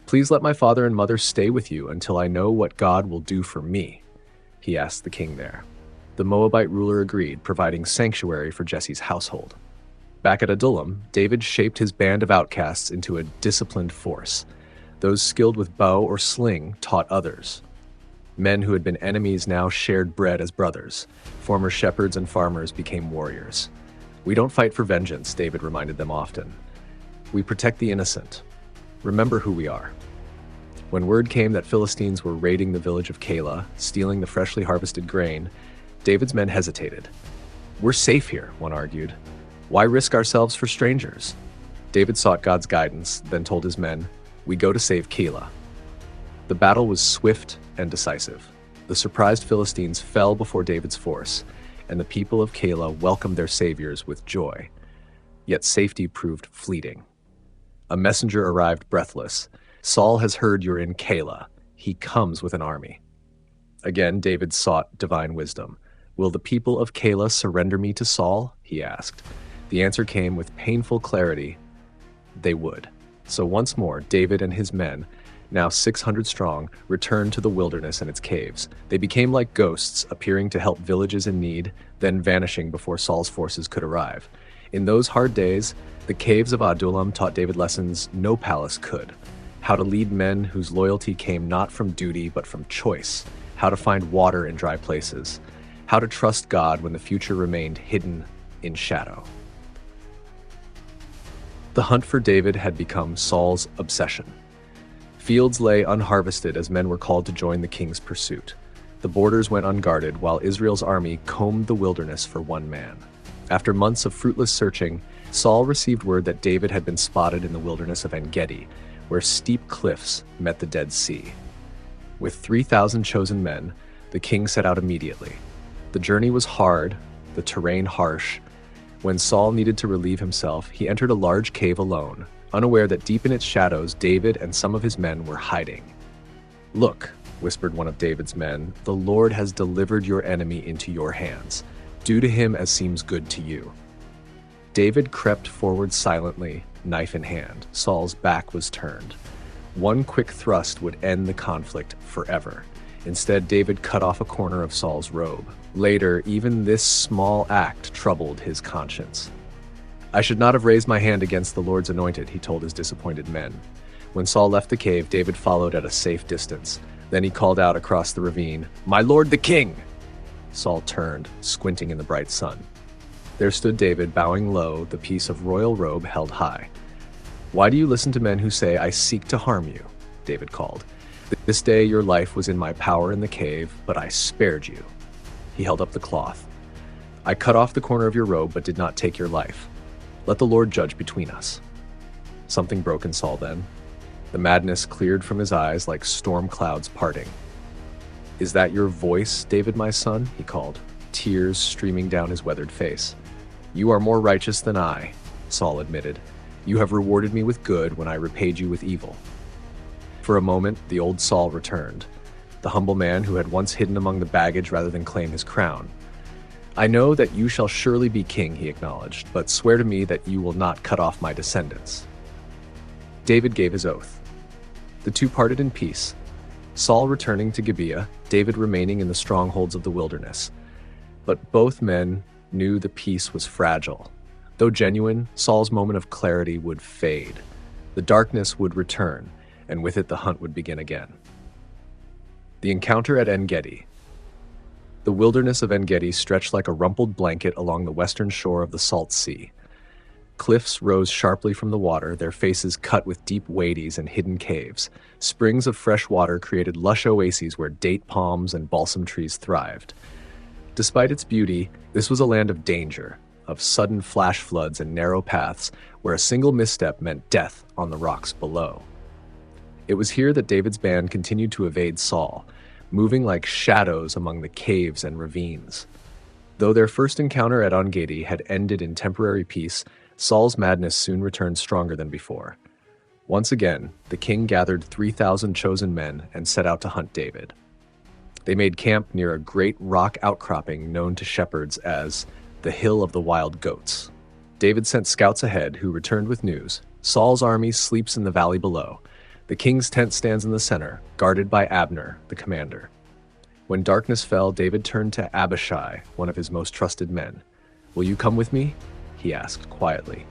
"Please let my father and mother stay with you until I know what God will do for me," he asked the king there. The Moabite ruler agreed, providing sanctuary for Jesse's household. Back at Adullam, David shaped his band of outcasts into a disciplined force. Those skilled with bow or sling taught others. Men who had been enemies now shared bread as brothers. Former shepherds and farmers became warriors. "We don't fight for vengeance," David reminded them often. "We protect the innocent. Remember who we are." When word came that Philistines were raiding the village of Keilah, stealing the freshly harvested grain, David's men hesitated. "We're safe here," one argued. "Why risk ourselves for strangers?" David sought God's guidance, then told his men, "We go to save Keilah." The battle was swift and decisive. The surprised Philistines fell before David's force, and the people of Keilah welcomed their saviors with joy. Yet safety proved fleeting. A messenger arrived breathless. "Saul has heard you're in Keilah. He comes with an army." Again, David sought divine wisdom. "Will the people of Keilah surrender me to Saul?" he asked. The answer came with painful clarity. They would. So once more, David and his men, now 600 strong, returned to the wilderness and its caves. They became like ghosts, appearing to help villages in need, then vanishing before Saul's forces could arrive. In those hard days, the caves of Adullam taught David lessons no palace could. How to lead men whose loyalty came not from duty but from choice. How to find water in dry places. How to trust God when the future remained hidden in shadow. The hunt for David had become Saul's obsession. Fields lay unharvested as men were called to join the king's pursuit. The borders went unguarded while Israel's army combed the wilderness for one man. After months of fruitless searching, Saul received word that David had been spotted in the wilderness of En-Gedi, where steep cliffs met the Dead Sea. With 3,000 chosen men, the king set out immediately. The journey was hard, the terrain harsh. When Saul needed to relieve himself, he entered a large cave alone, unaware that deep in its shadows David and some of his men were hiding. "Look," whispered one of David's men, "the Lord has delivered your enemy into your hands. Do to him as seems good to you." David crept forward silently, knife in hand. Saul's back was turned. One quick thrust would end the conflict forever. Instead, David cut off a corner of Saul's robe. Later, even this small act troubled his conscience. "I should not have raised my hand against the Lord's anointed," he told his disappointed men. When Saul left the cave, David followed at a safe distance. Then he called out across the ravine, "My lord the king!" Saul turned, squinting in the bright sun. There stood David, bowing low, the piece of royal robe held high. "Why do you listen to men who say, 'I seek to harm you'?" David called. "This day your life was in my power in the cave, but I spared you." He held up the cloth. "I cut off the corner of your robe, but did not take your life. Let the Lord judge between us." Something broke in Saul then. The madness cleared from his eyes like storm clouds parting. "Is that your voice, David, my son?" he called, tears streaming down his weathered face. "You are more righteous than I," Saul admitted. "You have rewarded me with good when I repaid you with evil." For a moment, the old Saul returned, the humble man who had once hidden among the baggage rather than claim his crown. "I know that you shall surely be king," he acknowledged, "but swear to me that you will not cut off my descendants." David gave his oath. The two parted in peace, Saul returning to Gibeah, David remaining in the strongholds of the wilderness. But both men knew the peace was fragile. Though genuine, Saul's moment of clarity would fade. The darkness would return, and with it the hunt would begin again. The encounter at En-Gedi. The wilderness of En-Gedi stretched like a rumpled blanket along the western shore of the Salt Sea. Cliffs rose sharply from the water, their faces cut with deep wadies and hidden caves. Springs of fresh water created lush oases where date palms and balsam trees thrived. Despite its beauty, this was a land of danger, of sudden flash floods and narrow paths where a single misstep meant death on the rocks below. It was here that David's band continued to evade Saul, moving like shadows among the caves and ravines. Though their first encounter at En-Gedi had ended in temporary peace, Saul's madness soon returned stronger than before. Once again, the king gathered 3,000 chosen men and set out to hunt David. They made camp near a great rock outcropping known to shepherds as the Hill of the Wild Goats. David sent scouts ahead who returned with news. Saul's army sleeps in the valley below. The king's tent stands in the center, guarded by Abner, the commander. When darkness fell, David turned to Abishai, one of his most trusted men. "Will you come with me?" he asked quietly.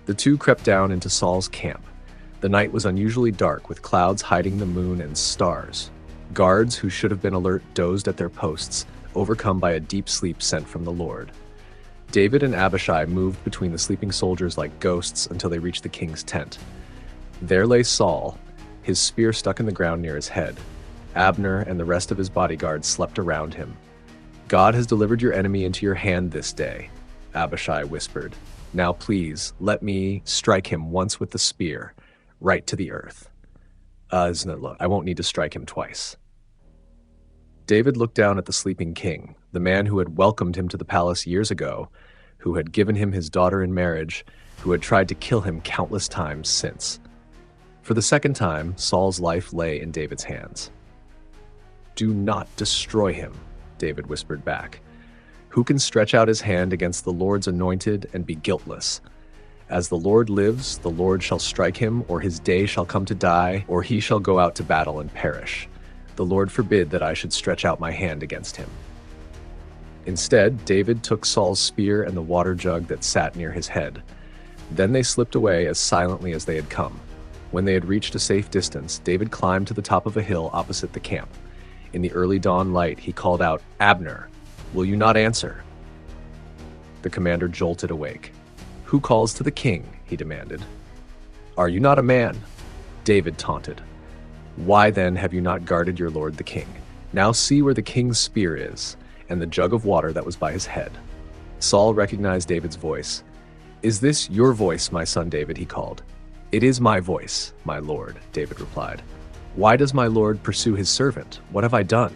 The two crept down into Saul's camp. The night was unusually dark, with clouds hiding the moon and stars. Guards who should have been alert dozed at their posts, overcome by a deep sleep sent from the Lord. David and Abishai moved between the sleeping soldiers like ghosts until they reached the king's tent. There lay Saul, his spear stuck in the ground near his head. Abner and the rest of his bodyguards slept around him. "God has delivered your enemy into your hand this day," Abishai whispered. "Now please, let me strike him once with the spear, right to the earth." Look, I won't need to strike him twice." David looked down at the sleeping king, the man who had welcomed him to the palace years ago, who had given him his daughter in marriage, who had tried to kill him countless times since. For the second time, Saul's life lay in David's hands. "Do not destroy him," David whispered back. "Who can stretch out his hand against the Lord's anointed and be guiltless? As the Lord lives, the Lord shall strike him, or his day shall come to die, or he shall go out to battle and perish. The Lord forbid that I should stretch out my hand against him." Instead, David took Saul's spear and the water jug that sat near his head. Then they slipped away as silently as they had come. When they had reached a safe distance, David climbed to the top of a hill opposite the camp. In the early dawn light, he called out, "Abner, will you not answer?" The commander jolted awake. "Who calls to the king?" he demanded. "Are you not a man?" David taunted. "Why then have you not guarded your lord the king? Now see where the king's spear is, and the jug of water that was by his head." Saul recognized David's voice. "Is this your voice, my son David?" he called. "It is my voice, my lord," David replied. "Why does my lord pursue his servant? What have I done?"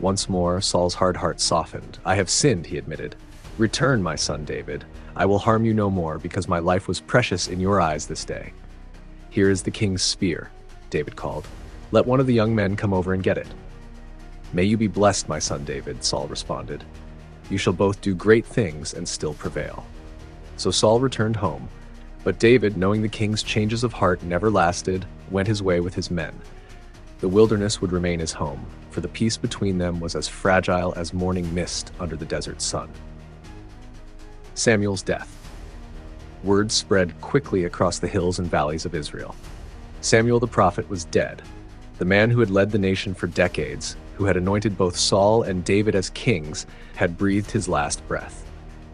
Once more, Saul's hard heart softened. "I have sinned," he admitted. "Return, my son David. I will harm you no more, because my life was precious in your eyes this day." "Here is the king's spear," David called. "Let one of the young men come over and get it." "May you be blessed, my son David," Saul responded. "You shall both do great things and still prevail." So Saul returned home. But David, knowing the king's changes of heart never lasted, went his way with his men. The wilderness would remain his home, for the peace between them was as fragile as morning mist under the desert sun. Samuel's death. Word spread quickly across the hills and valleys of Israel. Samuel the prophet was dead. The man who had led the nation for decades, who had anointed both Saul and David as kings, had breathed his last breath.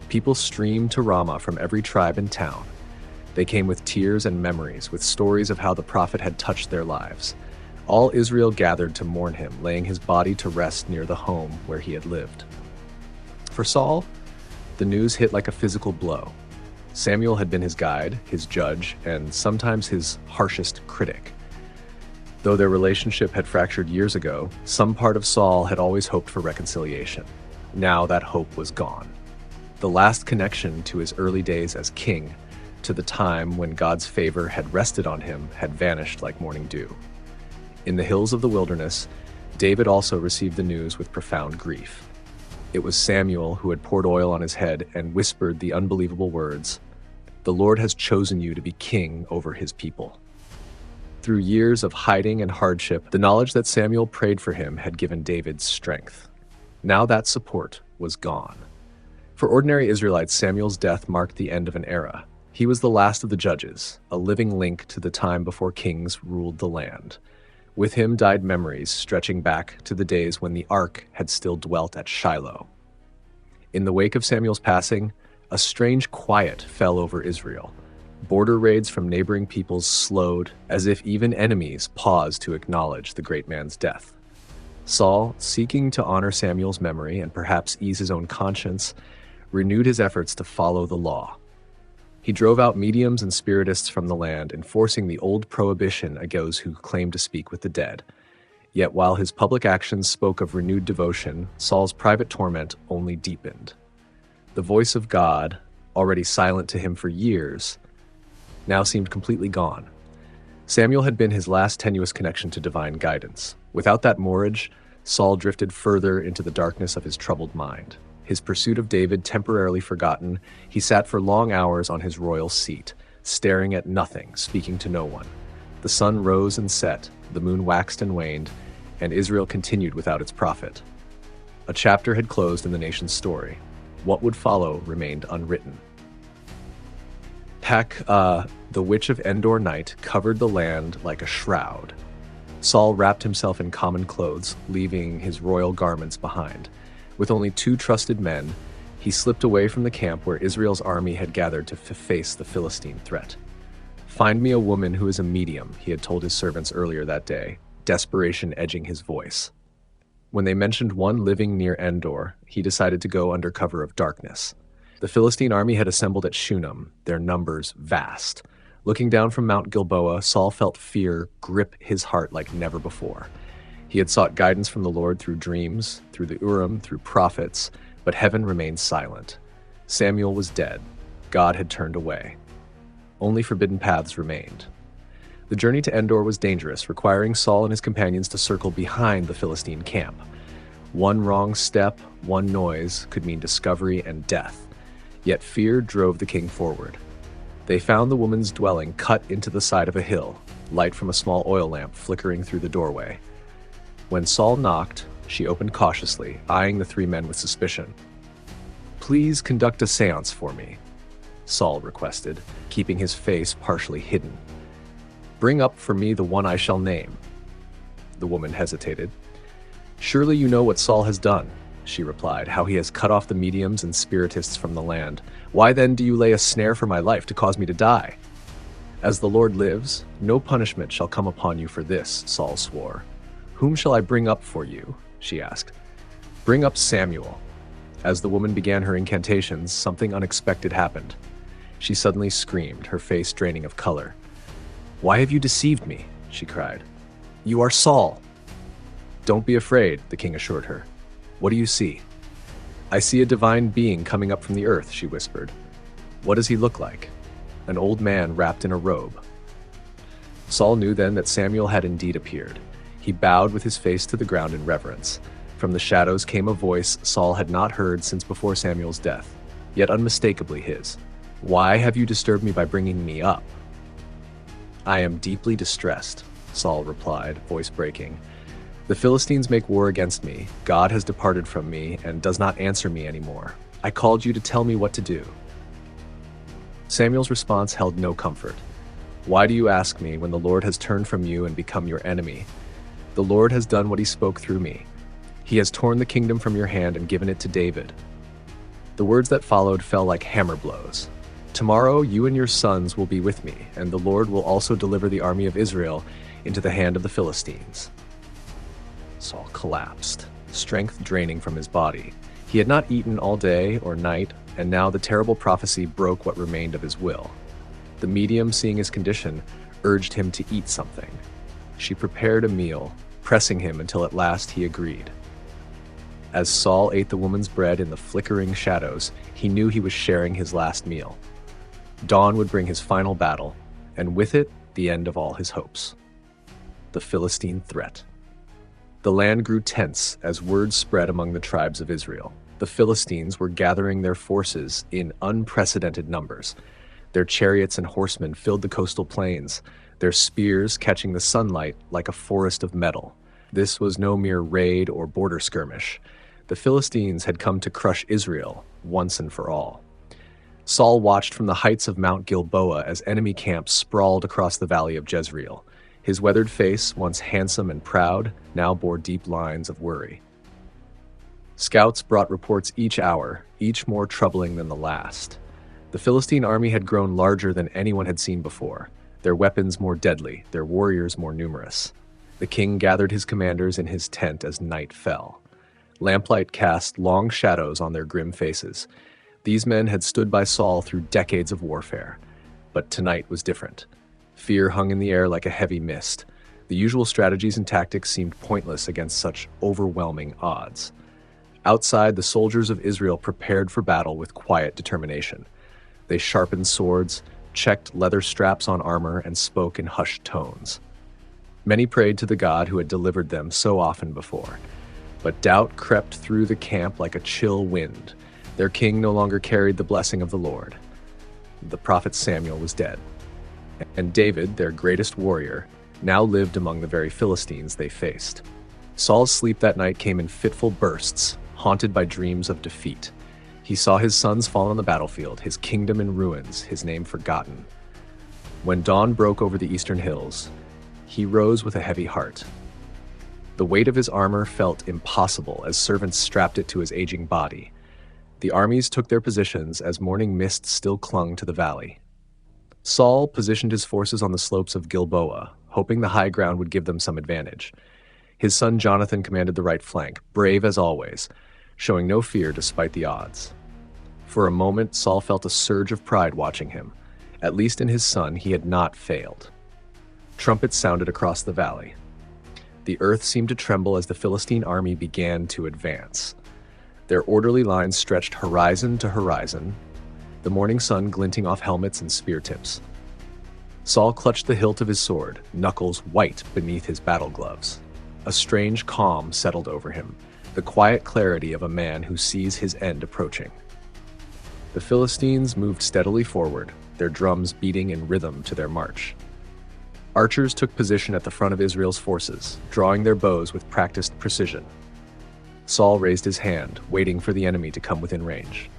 People streamed to Ramah from every tribe and town. They came with tears and memories, with stories of how the prophet had touched their lives. All Israel gathered to mourn him, laying his body to rest near the home where he had lived. For Saul, the news hit like a physical blow. Samuel had been his guide, his judge, and sometimes his harshest critic. Though their relationship had fractured years ago, some part of Saul had always hoped for reconciliation. Now that hope was gone. The last connection to his early days as king, to the time when God's favor had rested on him, had vanished like morning dew. In the hills of the wilderness, David also received the news with profound grief. It was Samuel who had poured oil on his head and whispered the unbelievable words, "The Lord has chosen you to be king over his people." Through years of hiding and hardship, the knowledge that Samuel prayed for him had given David strength. Now that support was gone. For ordinary Israelites, Samuel's death marked the end of an era. He was the last of the judges, a living link to the time before kings ruled the land. With him died memories stretching back to the days when the ark had still dwelt at Shiloh. In the wake of Samuel's passing, a strange quiet fell over Israel. Border raids from neighboring peoples slowed, as if even enemies paused to acknowledge the great man's death. Saul, seeking to honor Samuel's memory and perhaps ease his own conscience, renewed his efforts to follow the law. He drove out mediums and spiritists from the land, enforcing the old prohibition against those who claimed to speak with the dead. Yet while his public actions spoke of renewed devotion, Saul's private torment only deepened. The voice of God, already silent to him for years, now seemed completely gone. Samuel had been his last tenuous connection to divine guidance. Without that moorage, Saul drifted further into the darkness of his troubled mind. His pursuit of David temporarily forgotten, he sat for long hours on his royal seat, staring at nothing, speaking to no one. The sun rose and set, the moon waxed and waned, and Israel continued without its prophet. A chapter had closed in the nation's story. What would follow remained unwritten. The witch of Endor night covered the land like a shroud. Saul wrapped himself in common clothes, leaving his royal garments behind. With only 2 trusted men, he slipped away from the camp where Israel's army had gathered to face the Philistine threat. "Find me a woman who is a medium," he had told his servants earlier that day, desperation edging his voice. When they mentioned one living near Endor, he decided to go under cover of darkness. The Philistine army had assembled at Shunem, their numbers vast. Looking down from Mount Gilboa, Saul felt fear grip his heart like never before. He had sought guidance from the Lord through dreams, through the Urim, through prophets, but heaven remained silent. Samuel was dead. God had turned away. Only forbidden paths remained. The journey to Endor was dangerous, requiring Saul and his companions to circle behind the Philistine camp. One wrong step, one noise could mean discovery and death. Yet fear drove the king forward. They found the woman's dwelling cut into the side of a hill, light from a small oil lamp flickering through the doorway. When Saul knocked, she opened cautiously, eyeing the 3 men with suspicion. "Please conduct a séance for me," Saul requested, keeping his face partially hidden. "Bring up for me the one I shall name." The woman hesitated. "Surely you know what Saul has done," she replied, "how he has cut off the mediums and spiritists from the land. Why then do you lay a snare for my life to cause me to die?" "As the Lord lives, no punishment shall come upon you for this," Saul swore. "Whom shall I bring up for you?" she asked. "Bring up Samuel." As the woman began her incantations, something unexpected happened. She suddenly screamed, her face draining of color. "Why have you deceived me?" she cried. "You are Saul." "Don't be afraid," the king assured her. "What do you see?" "I see a divine being coming up from the earth," she whispered. "What does he look like?" "An old man wrapped in a robe." Saul knew then that Samuel had indeed appeared. He bowed with his face to the ground in reverence. From the shadows came a voice Saul had not heard since before Samuel's death, yet unmistakably his. Why have you disturbed me by bringing me up?" "I am deeply distressed," Saul replied, voice breaking. "The Philistines make war against me. God has departed from me and does not answer me anymore. I called you to tell me what to do." Samuel's response held no comfort. "Why do you ask me when the Lord has turned from you and become your enemy? The Lord has done what he spoke through me. He has torn the kingdom from your hand and given it to David." The words that followed fell like hammer blows. "Tomorrow you and your sons will be with me, and the Lord will also deliver the army of Israel into the hand of the Philistines." Saul collapsed, strength draining from his body. He had not eaten all day or night, and now the terrible prophecy broke what remained of his will. The medium, seeing his condition, urged him to eat something. She prepared a meal, pressing him until at last he agreed. As Saul ate the woman's bread in the flickering shadows, he knew he was sharing his last meal. Dawn would bring his final battle, and with it, the end of all his hopes. The Philistine threat. The land grew tense as word spread among the tribes of Israel. The Philistines were gathering their forces in unprecedented numbers. Their chariots and horsemen filled the coastal plains, their spears catching the sunlight like a forest of metal. This was no mere raid or border skirmish. The Philistines had come to crush Israel once and for all. Saul watched from the heights of Mount Gilboa as enemy camps sprawled across the valley of Jezreel. His weathered face, once handsome and proud, now bore deep lines of worry. Scouts brought reports each hour, each more troubling than the last. The Philistine army had grown larger than anyone had seen before, their weapons more deadly, their warriors more numerous. The king gathered his commanders in his tent as night fell. Lamplight cast long shadows on their grim faces. These men had stood by Saul through decades of warfare. But tonight was different. Fear hung in the air like a heavy mist. The usual strategies and tactics seemed pointless against such overwhelming odds. Outside, the soldiers of Israel prepared for battle with quiet determination. They sharpened swords, checked leather straps on armor, and spoke in hushed tones. Many prayed to the God who had delivered them so often before. But doubt crept through the camp like a chill wind. Their king no longer carried the blessing of the Lord. The prophet Samuel was dead. And David, their greatest warrior, now lived among the very Philistines they faced. Saul's sleep that night came in fitful bursts, haunted by dreams of defeat. He saw his sons fall on the battlefield, his kingdom in ruins, his name forgotten. When dawn broke over the eastern hills, he rose with a heavy heart. The weight of his armor felt impossible as servants strapped it to his aging body. The armies took their positions as morning mist still clung to the valley. Saul positioned his forces on the slopes of Gilboa, hoping the high ground would give them some advantage. His son Jonathan commanded the right flank, brave as always, showing no fear despite the odds. For a moment, Saul felt a surge of pride watching him. At least in his son, he had not failed. Trumpets sounded across the valley. The earth seemed to tremble as the Philistine army began to advance. Their orderly lines stretched horizon to horizon, the morning sun glinting off helmets and spear tips. Saul clutched the hilt of his sword, knuckles white beneath his battle gloves. A strange calm settled over him, the quiet clarity of a man who sees his end approaching. The Philistines moved steadily forward, their drums beating in rhythm to their march. Archers took position at the front of Israel's forces, drawing their bows with practiced precision. Saul raised his hand, waiting for the enemy to come within range.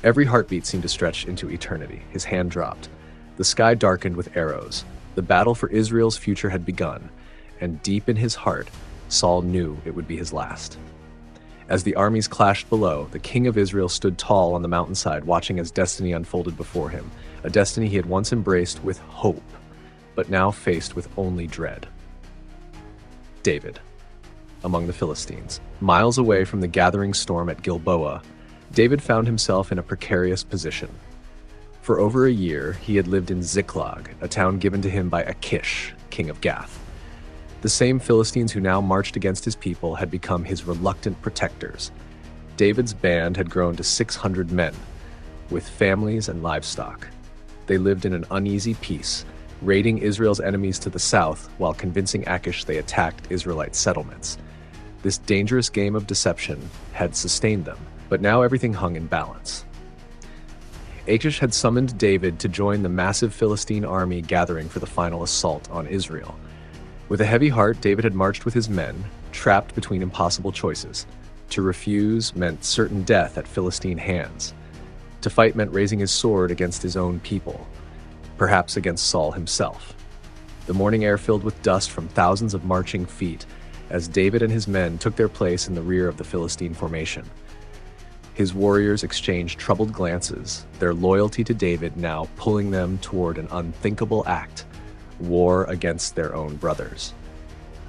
Every heartbeat seemed to stretch into eternity. His hand dropped. The sky darkened with arrows. The battle for Israel's future had begun, and deep in his heart, Saul knew it would be his last. As the armies clashed below, the king of Israel stood tall on the mountainside, watching as destiny unfolded before him, a destiny he had once embraced with hope, but now faced with only dread. David, among the Philistines. Miles away from the gathering storm at Gilboa, David found himself in a precarious position. For over a year, he had lived in Ziklag, a town given to him by Achish, king of Gath. The same Philistines who now marched against his people had become his reluctant protectors. David's band had grown to 600 men, with families and livestock. They lived in an uneasy peace, raiding Israel's enemies to the south while convincing Achish they attacked Israelite settlements. This dangerous game of deception had sustained them, but now everything hung in balance. Achish had summoned David to join the massive Philistine army gathering for the final assault on Israel. With a heavy heart, David had marched with his men, trapped between impossible choices. To refuse meant certain death at Philistine hands. To fight meant raising his sword against his own people, perhaps against Saul himself. The morning air filled with dust from thousands of marching feet as David and his men took their place in the rear of the Philistine formation. His warriors exchanged troubled glances, their loyalty to David now pulling them toward an unthinkable act, war against their own brothers.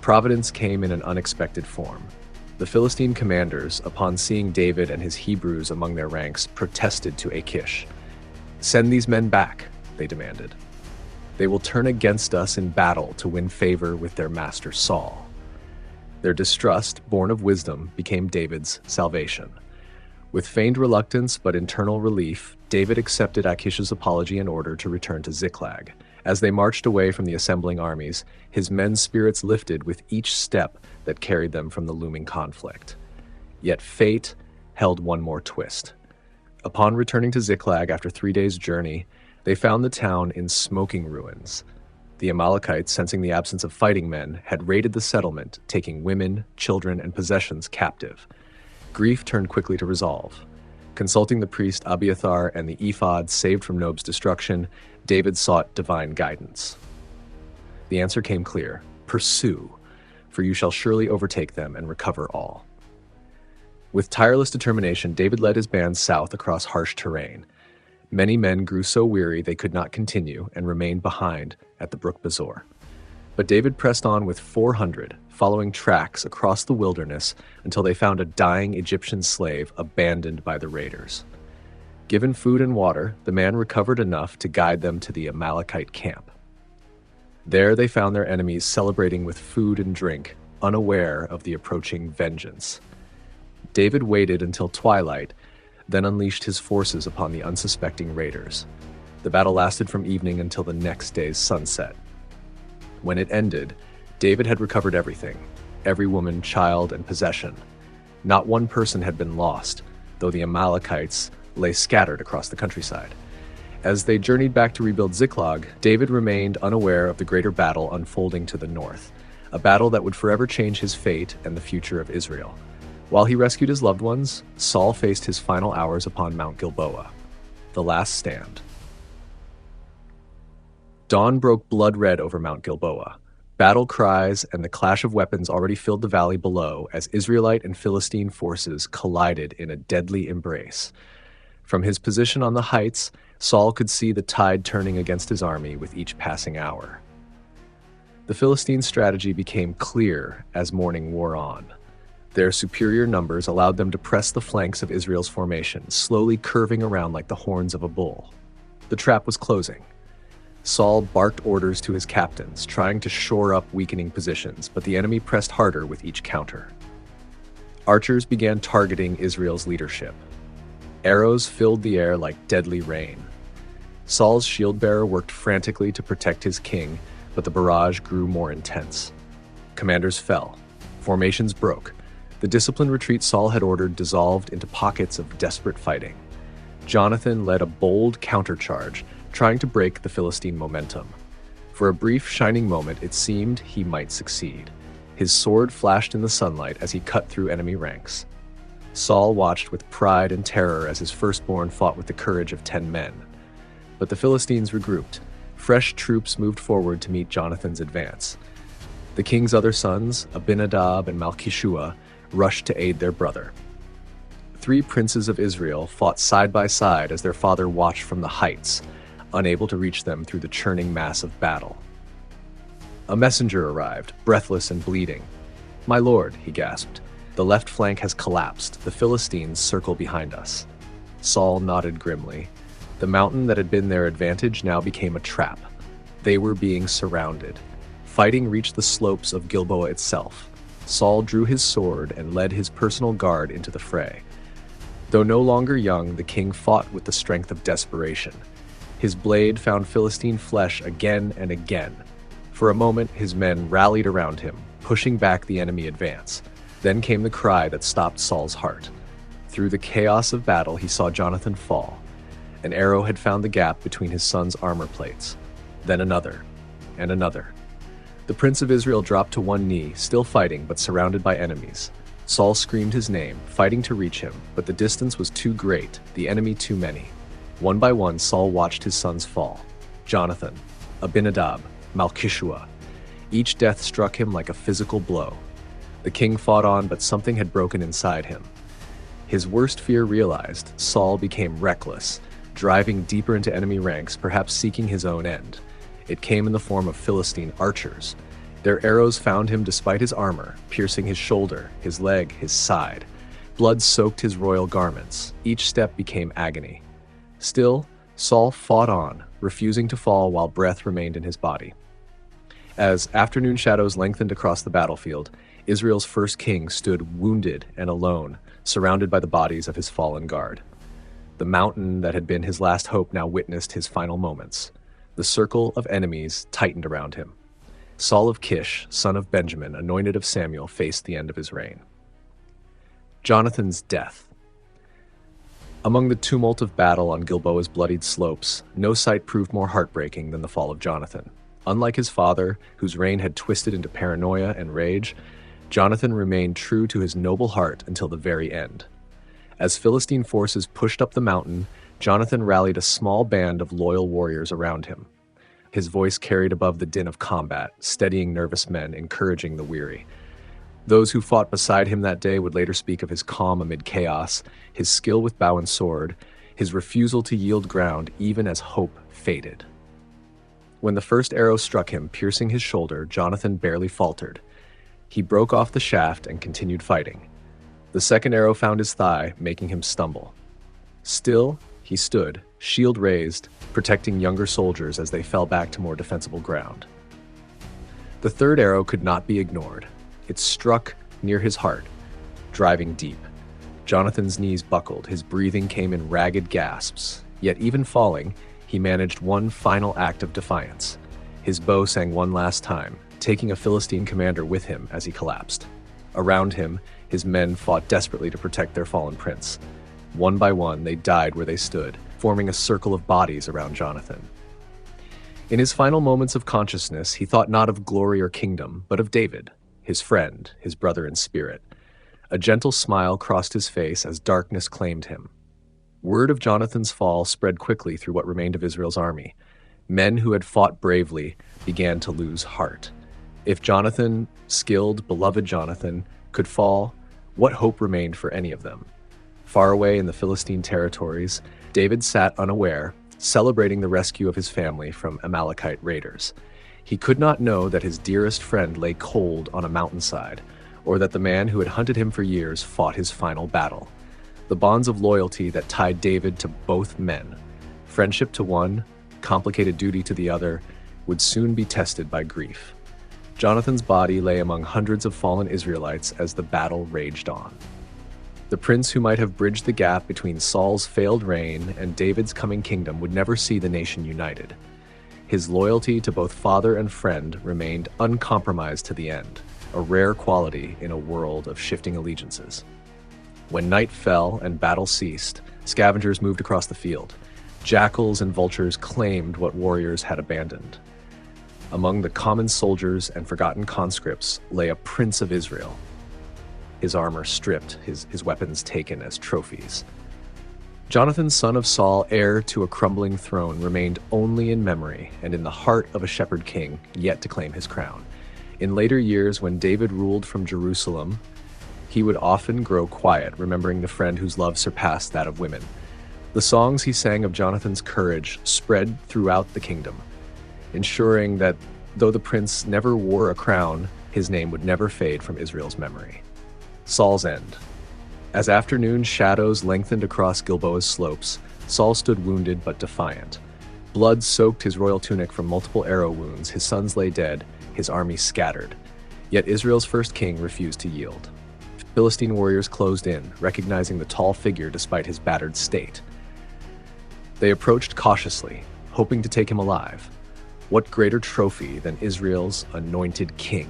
Providence came in an unexpected form. The Philistine commanders, upon seeing David and his Hebrews among their ranks, protested to Achish. "Send these men back," they demanded. "They will turn against us in battle to win favor with their master Saul." Their distrust, born of wisdom, became David's salvation. With feigned reluctance but internal relief, David accepted Achish's apology in order to return to Ziklag. As they marched away from the assembling armies, his men's spirits lifted with each step that carried them from the looming conflict. Yet fate held one more twist. Upon returning to Ziklag after 3 days' journey, they found the town in smoking ruins. The Amalekites, sensing the absence of fighting men, had raided the settlement, taking women, children, and possessions captive. Grief turned quickly to resolve. Consulting the priest Abiathar and the ephod saved from Nob's destruction, David sought divine guidance. The answer came clear: pursue, for you shall surely overtake them and recover all. With tireless determination, David led his band south across harsh terrain. Many men grew so weary they could not continue and remained behind at the brook Bezor. But David pressed on with 400, following tracks across the wilderness until they found a dying Egyptian slave abandoned by the raiders. Given food and water, the man recovered enough to guide them to the Amalekite camp. There they found their enemies celebrating with food and drink, unaware of the approaching vengeance. David waited until twilight, then unleashed his forces upon the unsuspecting raiders. The battle lasted from evening until the next day's sunset. When it ended, David had recovered everything: every woman, child, and possession. Not one person had been lost, though the Amalekites lay scattered across the countryside. As they journeyed back to rebuild Ziklag, David remained unaware of the greater battle unfolding to the north, a battle that would forever change his fate and the future of Israel. While he rescued his loved ones, Saul faced his final hours upon Mount Gilboa, the last stand. Dawn broke blood-red over Mount Gilboa. Battle cries and the clash of weapons already filled the valley below as Israelite and Philistine forces collided in a deadly embrace. From his position on the heights, Saul could see the tide turning against his army with each passing hour. The Philistine strategy became clear as morning wore on. Their superior numbers allowed them to press the flanks of Israel's formation, slowly curving around like the horns of a bull. The trap was closing. Saul barked orders to his captains, trying to shore up weakening positions, but the enemy pressed harder with each counter. Archers began targeting Israel's leadership. Arrows filled the air like deadly rain. Saul's shield-bearer worked frantically to protect his king, but the barrage grew more intense. Commanders fell. Formations broke. The disciplined retreat Saul had ordered dissolved into pockets of desperate fighting. Jonathan led a bold countercharge, trying to break the Philistine momentum. For a brief, shining moment, it seemed he might succeed. His sword flashed in the sunlight as he cut through enemy ranks. Saul watched with pride and terror as his firstborn fought with the courage of 10 men. But the Philistines regrouped. Fresh troops moved forward to meet Jonathan's advance. The king's other sons, Abinadab and Malchishua, rushed to aid their brother. 3 princes of Israel fought side by side as their father watched from the heights, unable to reach them through the churning mass of battle. A messenger arrived, breathless and bleeding. "My lord," he gasped, "the left flank has collapsed. The Philistines circle behind us." Saul nodded grimly. The mountain that had been their advantage now became a trap. They were being surrounded. Fighting reached the slopes of Gilboa itself. Saul drew his sword and led his personal guard into the fray. Though no longer young, the king fought with the strength of desperation. His blade found Philistine flesh again and again. For a moment, his men rallied around him, pushing back the enemy advance. Then came the cry that stopped Saul's heart. Through the chaos of battle, he saw Jonathan fall. An arrow had found the gap between his son's armor plates. Then another, and another. The prince of Israel dropped to one knee, still fighting but surrounded by enemies. Saul screamed his name, fighting to reach him, but the distance was too great, the enemy too many. One by one, Saul watched his sons fall. Jonathan, Abinadab, Malchishua. Each death struck him like a physical blow. The king fought on, but something had broken inside him. His worst fear realized, Saul became reckless, driving deeper into enemy ranks, perhaps seeking his own end. It came in the form of Philistine archers. Their arrows found him despite his armor, piercing his shoulder, his leg, his side. Blood soaked his royal garments. Each step became agony. Still, Saul fought on, refusing to fall while breath remained in his body. As afternoon shadows lengthened across the battlefield, Israel's first king stood wounded and alone, surrounded by the bodies of his fallen guard. The mountain that had been his last hope now witnessed his final moments. The circle of enemies tightened around him. Saul of Kish, son of Benjamin, anointed of Samuel, faced the end of his reign. Jonathan's death. Among the tumult of battle on Gilboa's bloodied slopes, no sight proved more heartbreaking than the fall of Jonathan. Unlike his father, whose reign had twisted into paranoia and rage, Jonathan remained true to his noble heart until the very end. As Philistine forces pushed up the mountain, Jonathan rallied a small band of loyal warriors around him. His voice carried above the din of combat, steadying nervous men, encouraging the weary. Those who fought beside him that day would later speak of his calm amid chaos, his skill with bow and sword, his refusal to yield ground even as hope faded. When the first arrow struck him, piercing his shoulder, Jonathan barely faltered. He broke off the shaft and continued fighting. The second arrow found his thigh, making him stumble. Still, he stood, shield raised, protecting younger soldiers as they fell back to more defensible ground. The third arrow could not be ignored. It struck near his heart, driving deep. Jonathan's knees buckled, his breathing came in ragged gasps. Yet even falling, he managed one final act of defiance. His bow sang one last time, taking a Philistine commander with him as he collapsed. Around him, his men fought desperately to protect their fallen prince. One by one, they died where they stood, forming a circle of bodies around Jonathan. In his final moments of consciousness, he thought not of glory or kingdom, but of David, his friend, his brother in spirit. A gentle smile crossed his face as darkness claimed him. Word of Jonathan's fall spread quickly through what remained of Israel's army. Men who had fought bravely began to lose heart. If Jonathan, skilled, beloved Jonathan, could fall, what hope remained for any of them? Far away in the Philistine territories, David sat unaware, celebrating the rescue of his family from Amalekite raiders. He could not know that his dearest friend lay cold on a mountainside, or that the man who had hunted him for years fought his final battle. The bonds of loyalty that tied David to both men, friendship to one, complicated duty to the other, would soon be tested by grief. Jonathan's body lay among hundreds of fallen Israelites as the battle raged on. The prince who might have bridged the gap between Saul's failed reign and David's coming kingdom would never see the nation united. His loyalty to both father and friend remained uncompromised to the end, a rare quality in a world of shifting allegiances. When night fell and battle ceased, scavengers moved across the field. Jackals and vultures claimed what warriors had abandoned. Among the common soldiers and forgotten conscripts lay a prince of Israel, his armor stripped, his weapons taken as trophies. Jonathan, son of Saul, heir to a crumbling throne, remained only in memory and in the heart of a shepherd king yet to claim his crown. In later years, when David ruled from Jerusalem, he would often grow quiet, remembering the friend whose love surpassed that of women. The songs he sang of Jonathan's courage spread throughout the kingdom, ensuring that though the prince never wore a crown, his name would never fade from Israel's memory. Saul's end. As afternoon shadows lengthened across Gilboa's slopes, Saul stood wounded but defiant. Blood soaked his royal tunic from multiple arrow wounds, his sons lay dead, his army scattered. Yet Israel's first king refused to yield. Philistine warriors closed in, recognizing the tall figure despite his battered state. They approached cautiously, hoping to take him alive. What greater trophy than Israel's anointed king?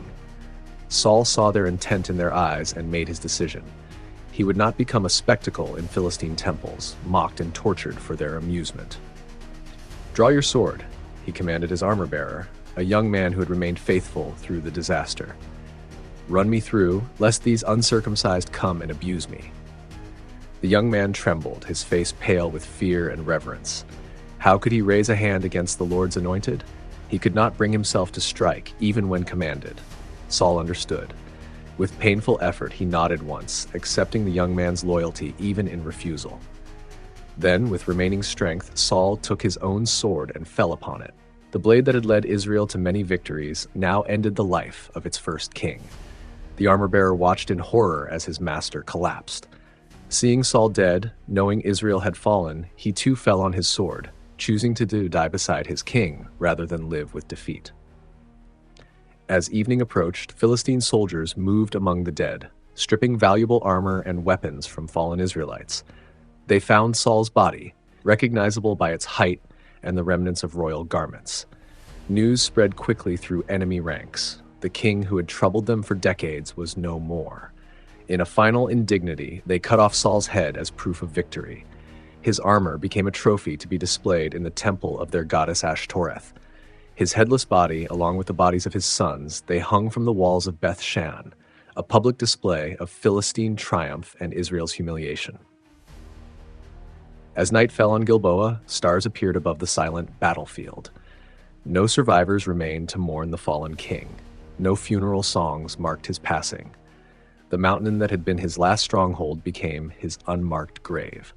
Saul saw their intent in their eyes and made his decision. he would not become a spectacle in Philistine temples, mocked and tortured for their amusement. "Draw your sword," he commanded his armor-bearer, a young man who had remained faithful through the disaster. "Run me through, lest these uncircumcised come and abuse me." The young man trembled, his face pale with fear and reverence. How could he raise a hand against the Lord's anointed? He could not bring himself to strike, even when commanded. Saul understood. With painful effort, he nodded once, accepting the young man's loyalty even in refusal. Then, with remaining strength, Saul took his own sword and fell upon it. The blade that had led Israel to many victories now ended the life of its first king. The armor-bearer watched in horror as his master collapsed. Seeing Saul dead, knowing Israel had fallen, he too fell on his sword, choosing to die beside his king rather than live with defeat. As evening approached, Philistine soldiers moved among the dead, stripping valuable armor and weapons from fallen Israelites. They found Saul's body, recognizable by its height and the remnants of royal garments. News spread quickly through enemy ranks. The king who had troubled them for decades was no more. In a final indignity, they cut off Saul's head as proof of victory. His armor became a trophy to be displayed in the temple of their goddess Ashtoreth. His headless body, along with the bodies of his sons, they hung from the walls of Beth-shan, a public display of Philistine triumph and Israel's humiliation. As night fell on Gilboa, stars appeared above the silent battlefield. No survivors remained to mourn the fallen king. No funeral songs marked his passing. The mountain that had been his last stronghold became his unmarked grave.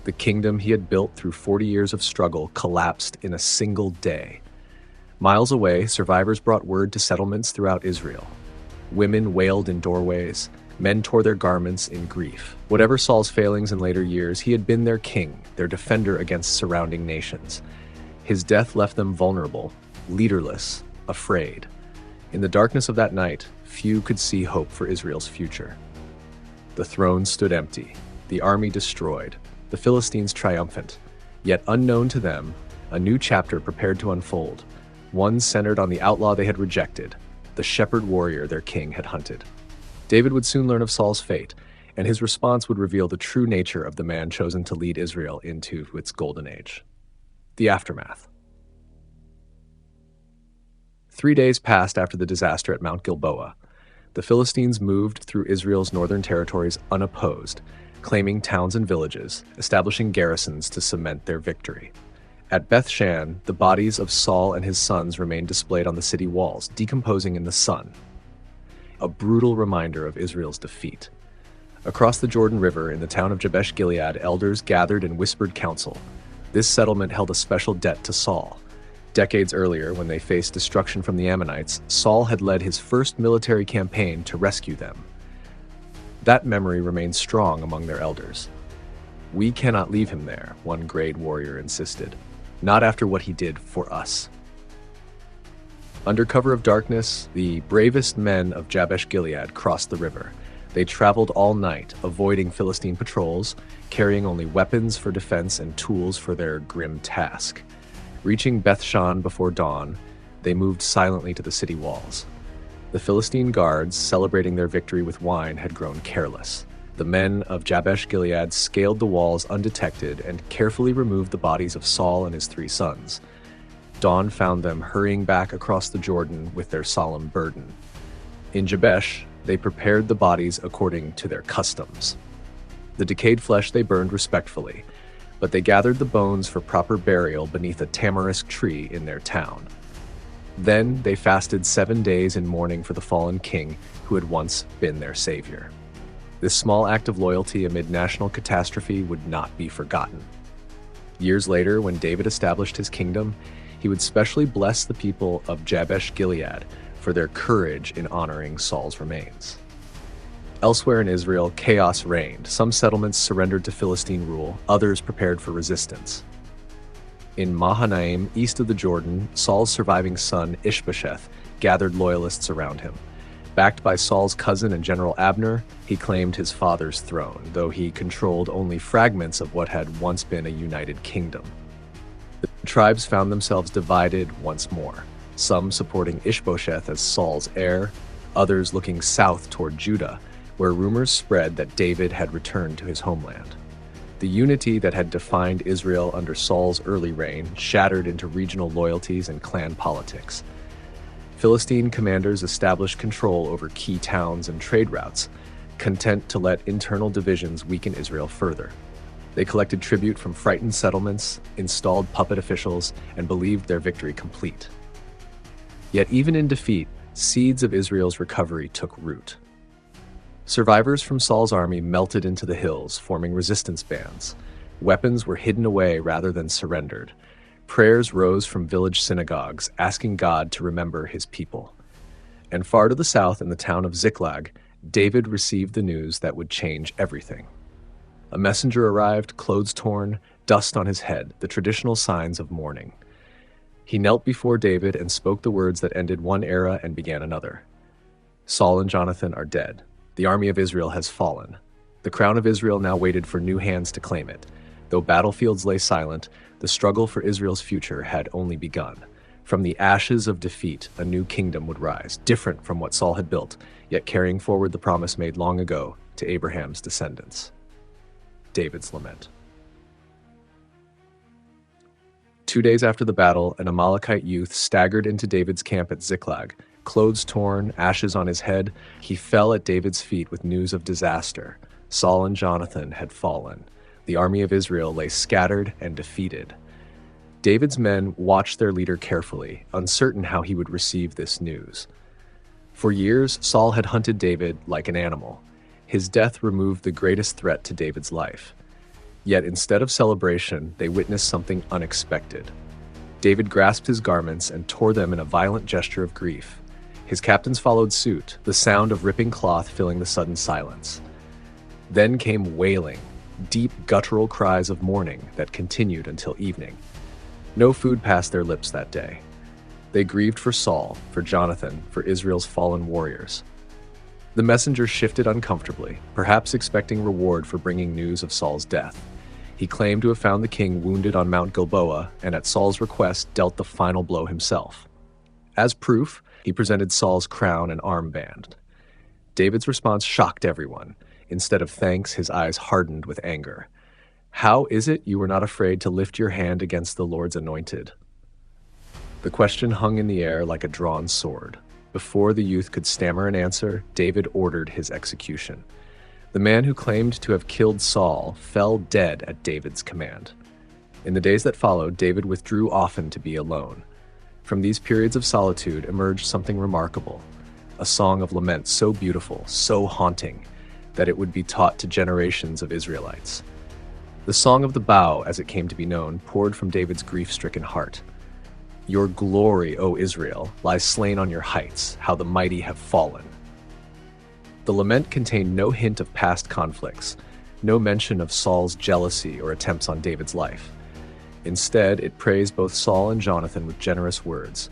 The kingdom he had built through 40 years of struggle collapsed in a single day. Miles away, survivors brought word to settlements throughout Israel. Women wailed in doorways. Men tore their garments in grief. Whatever Saul's failings in later years, he had been their king, their defender against surrounding nations. His death left them vulnerable, leaderless, afraid. In the darkness of that night, few could see hope for Israel's future. The throne stood empty, the army destroyed, the Philistines triumphant. Yet unknown to them, a new chapter prepared to unfold, one centered on the outlaw they had rejected, the shepherd warrior their king had hunted. David would soon learn of Saul's fate, and his response would reveal the true nature of the man chosen to lead Israel into its golden age. The aftermath. 3 days passed after the disaster at Mount Gilboa. The Philistines moved through Israel's northern territories unopposed, claiming towns and villages, establishing garrisons to cement their victory. At Beth-shan, the bodies of Saul and his sons remained displayed on the city walls, decomposing in the sun. A brutal reminder of Israel's defeat. Across the Jordan River in the town of Jabesh-Gilead, elders gathered and whispered counsel. This settlement held a special debt to Saul. Decades earlier, when they faced destruction from the Ammonites, Saul had led his first military campaign to rescue them. That memory remained strong among their elders. "We cannot leave him there," one great warrior insisted. "Not after what he did for us." Under cover of darkness, the bravest men of Jabesh-Gilead crossed the river. They traveled all night, avoiding Philistine patrols, carrying only weapons for defense and tools for their grim task. Reaching Beth-shan before dawn, they moved silently to the city walls. The Philistine guards, celebrating their victory with wine, had grown careless. The men of Jabesh-Gilead scaled the walls undetected and carefully removed the bodies of Saul and his 3 sons. Dawn found them hurrying back across the Jordan with their solemn burden. In Jabesh, they prepared the bodies according to their customs. The decayed flesh they burned respectfully, but they gathered the bones for proper burial beneath a tamarisk tree in their town. Then they fasted 7 days in mourning for the fallen king who had once been their savior. This small act of loyalty amid national catastrophe would not be forgotten. Years later, when David established his kingdom, he would specially bless the people of Jabesh-Gilead for their courage in honoring Saul's remains. Elsewhere in Israel, chaos reigned. Some settlements surrendered to Philistine rule, others prepared for resistance. In Mahanaim, east of the Jordan, Saul's surviving son, Ishbosheth, gathered loyalists around him. Backed by Saul's cousin and General Abner, he claimed his father's throne, though he controlled only fragments of what had once been a united kingdom. The tribes found themselves divided once more, some supporting Ishbosheth as Saul's heir, others looking south toward Judah, where rumors spread that David had returned to his homeland. The unity that had defined Israel under Saul's early reign shattered into regional loyalties and clan politics. Philistine commanders established control over key towns and trade routes, content to let internal divisions weaken Israel further. They collected tribute from frightened settlements, installed puppet officials, and believed their victory complete. Yet even in defeat, seeds of Israel's recovery took root. Survivors from Saul's army melted into the hills, forming resistance bands. Weapons were hidden away rather than surrendered. Prayers rose from village synagogues, asking God to remember his people. And far to the south, in the town of Ziklag, David received the news that would change everything. A messenger arrived, clothes torn, dust on his head, the traditional signs of mourning. He knelt before David and spoke the words that ended one era and began another. Saul and Jonathan are dead. The army of Israel has fallen. The crown of Israel now waited for new hands to claim it. Though battlefields lay silent, the struggle for Israel's future had only begun. From the ashes of defeat, a new kingdom would rise, different from what Saul had built, yet carrying forward the promise made long ago to Abraham's descendants. David's lament. 2 days after the battle, an Amalekite youth staggered into David's camp at Ziklag. Clothes torn, ashes on his head, he fell at David's feet with news of disaster. Saul and Jonathan had fallen. The army of Israel lay scattered and defeated. David's men watched their leader carefully, uncertain how he would receive this news. For years, Saul had hunted David like an animal. His death removed the greatest threat to David's life. Yet instead of celebration, they witnessed something unexpected. David grasped his garments and tore them in a violent gesture of grief. His captains followed suit, the sound of ripping cloth filling the sudden silence. Then came wailing, deep guttural cries of mourning that continued until evening. No food passed their lips that day. They grieved for Saul, for Jonathan, for Israel's fallen warriors. The messenger shifted uncomfortably, perhaps expecting reward for bringing news of Saul's death. He claimed to have found the king wounded on Mount Gilboa, and at Saul's request dealt the final blow himself. As proof, he presented Saul's crown and armband. David's response shocked everyone. Instead of thanks, his eyes hardened with anger. "How is it you were not afraid to lift your hand against the Lord's anointed?" The question hung in the air like a drawn sword. Before the youth could stammer an answer, David ordered his execution. The man who claimed to have killed Saul fell dead at David's command. In the days that followed, David withdrew often to be alone. From these periods of solitude emerged something remarkable, a song of lament so beautiful, so haunting, that it would be taught to generations of Israelites. The Song of the Bow, as it came to be known, poured from David's grief-stricken heart. "Your glory, O Israel, lies slain on your heights, how the mighty have fallen." The lament contained no hint of past conflicts, no mention of Saul's jealousy or attempts on David's life. Instead, it praised both Saul and Jonathan with generous words.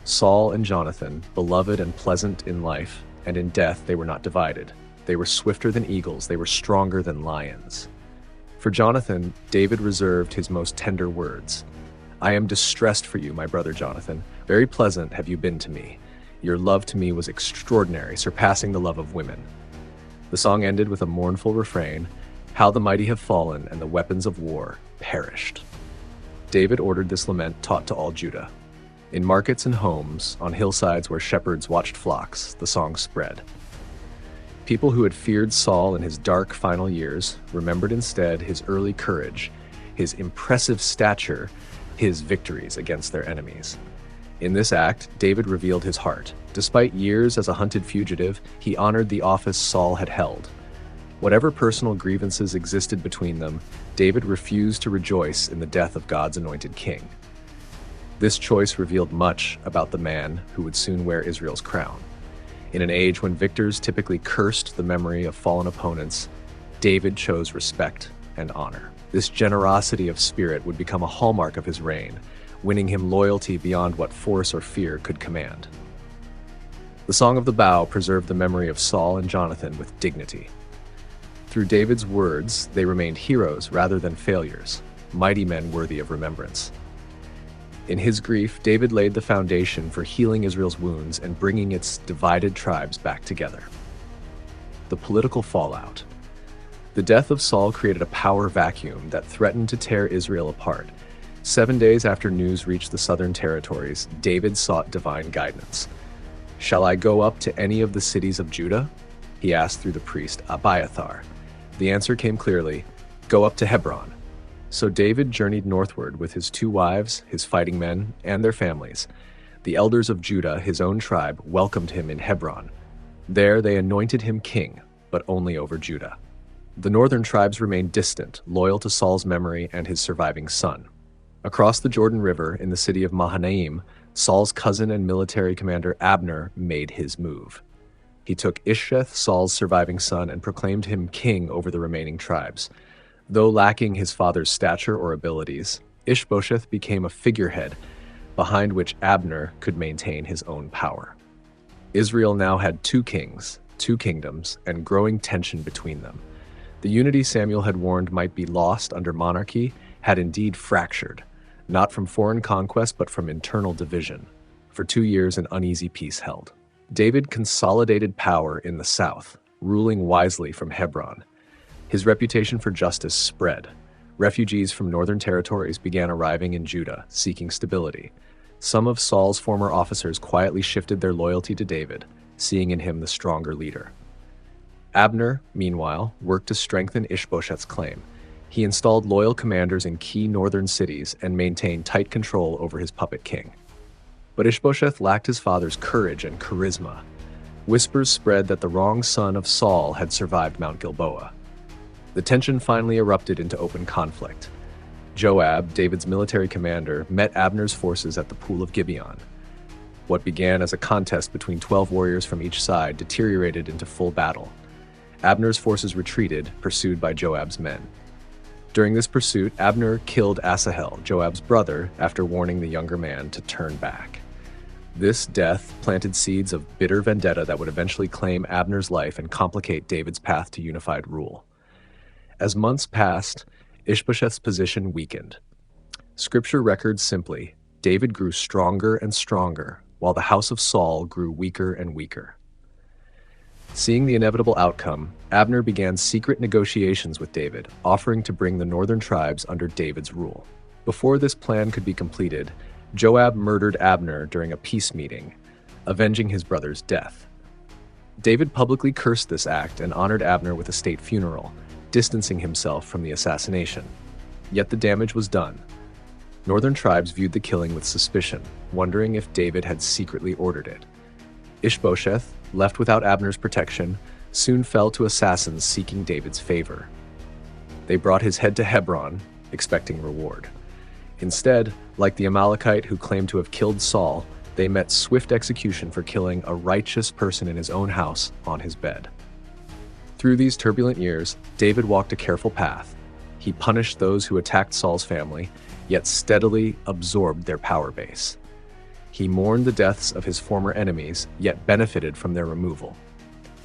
Saul and Jonathan, beloved and pleasant in life, and in death they were not divided. They were swifter than eagles, they were stronger than lions. For Jonathan, David reserved his most tender words. "I am distressed for you, my brother Jonathan. Very pleasant have you been to me. Your love to me was extraordinary, surpassing the love of women." The song ended with a mournful refrain, "How the mighty have fallen, and the weapons of war perished." David ordered this lament taught to all Judah. In markets and homes, on hillsides where shepherds watched flocks, the song spread. People who had feared Saul in his dark final years remembered instead his early courage, his impressive stature, his victories against their enemies. In this act, David revealed his heart. Despite years as a hunted fugitive, he honored the office Saul had held. Whatever personal grievances existed between them, David refused to rejoice in the death of God's anointed king. This choice revealed much about the man who would soon wear Israel's crown. In an age when victors typically cursed the memory of fallen opponents, David chose respect and honor. This generosity of spirit would become a hallmark of his reign, winning him loyalty beyond what force or fear could command. The Song of the Bow preserved the memory of Saul and Jonathan with dignity. Through David's words, they remained heroes rather than failures, mighty men worthy of remembrance. In his grief, David laid the foundation for healing Israel's wounds and bringing its divided tribes back together. the political fallout. The death of Saul created a power vacuum that threatened to tear Israel apart. 7 days after news reached the southern territories, David sought divine guidance. "Shall I go up to any of the cities of Judah?" he asked through the priest Abiathar. The answer came clearly, "Go up to Hebron." So David journeyed northward with his 2 wives, his fighting men, and their families. The elders of Judah, his own tribe, welcomed him in Hebron. There they anointed him king, but only over Judah. The northern tribes remained distant, loyal to Saul's memory and his surviving son. Across the Jordan River, in the city of Mahanaim, Saul's cousin and military commander Abner made his move. He took Ishbosheth, Saul's surviving son, and proclaimed him king over the remaining tribes. Though lacking his father's stature or abilities, Ishbosheth became a figurehead behind which Abner could maintain his own power. Israel now had 2 kings, 2 kingdoms, and growing tension between them. The unity Samuel had warned might be lost under monarchy had indeed fractured, not from foreign conquest but from internal division. For 2 years, an uneasy peace held. David consolidated power in the south, ruling wisely from Hebron. His reputation for justice spread. Refugees from northern territories began arriving in Judah, seeking stability. Some of Saul's former officers quietly shifted their loyalty to David, seeing in him the stronger leader. Abner, meanwhile, worked to strengthen Ishbosheth's claim. He installed loyal commanders in key northern cities and maintained tight control over his puppet king. But Ishbosheth lacked his father's courage and charisma. Whispers spread that the wrong son of Saul had survived Mount Gilboa. The tension finally erupted into open conflict. Joab, David's military commander, met Abner's forces at the Pool of Gibeon. What began as a contest between 12 warriors from each side deteriorated into full battle. Abner's forces retreated, pursued by Joab's men. During this pursuit, Abner killed Asahel, Joab's brother, after warning the younger man to turn back. This death planted seeds of bitter vendetta that would eventually claim Abner's life and complicate David's path to unified rule. As months passed, Ishbosheth's position weakened. Scripture records simply, David grew stronger and stronger, while the house of Saul grew weaker and weaker. Seeing the inevitable outcome, Abner began secret negotiations with David, offering to bring the northern tribes under David's rule. Before this plan could be completed, Joab murdered Abner during a peace meeting, avenging his brother's death. David publicly cursed this act and honored Abner with a state funeral, distancing himself from the assassination. Yet the damage was done. Northern tribes viewed the killing with suspicion, wondering if David had secretly ordered it. Ishbosheth, left without Abner's protection, soon fell to assassins seeking David's favor. They brought his head to Hebron, expecting reward. Instead, like the Amalekite who claimed to have killed Saul, they met swift execution for killing a righteous person in his own house on his bed. Through these turbulent years, David walked a careful path. He punished those who attacked Saul's family, yet steadily absorbed their power base. He mourned the deaths of his former enemies, yet benefited from their removal.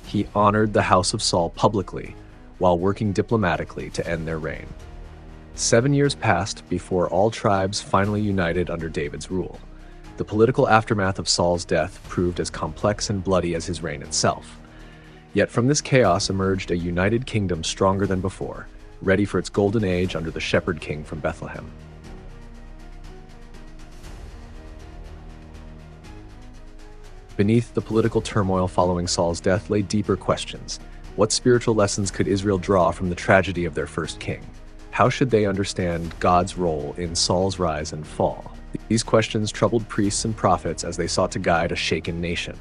He honored the house of Saul publicly, while working diplomatically to end their reign. 7 years passed before all tribes finally united under David's rule. The political aftermath of Saul's death proved as complex and bloody as his reign itself. Yet from this chaos emerged a united kingdom stronger than before, ready for its golden age under the shepherd king from Bethlehem. Beneath the political turmoil following Saul's death lay deeper questions. What spiritual lessons could Israel draw from the tragedy of their first king? How should they understand God's role in Saul's rise and fall? These questions troubled priests and prophets as they sought to guide a shaken nation.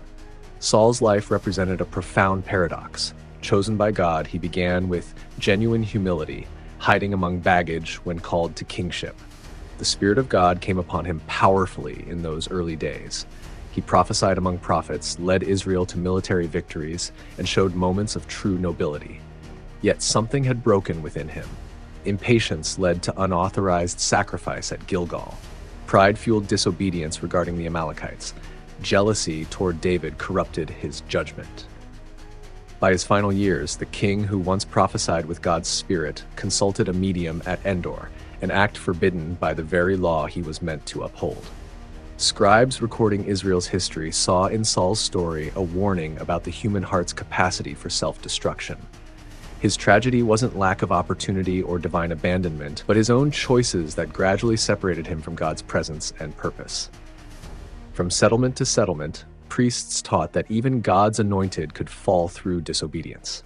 Saul's life represented a profound paradox. Chosen by God, he began with genuine humility, hiding among baggage when called to kingship. The Spirit of God came upon him powerfully in those early days. He prophesied among prophets, led Israel to military victories, and showed moments of true nobility. Yet something had broken within him. Impatience led to unauthorized sacrifice at Gilgal. Pride fueled disobedience regarding the Amalekites. Jealousy toward David corrupted his judgment. By his final years, the king who once prophesied with God's Spirit consulted a medium at Endor, an act forbidden by the very law he was meant to uphold. Scribes recording Israel's history saw in Saul's story a warning about the human heart's capacity for self-destruction. His tragedy wasn't lack of opportunity or divine abandonment, but his own choices that gradually separated him from God's presence and purpose. From settlement to settlement, priests taught that even God's anointed could fall through disobedience.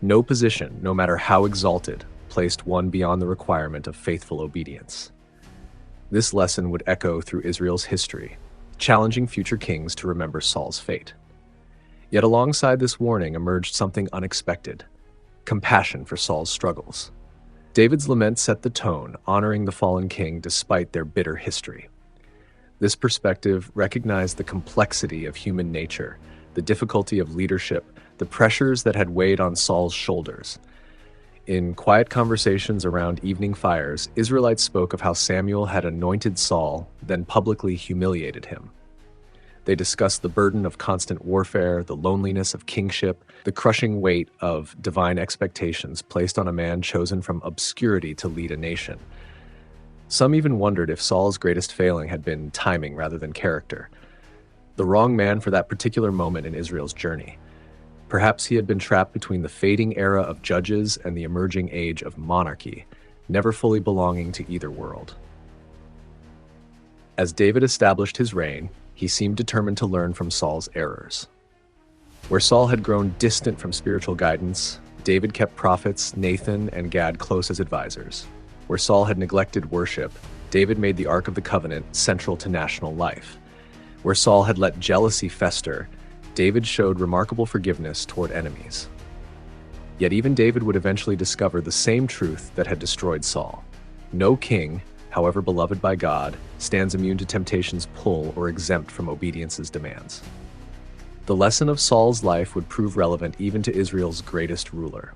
No position, no matter how exalted, placed one beyond the requirement of faithful obedience. This lesson would echo through Israel's history, challenging future kings to remember Saul's fate. Yet alongside this warning emerged something unexpected: compassion for Saul's struggles. David's lament set the tone, honoring the fallen king despite their bitter history. This perspective recognized the complexity of human nature, the difficulty of leadership, the pressures that had weighed on Saul's shoulders. In quiet conversations around evening fires, Israelites spoke of how Samuel had anointed Saul, then publicly humiliated him. They discussed the burden of constant warfare, the loneliness of kingship, the crushing weight of divine expectations placed on a man chosen from obscurity to lead a nation. Some even wondered if Saul's greatest failing had been timing rather than character, the wrong man for that particular moment in Israel's journey. Perhaps he had been trapped between the fading era of judges and the emerging age of monarchy, never fully belonging to either world. As David established his reign, he seemed determined to learn from Saul's errors. Where Saul had grown distant from spiritual guidance, David kept prophets Nathan and Gad close as advisors. Where Saul had neglected worship, David made the Ark of the Covenant central to national life. Where Saul had let jealousy fester, David showed remarkable forgiveness toward enemies. Yet even David would eventually discover the same truth that had destroyed Saul. No king, however beloved by God, stands immune to temptation's pull or exempt from obedience's demands. The lesson of Saul's life would prove relevant even to Israel's greatest ruler.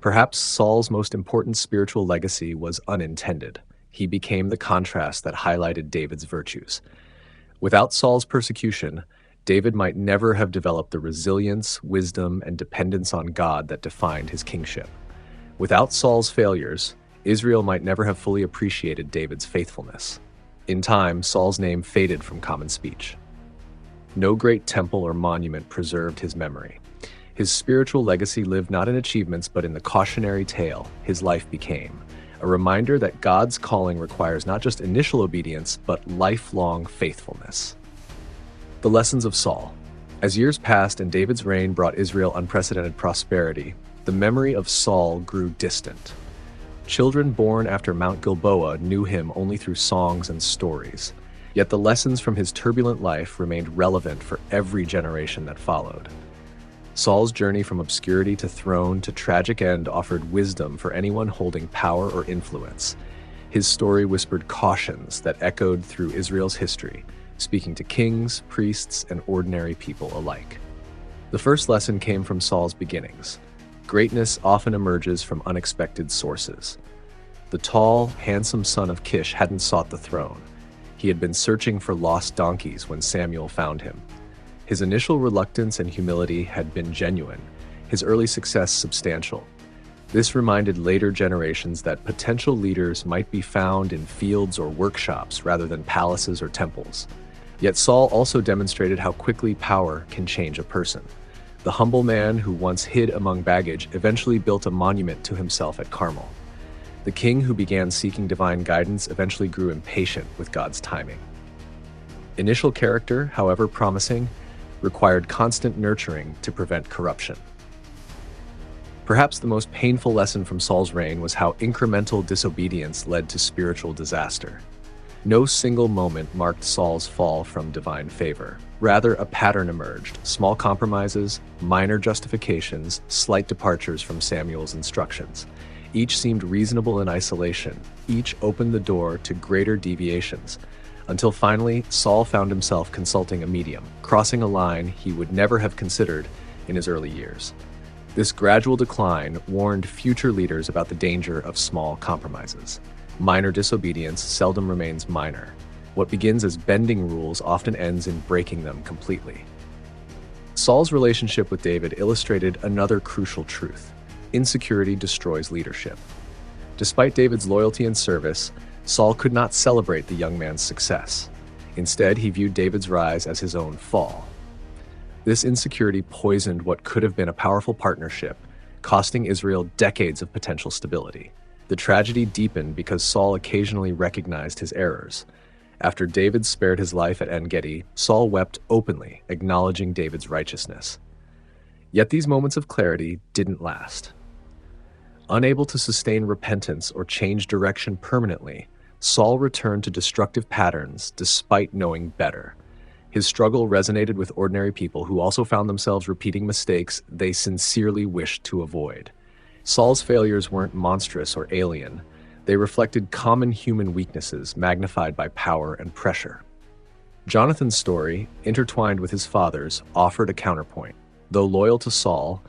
Perhaps Saul's most important spiritual legacy was unintended. He became the contrast that highlighted David's virtues. Without Saul's persecution, David might never have developed the resilience, wisdom, and dependence on God that defined his kingship. Without Saul's failures, Israel might never have fully appreciated David's faithfulness. In time, Saul's name faded from common speech. No great temple or monument preserved his memory. His spiritual legacy lived not in achievements but in the cautionary tale his life became, a reminder that God's calling requires not just initial obedience but lifelong faithfulness. The lessons of Saul. As years passed and David's reign brought Israel unprecedented prosperity, the memory of Saul grew distant. Children born after Mount Gilboa knew him only through songs and stories, yet the lessons from his turbulent life remained relevant for every generation that followed. Saul's journey from obscurity to throne to tragic end offered wisdom for anyone holding power or influence. His story whispered cautions that echoed through Israel's history, speaking to kings, priests, and ordinary people alike. The first lesson came from Saul's beginnings. Greatness often emerges from unexpected sources. The tall, handsome son of Kish hadn't sought the throne. He had been searching for lost donkeys when Samuel found him. His initial reluctance and humility had been genuine, his early success substantial. This reminded later generations that potential leaders might be found in fields or workshops rather than palaces or temples. Yet Saul also demonstrated how quickly power can change a person. The humble man who once hid among baggage eventually built a monument to himself at Carmel. The king who began seeking divine guidance eventually grew impatient with God's timing. Initial character, however promising, required constant nurturing to prevent corruption. Perhaps the most painful lesson from Saul's reign was how incremental disobedience led to spiritual disaster. No single moment marked Saul's fall from divine favor. Rather, a pattern emerged: small compromises, minor justifications, slight departures from Samuel's instructions. Each seemed reasonable in isolation. Each opened the door to greater deviations, until finally Saul found himself consulting a medium, crossing a line he would never have considered in his early years. This gradual decline warned future leaders about the danger of small compromises. Minor disobedience seldom remains minor. What begins as bending rules often ends in breaking them completely. Saul's relationship with David illustrated another crucial truth: insecurity destroys leadership. Despite David's loyalty and service, Saul could not celebrate the young man's success. Instead, he viewed David's rise as his own fall. This insecurity poisoned what could have been a powerful partnership, costing Israel decades of potential stability. The tragedy deepened because Saul occasionally recognized his errors. After David spared his life at En-Gedi, Saul wept openly, acknowledging David's righteousness. Yet these moments of clarity didn't last. Unable to sustain repentance or change direction permanently, Saul returned to destructive patterns despite knowing better. His struggle resonated with ordinary people who also found themselves repeating mistakes they sincerely wished to avoid. Saul's failures weren't monstrous or alien. They reflected common human weaknesses magnified by power and pressure. Jonathan's story, intertwined with his father's, offered a counterpoint. Though loyal to Saul,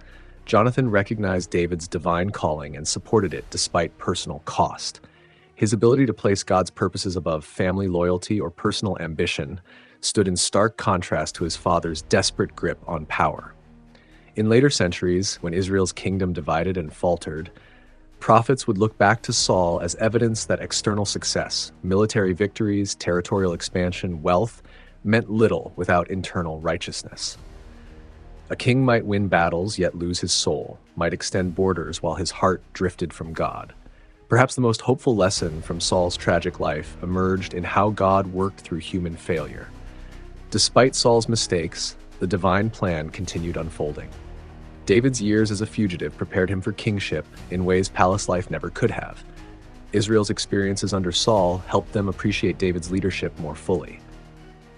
Jonathan recognized David's divine calling and supported it despite personal cost. His ability to place God's purposes above family loyalty or personal ambition stood in stark contrast to his father's desperate grip on power. In later centuries, when Israel's kingdom divided and faltered, prophets would look back to Saul as evidence that external success, military victories, territorial expansion, wealth, meant little without internal righteousness. A king might win battles yet lose his soul, might extend borders while his heart drifted from God. Perhaps the most hopeful lesson from Saul's tragic life emerged in how God worked through human failure. Despite Saul's mistakes, the divine plan continued unfolding. David's years as a fugitive prepared him for kingship in ways palace life never could have. Israel's experiences under Saul helped them appreciate David's leadership more fully.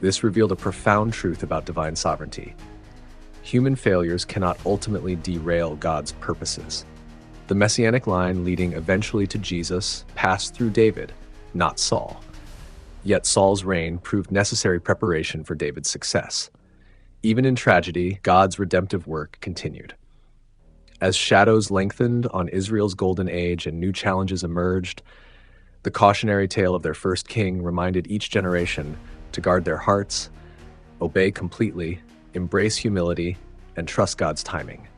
This revealed a profound truth about divine sovereignty. Human failures cannot ultimately derail God's purposes. The messianic line leading eventually to Jesus passed through David, not Saul. Yet Saul's reign proved necessary preparation for David's success. Even in tragedy, God's redemptive work continued. As shadows lengthened on Israel's golden age and new challenges emerged, the cautionary tale of their first king reminded each generation to guard their hearts, obey completely, embrace humility, and trust God's timing.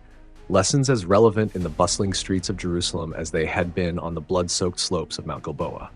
Lessons as relevant in the bustling streets of Jerusalem as they had been on the blood-soaked slopes of Mount Gilboa.